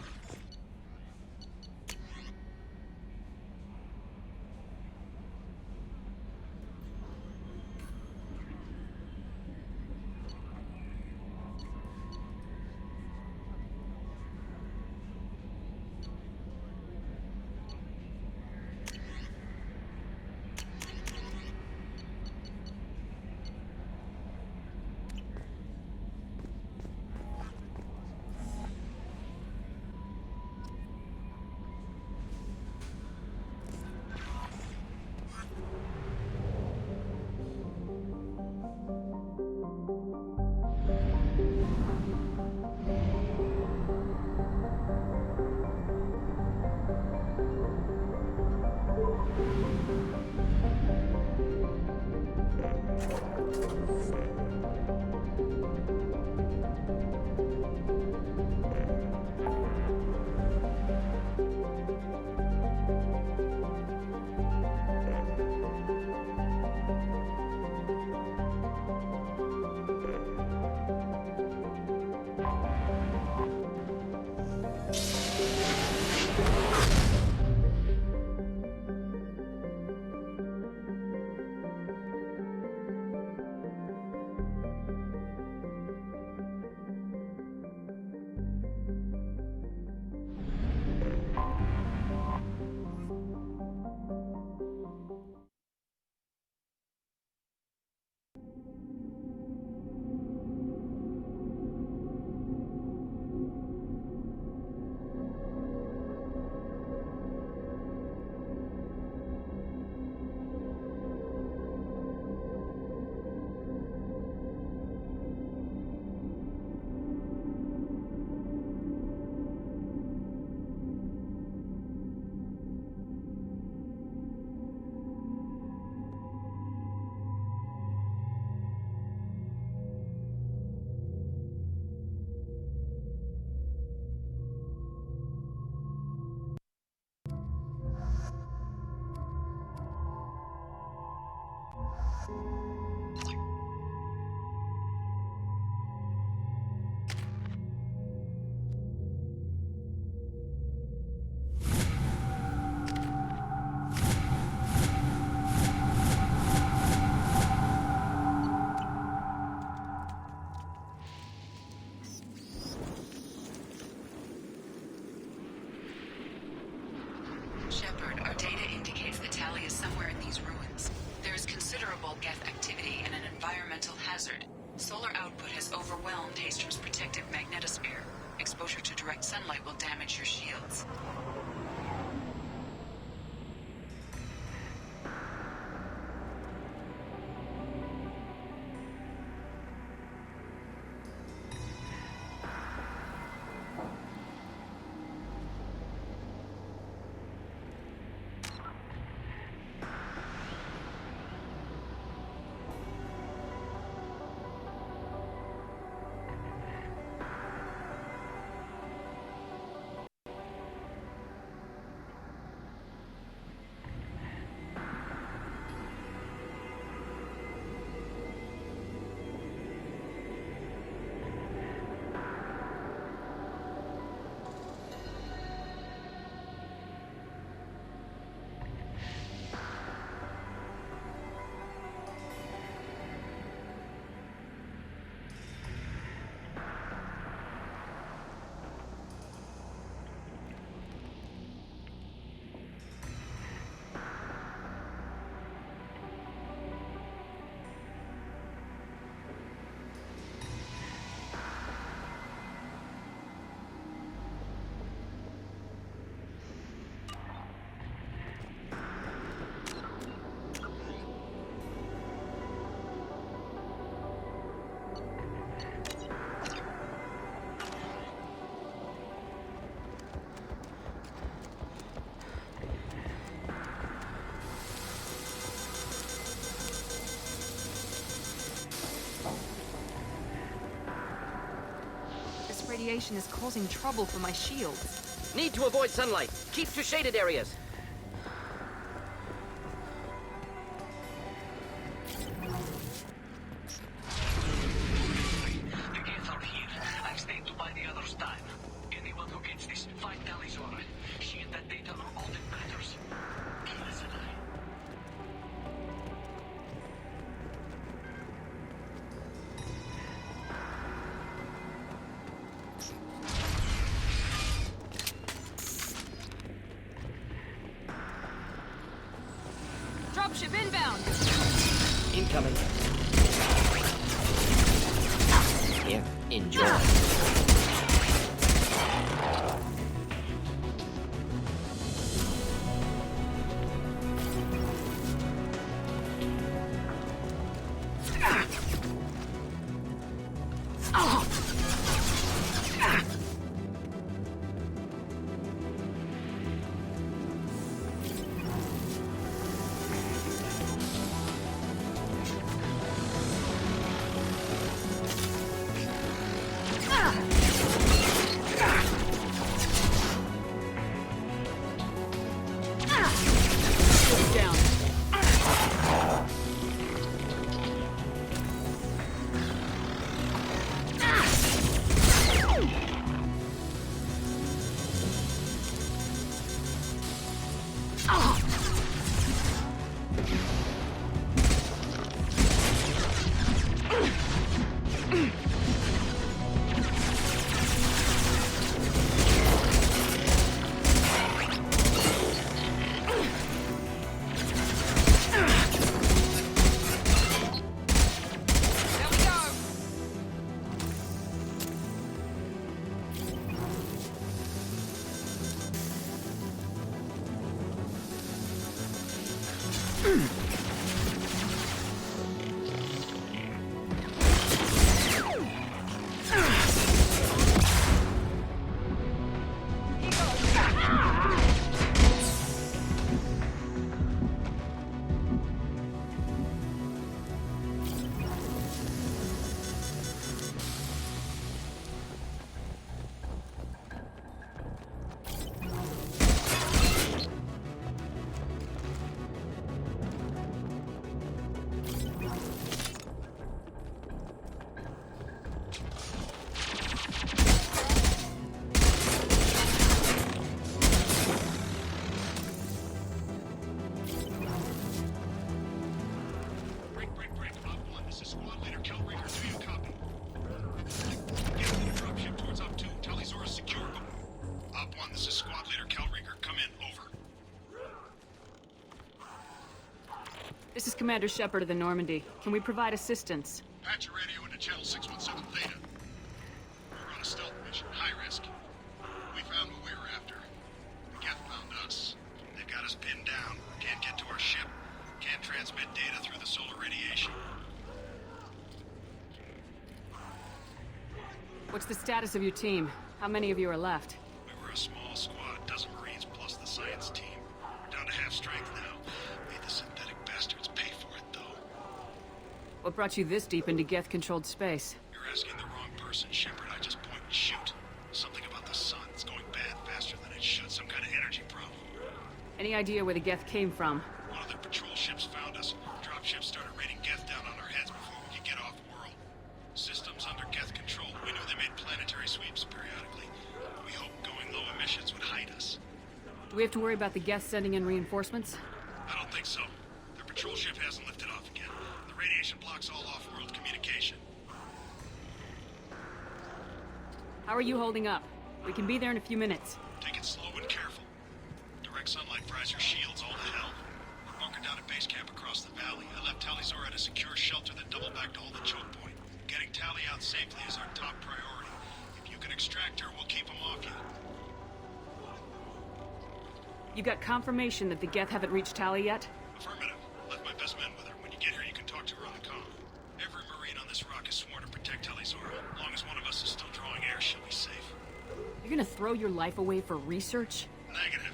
Speaker 8: considerable geth activity and an environmental hazard. Solar output has overwhelmed Hastrom's protective magnetosphere. Exposure to direct sunlight will damage your shields.
Speaker 10: Radiation is causing trouble for my shields.
Speaker 3: Need to avoid sunlight. Keep to shaded areas.
Speaker 2: The gates are here. I've stayed to buy the others time. Anyone who gets this, find Talizora. She and that data are all that matters. Listen,
Speaker 7: Dropship inbound!
Speaker 3: Incoming. Here, enjoy.
Speaker 6: Commander Shepard of the Normandy. Can we provide assistance?
Speaker 18: Patch your radio into channel 617 Theta. We're on a stealth mission, high risk. We found what we were after. The Geth found us. They've got us pinned down. Can't get to our ship. Can't transmit data through the solar radiation.
Speaker 6: What's the status of your team? How many of you are left?
Speaker 18: We were a small squad, a dozen Marines plus the science team. We're down to half strength now. Made the synthetic bastards pay for it, though.
Speaker 6: What brought you this deep into Geth-controlled space?
Speaker 18: You're asking the wrong person, Shepard. I just point and shoot. Something about the sun. It's going bad faster than it should. Some kind of energy problem.
Speaker 6: Any idea where the Geth came from?
Speaker 18: One of their patrol ships found us. Dropships started raining Geth down on our heads before we could get off-world. Systems under Geth control. We knew they made planetary sweeps periodically. We hoped going low emissions would hide us.
Speaker 6: Do we have to worry about the Geth sending in reinforcements?
Speaker 18: I don't think so. Their patrol ship hasn't lifted off again. The radiation blocks all off-world communication.
Speaker 6: How are you holding up? We can be there in a few minutes.
Speaker 18: Take it slow and careful. Direct sunlight fries your shields all to hell. We're bunkered down at base camp across the valley. I left Tali'Zorah at a secure shelter that doubled back to hold the choke point. Getting Tali out safely is our top priority. If you can extract her, we'll keep them off you.
Speaker 6: You got confirmation that the Geth haven't reached Tali yet?
Speaker 18: Affirmative. Left my best men with her. When you get here, you can talk to her on the comm. Every Marine on this rock is sworn to protect Tali'Zorah. As long as one of us is still drawing air, she'll be safe.
Speaker 6: You're gonna throw your life away for research?
Speaker 18: Negative.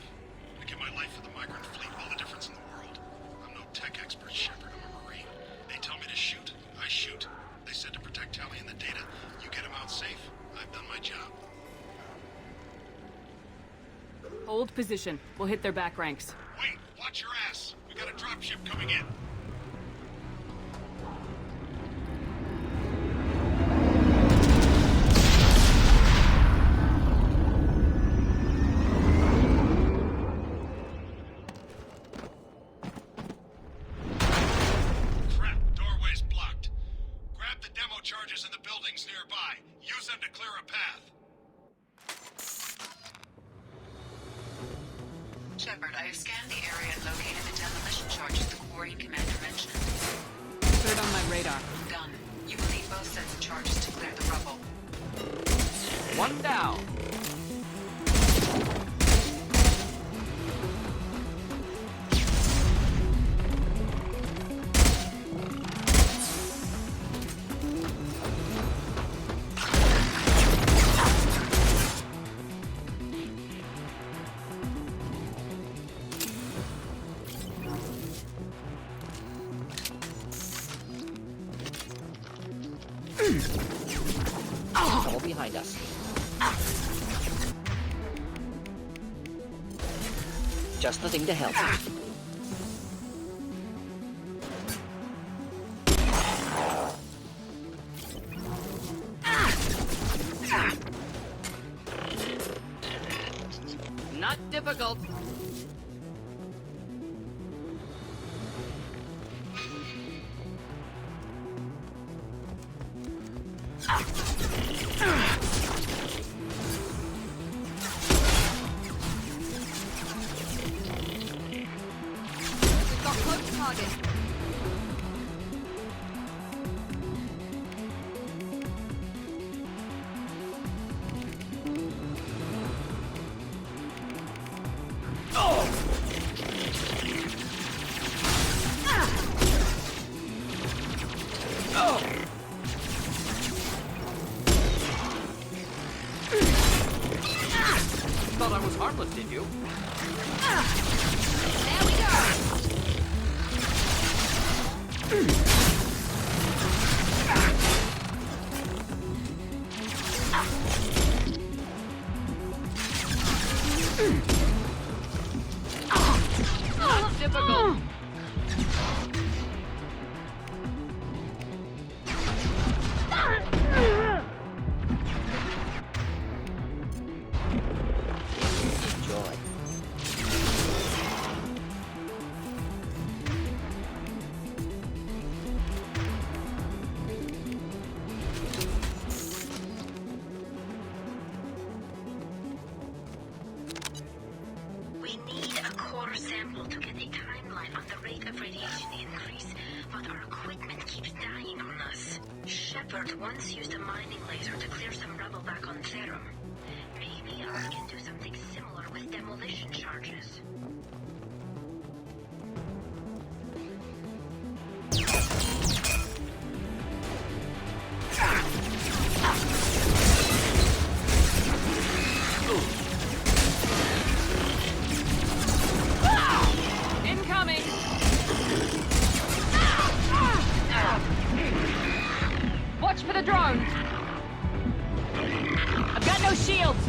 Speaker 18: I give my life for the migrant fleet, all the difference in the world. I'm no tech expert, Shepard. I'm a Marine. They tell me to shoot. I shoot. They said to protect Tali and the data. You get them out safe. I've done my job.
Speaker 6: Hold position. We'll hit their back ranks.
Speaker 18: Wait! Watch your ass! We got a dropship coming in. Crap! Doorway's blocked. Grab the demo charges in the buildings nearby. Use them to clear a path.
Speaker 8: Shepard, I have scanned the area and located the demolition charges the quarry commander mentioned.
Speaker 6: Put it on my radar.
Speaker 8: Done. You will need both sets of charges to clear the rubble.
Speaker 3: One down. Trouble behind us. Just the thing to help. Not difficult. We've got close target. Thought I was harmless, did you? There we go. Not difficult.
Speaker 11: but our equipment keeps dying on us. Shepard once used a mining laser to clear some rubble back on Therum. Maybe ours can do something similar with demolition charges.
Speaker 7: Incoming! Watch for the drone! I've got no shields!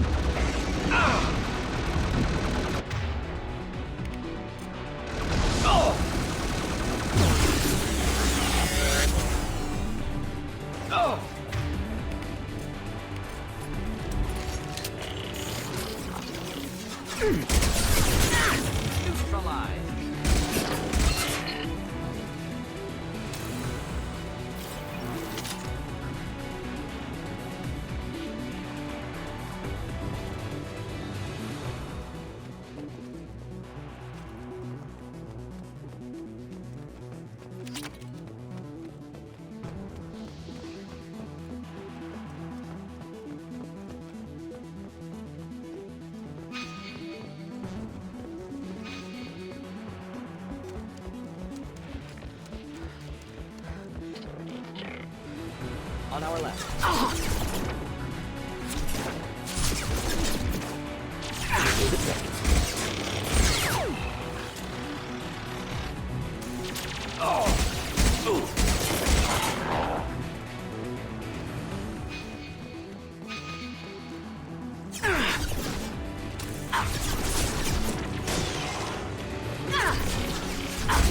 Speaker 3: On our left.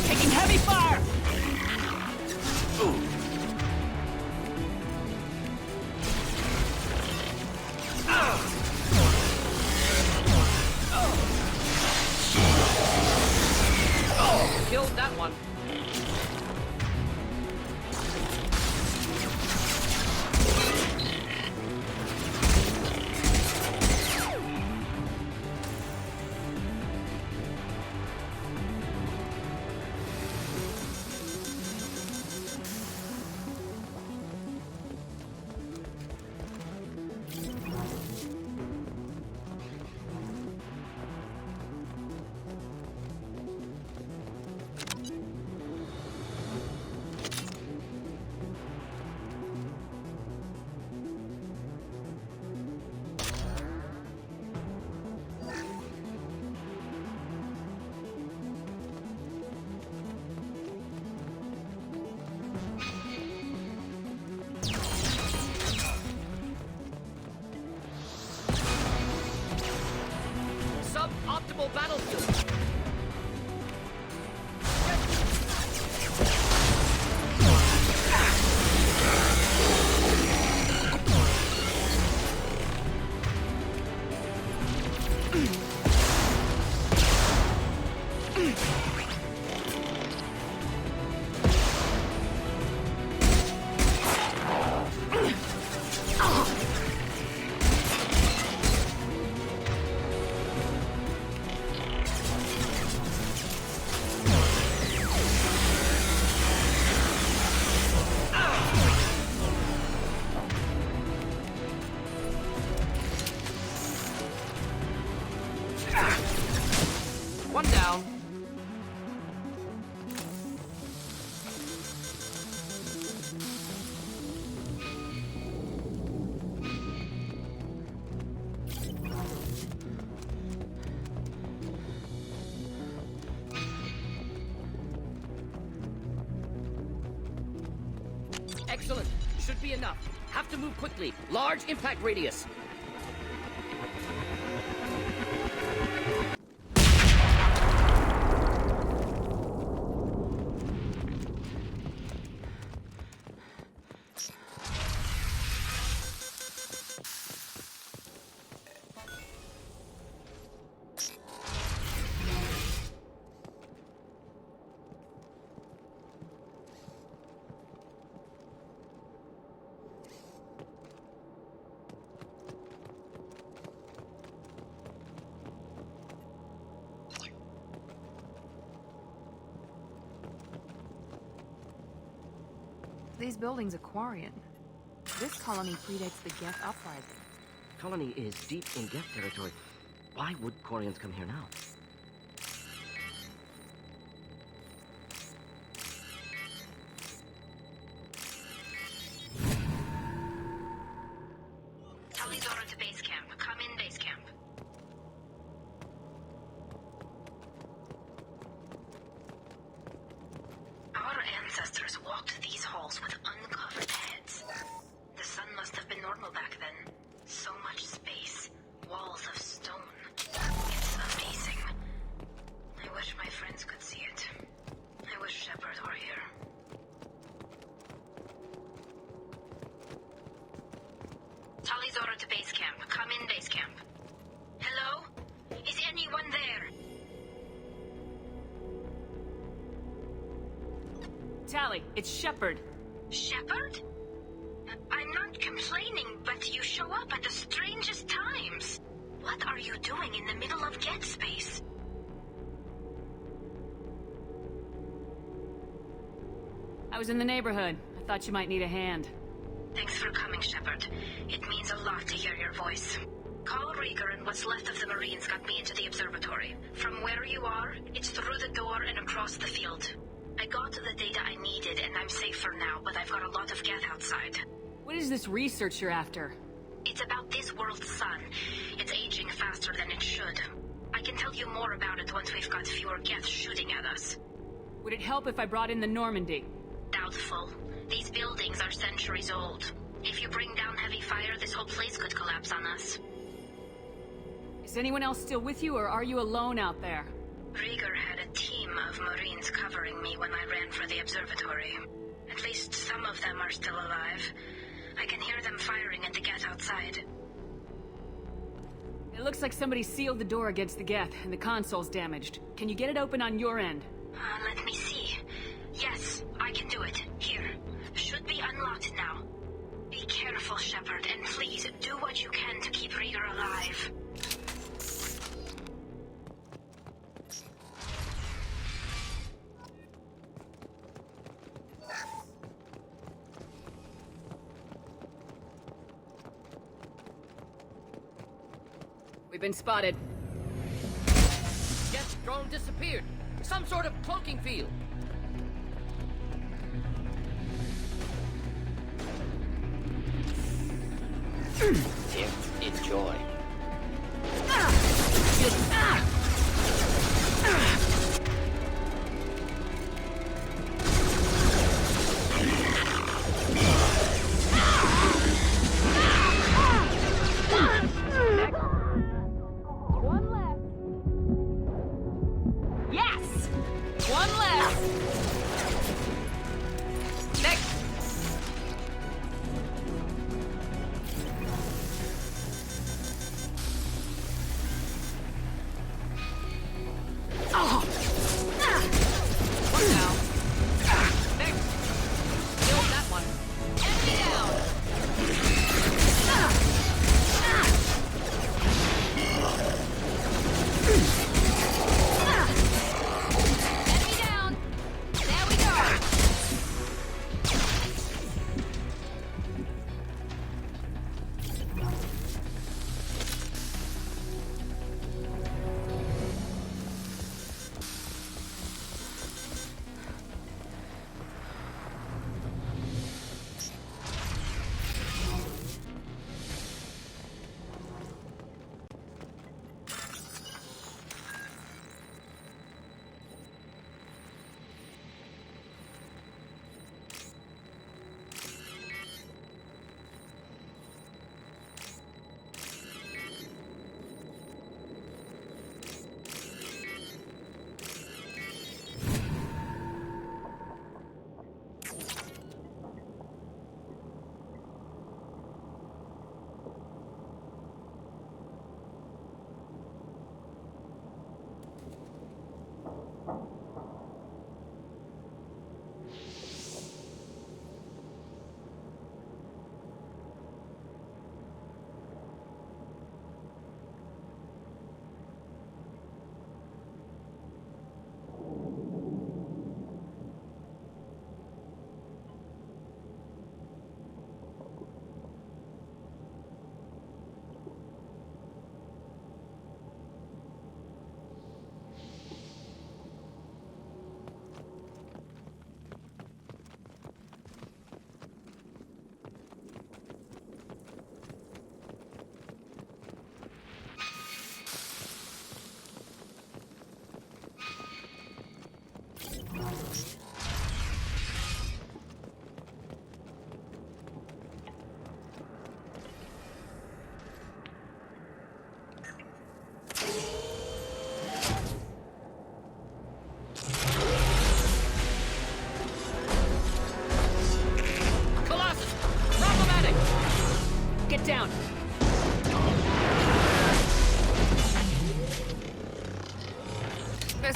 Speaker 7: Taking heavy fire! Killed that one. Suboptimal battlefield. One down.
Speaker 3: Excellent. Should be enough. Have to move quickly. Large impact radius.
Speaker 10: these buildings are Quarian. This colony predates the Geth uprising.
Speaker 3: Colony is deep in Geth territory. Why would Quarians come here now?
Speaker 11: Talidora to base camp. Come in, base camp. Our ancestors walked these halls with uncovered heads. The sun must have been normal back then. So much space. Walls of stone. It's amazing. I wish my friends could see it. I wish Shepard were here. Talidora to base camp. Come in, base camp. Hello? Is anyone there?
Speaker 7: Tali, it's Shepard.
Speaker 11: Shepard? I'm not complaining, but you show up at the strangest times. What are you doing in the middle of Geth space?
Speaker 7: I was in the neighborhood. I thought you might need a hand.
Speaker 11: Thanks for coming, Shepard. It means a lot to hear your voice. Call Rieger and what's left of the Marines got me into the observatory. From where you are, it's through the door and across the field. I got the data I needed and I'm safe for now, but I've got a lot of Geth outside.
Speaker 7: What is this research you're after?
Speaker 11: It's about this world's sun. It's aging faster than it should. I can tell you more about it once we've got fewer Geth shooting at us.
Speaker 7: Would it help if I brought in the Normandy?
Speaker 11: Doubtful. These buildings are centuries old. If you bring down heavy fire, this whole place could collapse on us.
Speaker 7: Is anyone else still with you, or are you alone out there?
Speaker 11: Rieger had a team of Marines covering me when I ran for the observatory. At least some of them are still alive. I can hear them firing at the Geth outside.
Speaker 7: It looks like somebody sealed the door against the Geth, and the console's damaged. Can you get it open on your end?
Speaker 11: Let me see. Yes, I can do it. Here. Should be unlocked now. Be careful, Shepard, and please do what you can to keep Rieger alive.
Speaker 7: We've been spotted.
Speaker 3: Geth drone disappeared. Some sort of cloaking field. Enjoy.
Speaker 7: Yes! One left! Next!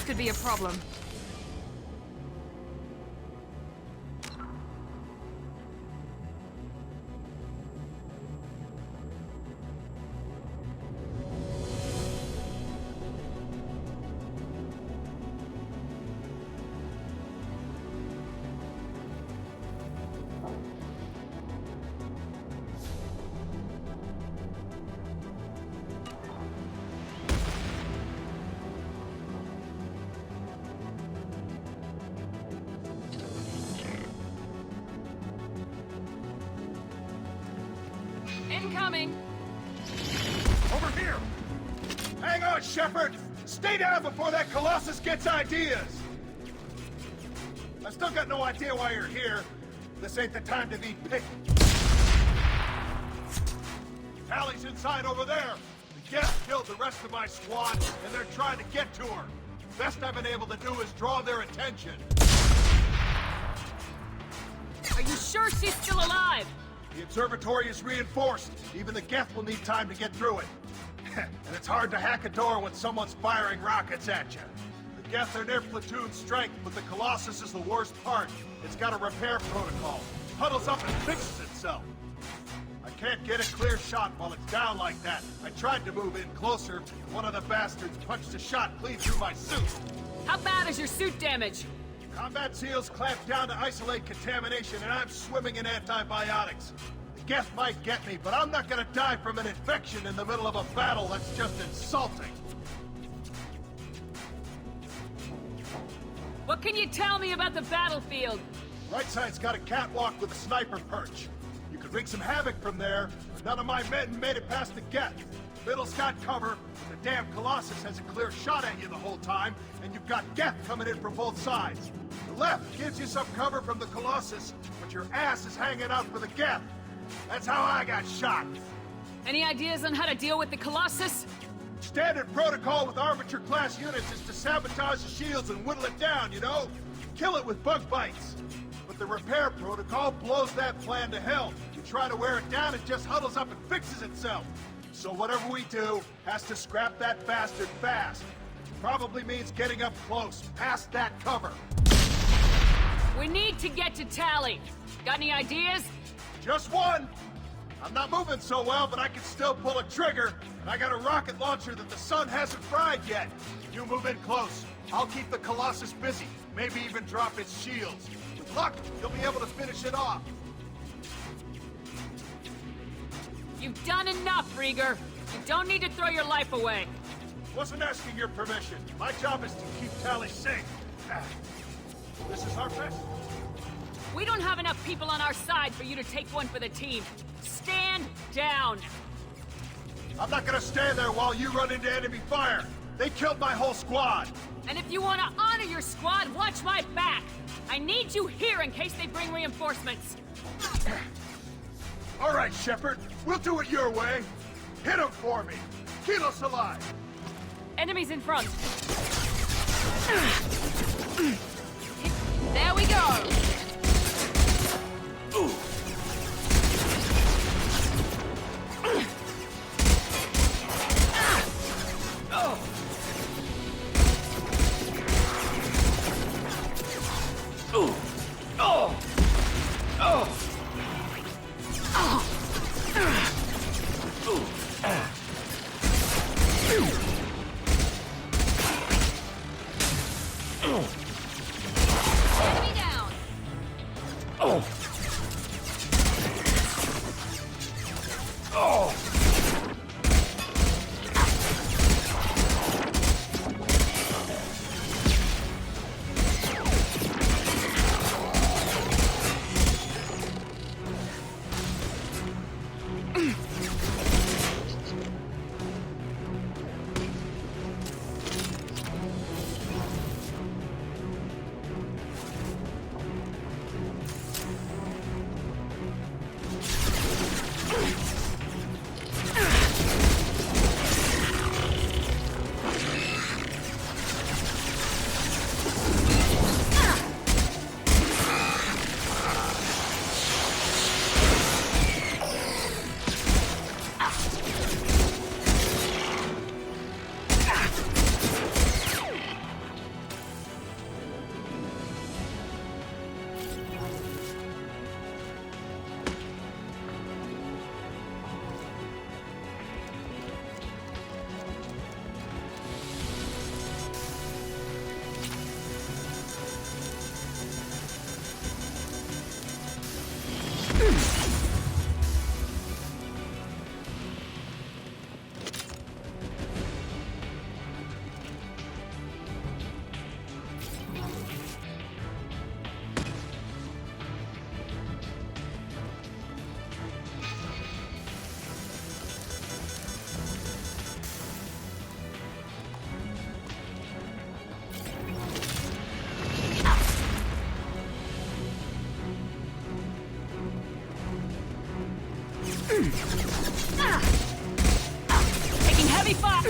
Speaker 7: this could be a problem. Incoming!
Speaker 14: Over here! Hang on, Shepard! Stay down before that Colossus gets ideas! I still got no idea why you're here. This ain't the time to be picky. Tali's inside over there. The guest killed the rest of my squad, and they're trying to get to her. Best I've been able to do is draw their attention.
Speaker 7: Are you sure she's still alive?
Speaker 14: The observatory is reinforced. Even the Geth will need time to get through it. And it's hard to hack a door when someone's firing rockets at you. The Geth are near platoon strength, but the Colossus is the worst part. It's got a repair protocol. Huddles up and fixes itself. I can't get a clear shot while it's down like that. I tried to move in closer. One of the bastards punched a shot clean through my suit.
Speaker 7: How bad is your suit damage?
Speaker 14: Combat seals clamped down to isolate contamination, and I'm swimming in antibiotics. The Geth might get me, but I'm not gonna die from an infection in the middle of a battle. That's just insulting.
Speaker 7: What can you tell me about the battlefield?
Speaker 14: Right side's got a catwalk with a sniper perch. You could wreak some havoc from there, but none of my men made it past the Geth. Middle's got cover, but the damn Colossus has a clear shot at you the whole time, and you've got Geth coming in from both sides. The left gives you some cover from the Colossus, but your ass is hanging out for the Geth. That's how I got shot.
Speaker 7: Any ideas on how to deal with the Colossus?
Speaker 14: Standard protocol with Arbiter-class units is to sabotage the shields and whittle it down, you know? Kill it with bug bites. But the repair protocol blows that plan to hell. You try to wear it down, it just huddles up and fixes itself. So whatever we do has to scrap that bastard fast. Probably means getting up close, past that cover.
Speaker 7: We need to get to Tali. Got any ideas?
Speaker 14: Just one. I'm not moving so well, but I can still pull a trigger. And I got a rocket launcher that the sun hasn't fried yet. You move in close. I'll keep the Colossus busy. Maybe even drop its shields. With luck, you'll be able to finish it off.
Speaker 7: You've done enough, Rieger. You don't need to throw your life away.
Speaker 14: Wasn't asking your permission. My job is to keep Tali safe. This is our best.
Speaker 7: We don't have enough people on our side for you to take one for the team. Stand down.
Speaker 14: I'm not gonna stand there while you run into enemy fire. They killed my whole squad.
Speaker 7: And if you want to honor your squad, watch my back. I need you here in case they bring reinforcements.
Speaker 14: All right, Shepard. We'll do it your way. Hit him for me. Kilos alive.
Speaker 7: Enemies in front. There we go.
Speaker 2: Ooh.
Speaker 7: Enemy down. Taking heavy fire!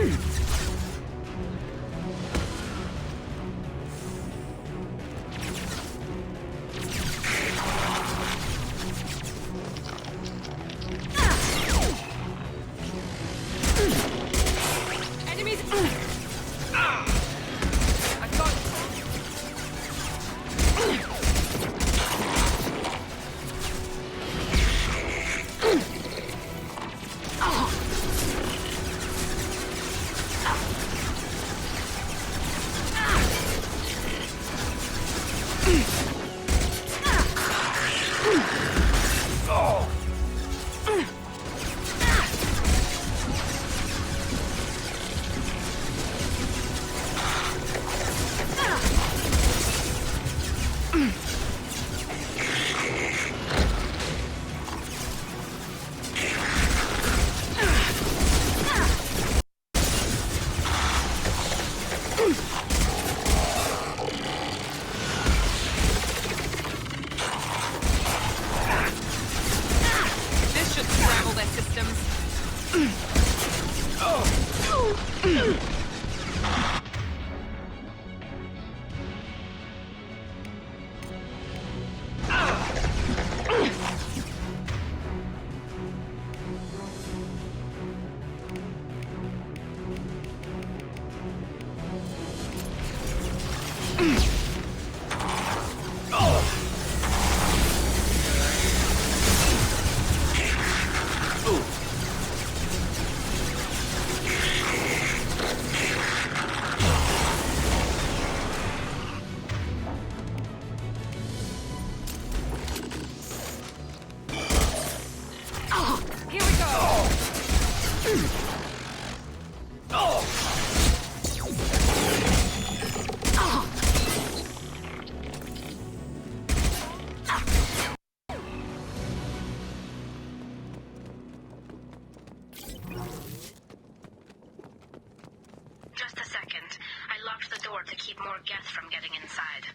Speaker 11: Just a second. I locked the door to keep more Geth from getting inside.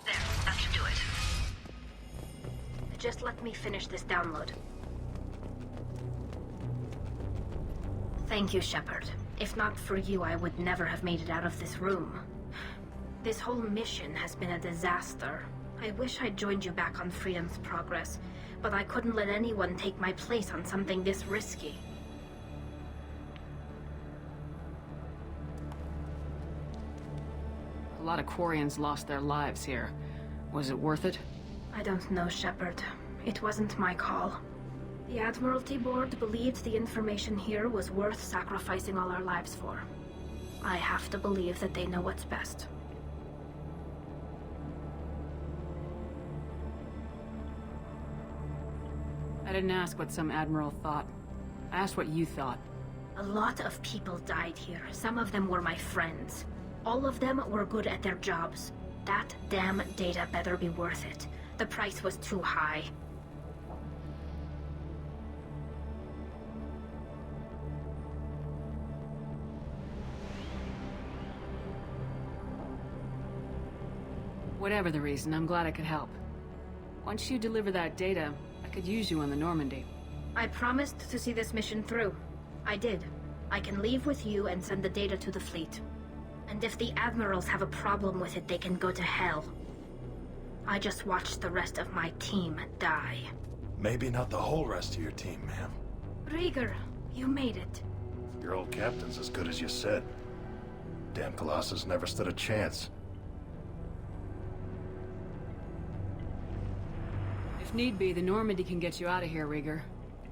Speaker 11: There, that should do it. Just let me finish this download. Thank you, Shepard. If not for you, I would never have made it out of this room. This whole mission has been a disaster. I wish I'd joined you back on Freedom's Progress, but I couldn't let anyone take my place on something this risky.
Speaker 6: A lot of Quarians lost their lives here. Was it worth it?
Speaker 11: I don't know, Shepard. It wasn't my call. The Admiralty Board believed the information here was worth sacrificing all our lives for. I have to believe that they know what's best.
Speaker 6: I didn't ask what some admiral thought. I asked what you thought.
Speaker 11: A lot of people died here. Some of them were my friends. All of them were good at their jobs. That damn data better be worth it. The price was too high.
Speaker 6: Whatever the reason, I'm glad I could help. Once you deliver that data, I could use you on the Normandy.
Speaker 11: I promised to see this mission through. I did. I can leave with you and send the data to the fleet. And if the Admirals have a problem with it, they can go to hell. I just watched the rest of my team die.
Speaker 14: Maybe not the whole rest of your team, ma'am.
Speaker 11: Rieger, you made it.
Speaker 14: Your old captain's as good as you said. Damn Colossus never stood a chance.
Speaker 6: If need be, the Normandy can get you out of here, Rieger.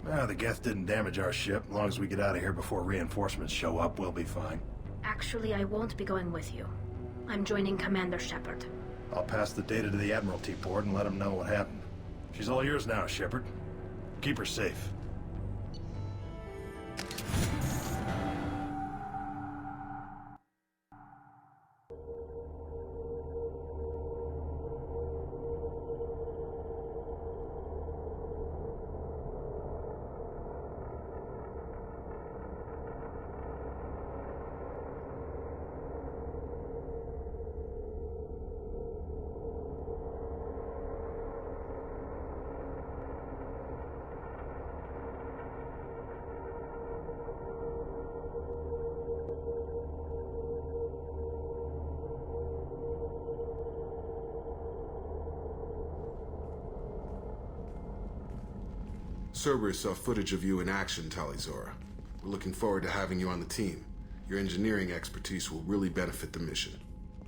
Speaker 14: The Geth didn't damage our ship. As long as we get out of here before reinforcements show up, we'll be fine.
Speaker 11: Actually, I won't be going with you. I'm joining Commander Shepard.
Speaker 14: I'll pass the data to the Admiralty Board and let them know what happened. She's all yours now, Shepard. Keep her safe.
Speaker 13: Cerberus saw footage of you in action, Talizora. We're looking forward to having you on the team. Your engineering expertise will really benefit the mission.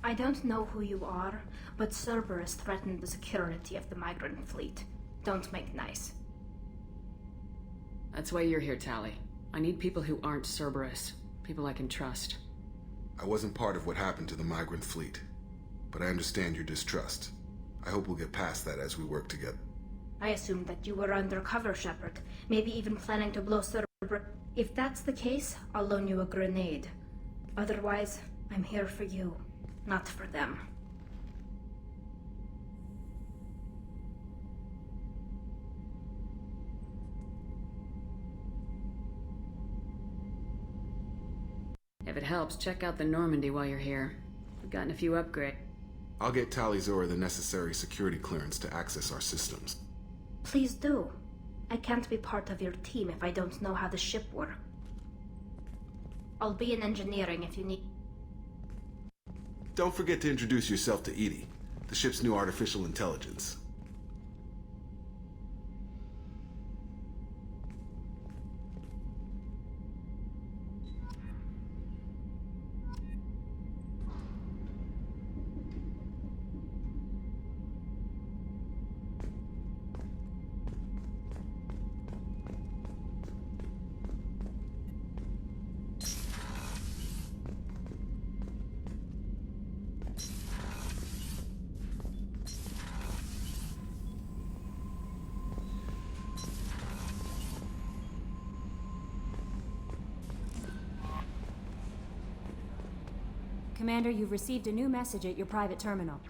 Speaker 11: I don't know who you are, but Cerberus threatened the security of the migrant fleet. Don't make nice.
Speaker 6: That's why you're here, Tali. I need people who aren't Cerberus. People I can trust.
Speaker 13: I wasn't part of what happened to the migrant fleet, but I understand your distrust. I hope we'll get past that as we work together.
Speaker 11: I assumed that you were undercover, Shepard. Maybe even planning to blow Cerberus. If that's the case, I'll loan you a grenade. Otherwise, I'm here for you, not for them.
Speaker 6: If it helps, check out the Normandy while you're here. We've gotten a few upgrades.
Speaker 13: I'll get Talizora the necessary security clearance to access our systems.
Speaker 11: Please do. I can't be part of your team if I don't know how the ship works. I'll be in engineering if you need.
Speaker 13: Don't forget to introduce yourself to EDI, the ship's new artificial intelligence.
Speaker 22: Commander, you've received a new message at your private terminal.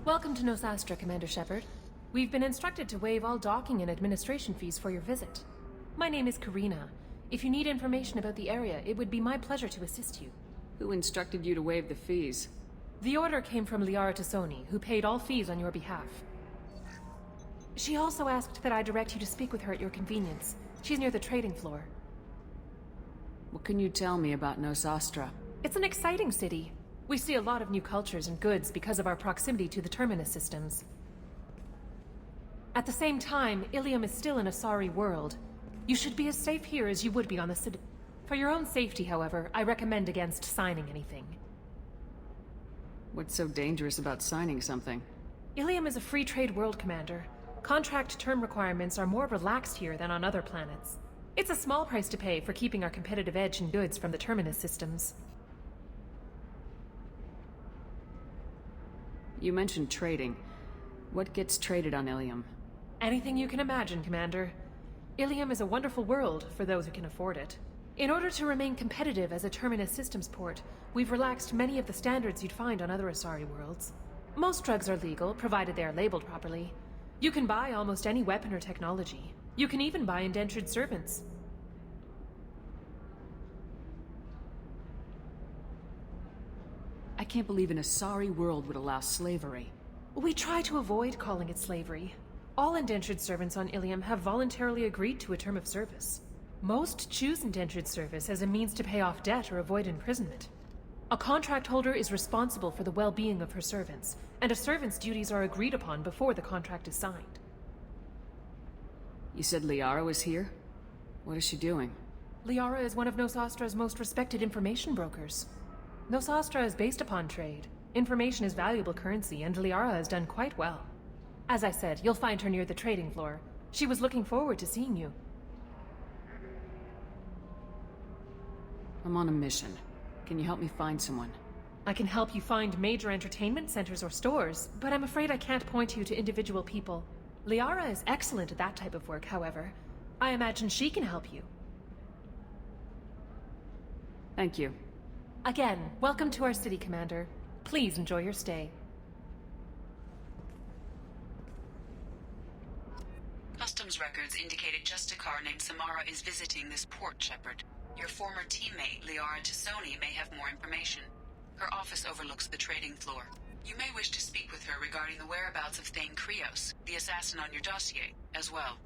Speaker 12: Welcome to Nosastra, Commander Shepard. We've been instructed to waive all docking and administration fees for your visit. My name is Karina. If you need information about the area, it would be my pleasure to assist you.
Speaker 6: Who instructed you to waive the fees?
Speaker 12: The order came from Liara Tassoni, who paid all fees on your behalf. She also asked that I direct you to speak with her at your convenience. She's near the trading floor.
Speaker 6: What can you tell me about Nosastra?
Speaker 12: It's an exciting city. We see a lot of new cultures and goods because of our proximity to the Terminus systems. At the same time, Ilium is still an Asari world. You should be as safe here as you would be on the city. For your own safety, however, I recommend against signing anything.
Speaker 6: What's so dangerous about signing something?
Speaker 12: Ilium is a free trade world, Commander. Contract term requirements are more relaxed here than on other planets. It's a small price to pay for keeping our competitive edge in goods from the Terminus systems.
Speaker 6: You mentioned trading. What gets traded on Ilium?
Speaker 12: Anything you can imagine, Commander. Ilium is a wonderful world for those who can afford it. In order to remain competitive as a Terminus systems port, we've relaxed many of the standards you'd find on other Asari worlds. Most drugs are legal, provided they are labeled properly. You can buy almost any weapon or technology. You can even buy indentured servants.
Speaker 6: I can't believe an Asari world would allow slavery.
Speaker 12: We try to avoid calling it slavery. All indentured servants on Ilium have voluntarily agreed to a term of service. Most choose indentured service as a means to pay off debt or avoid imprisonment. A contract holder is responsible for the well-being of her servants, and a servant's duties are agreed upon before the contract is signed.
Speaker 6: You said Liara was here? What is she doing?
Speaker 12: Liara is one of Nosastra's most respected information brokers. Nosastra is based upon trade. Information is valuable currency, and Liara has done quite well. As I said, you'll find her near the trading floor. She was looking forward to seeing you.
Speaker 6: I'm on a mission. Can you help me find someone?
Speaker 12: I can help you find major entertainment centers or stores, but I'm afraid I can't point you to individual people. Liara is excellent at that type of work, however. I imagine she can help you.
Speaker 6: Thank you.
Speaker 12: Again, welcome to our city, Commander. Please enjoy your stay.
Speaker 8: Customs records indicated just a car named Samara is visiting this port, Shepard. Your former teammate, Liara Tassoni, may have more information. Her office overlooks the trading floor. You may wish to speak with her regarding the whereabouts of Thane Krios, the assassin on your dossier, as well.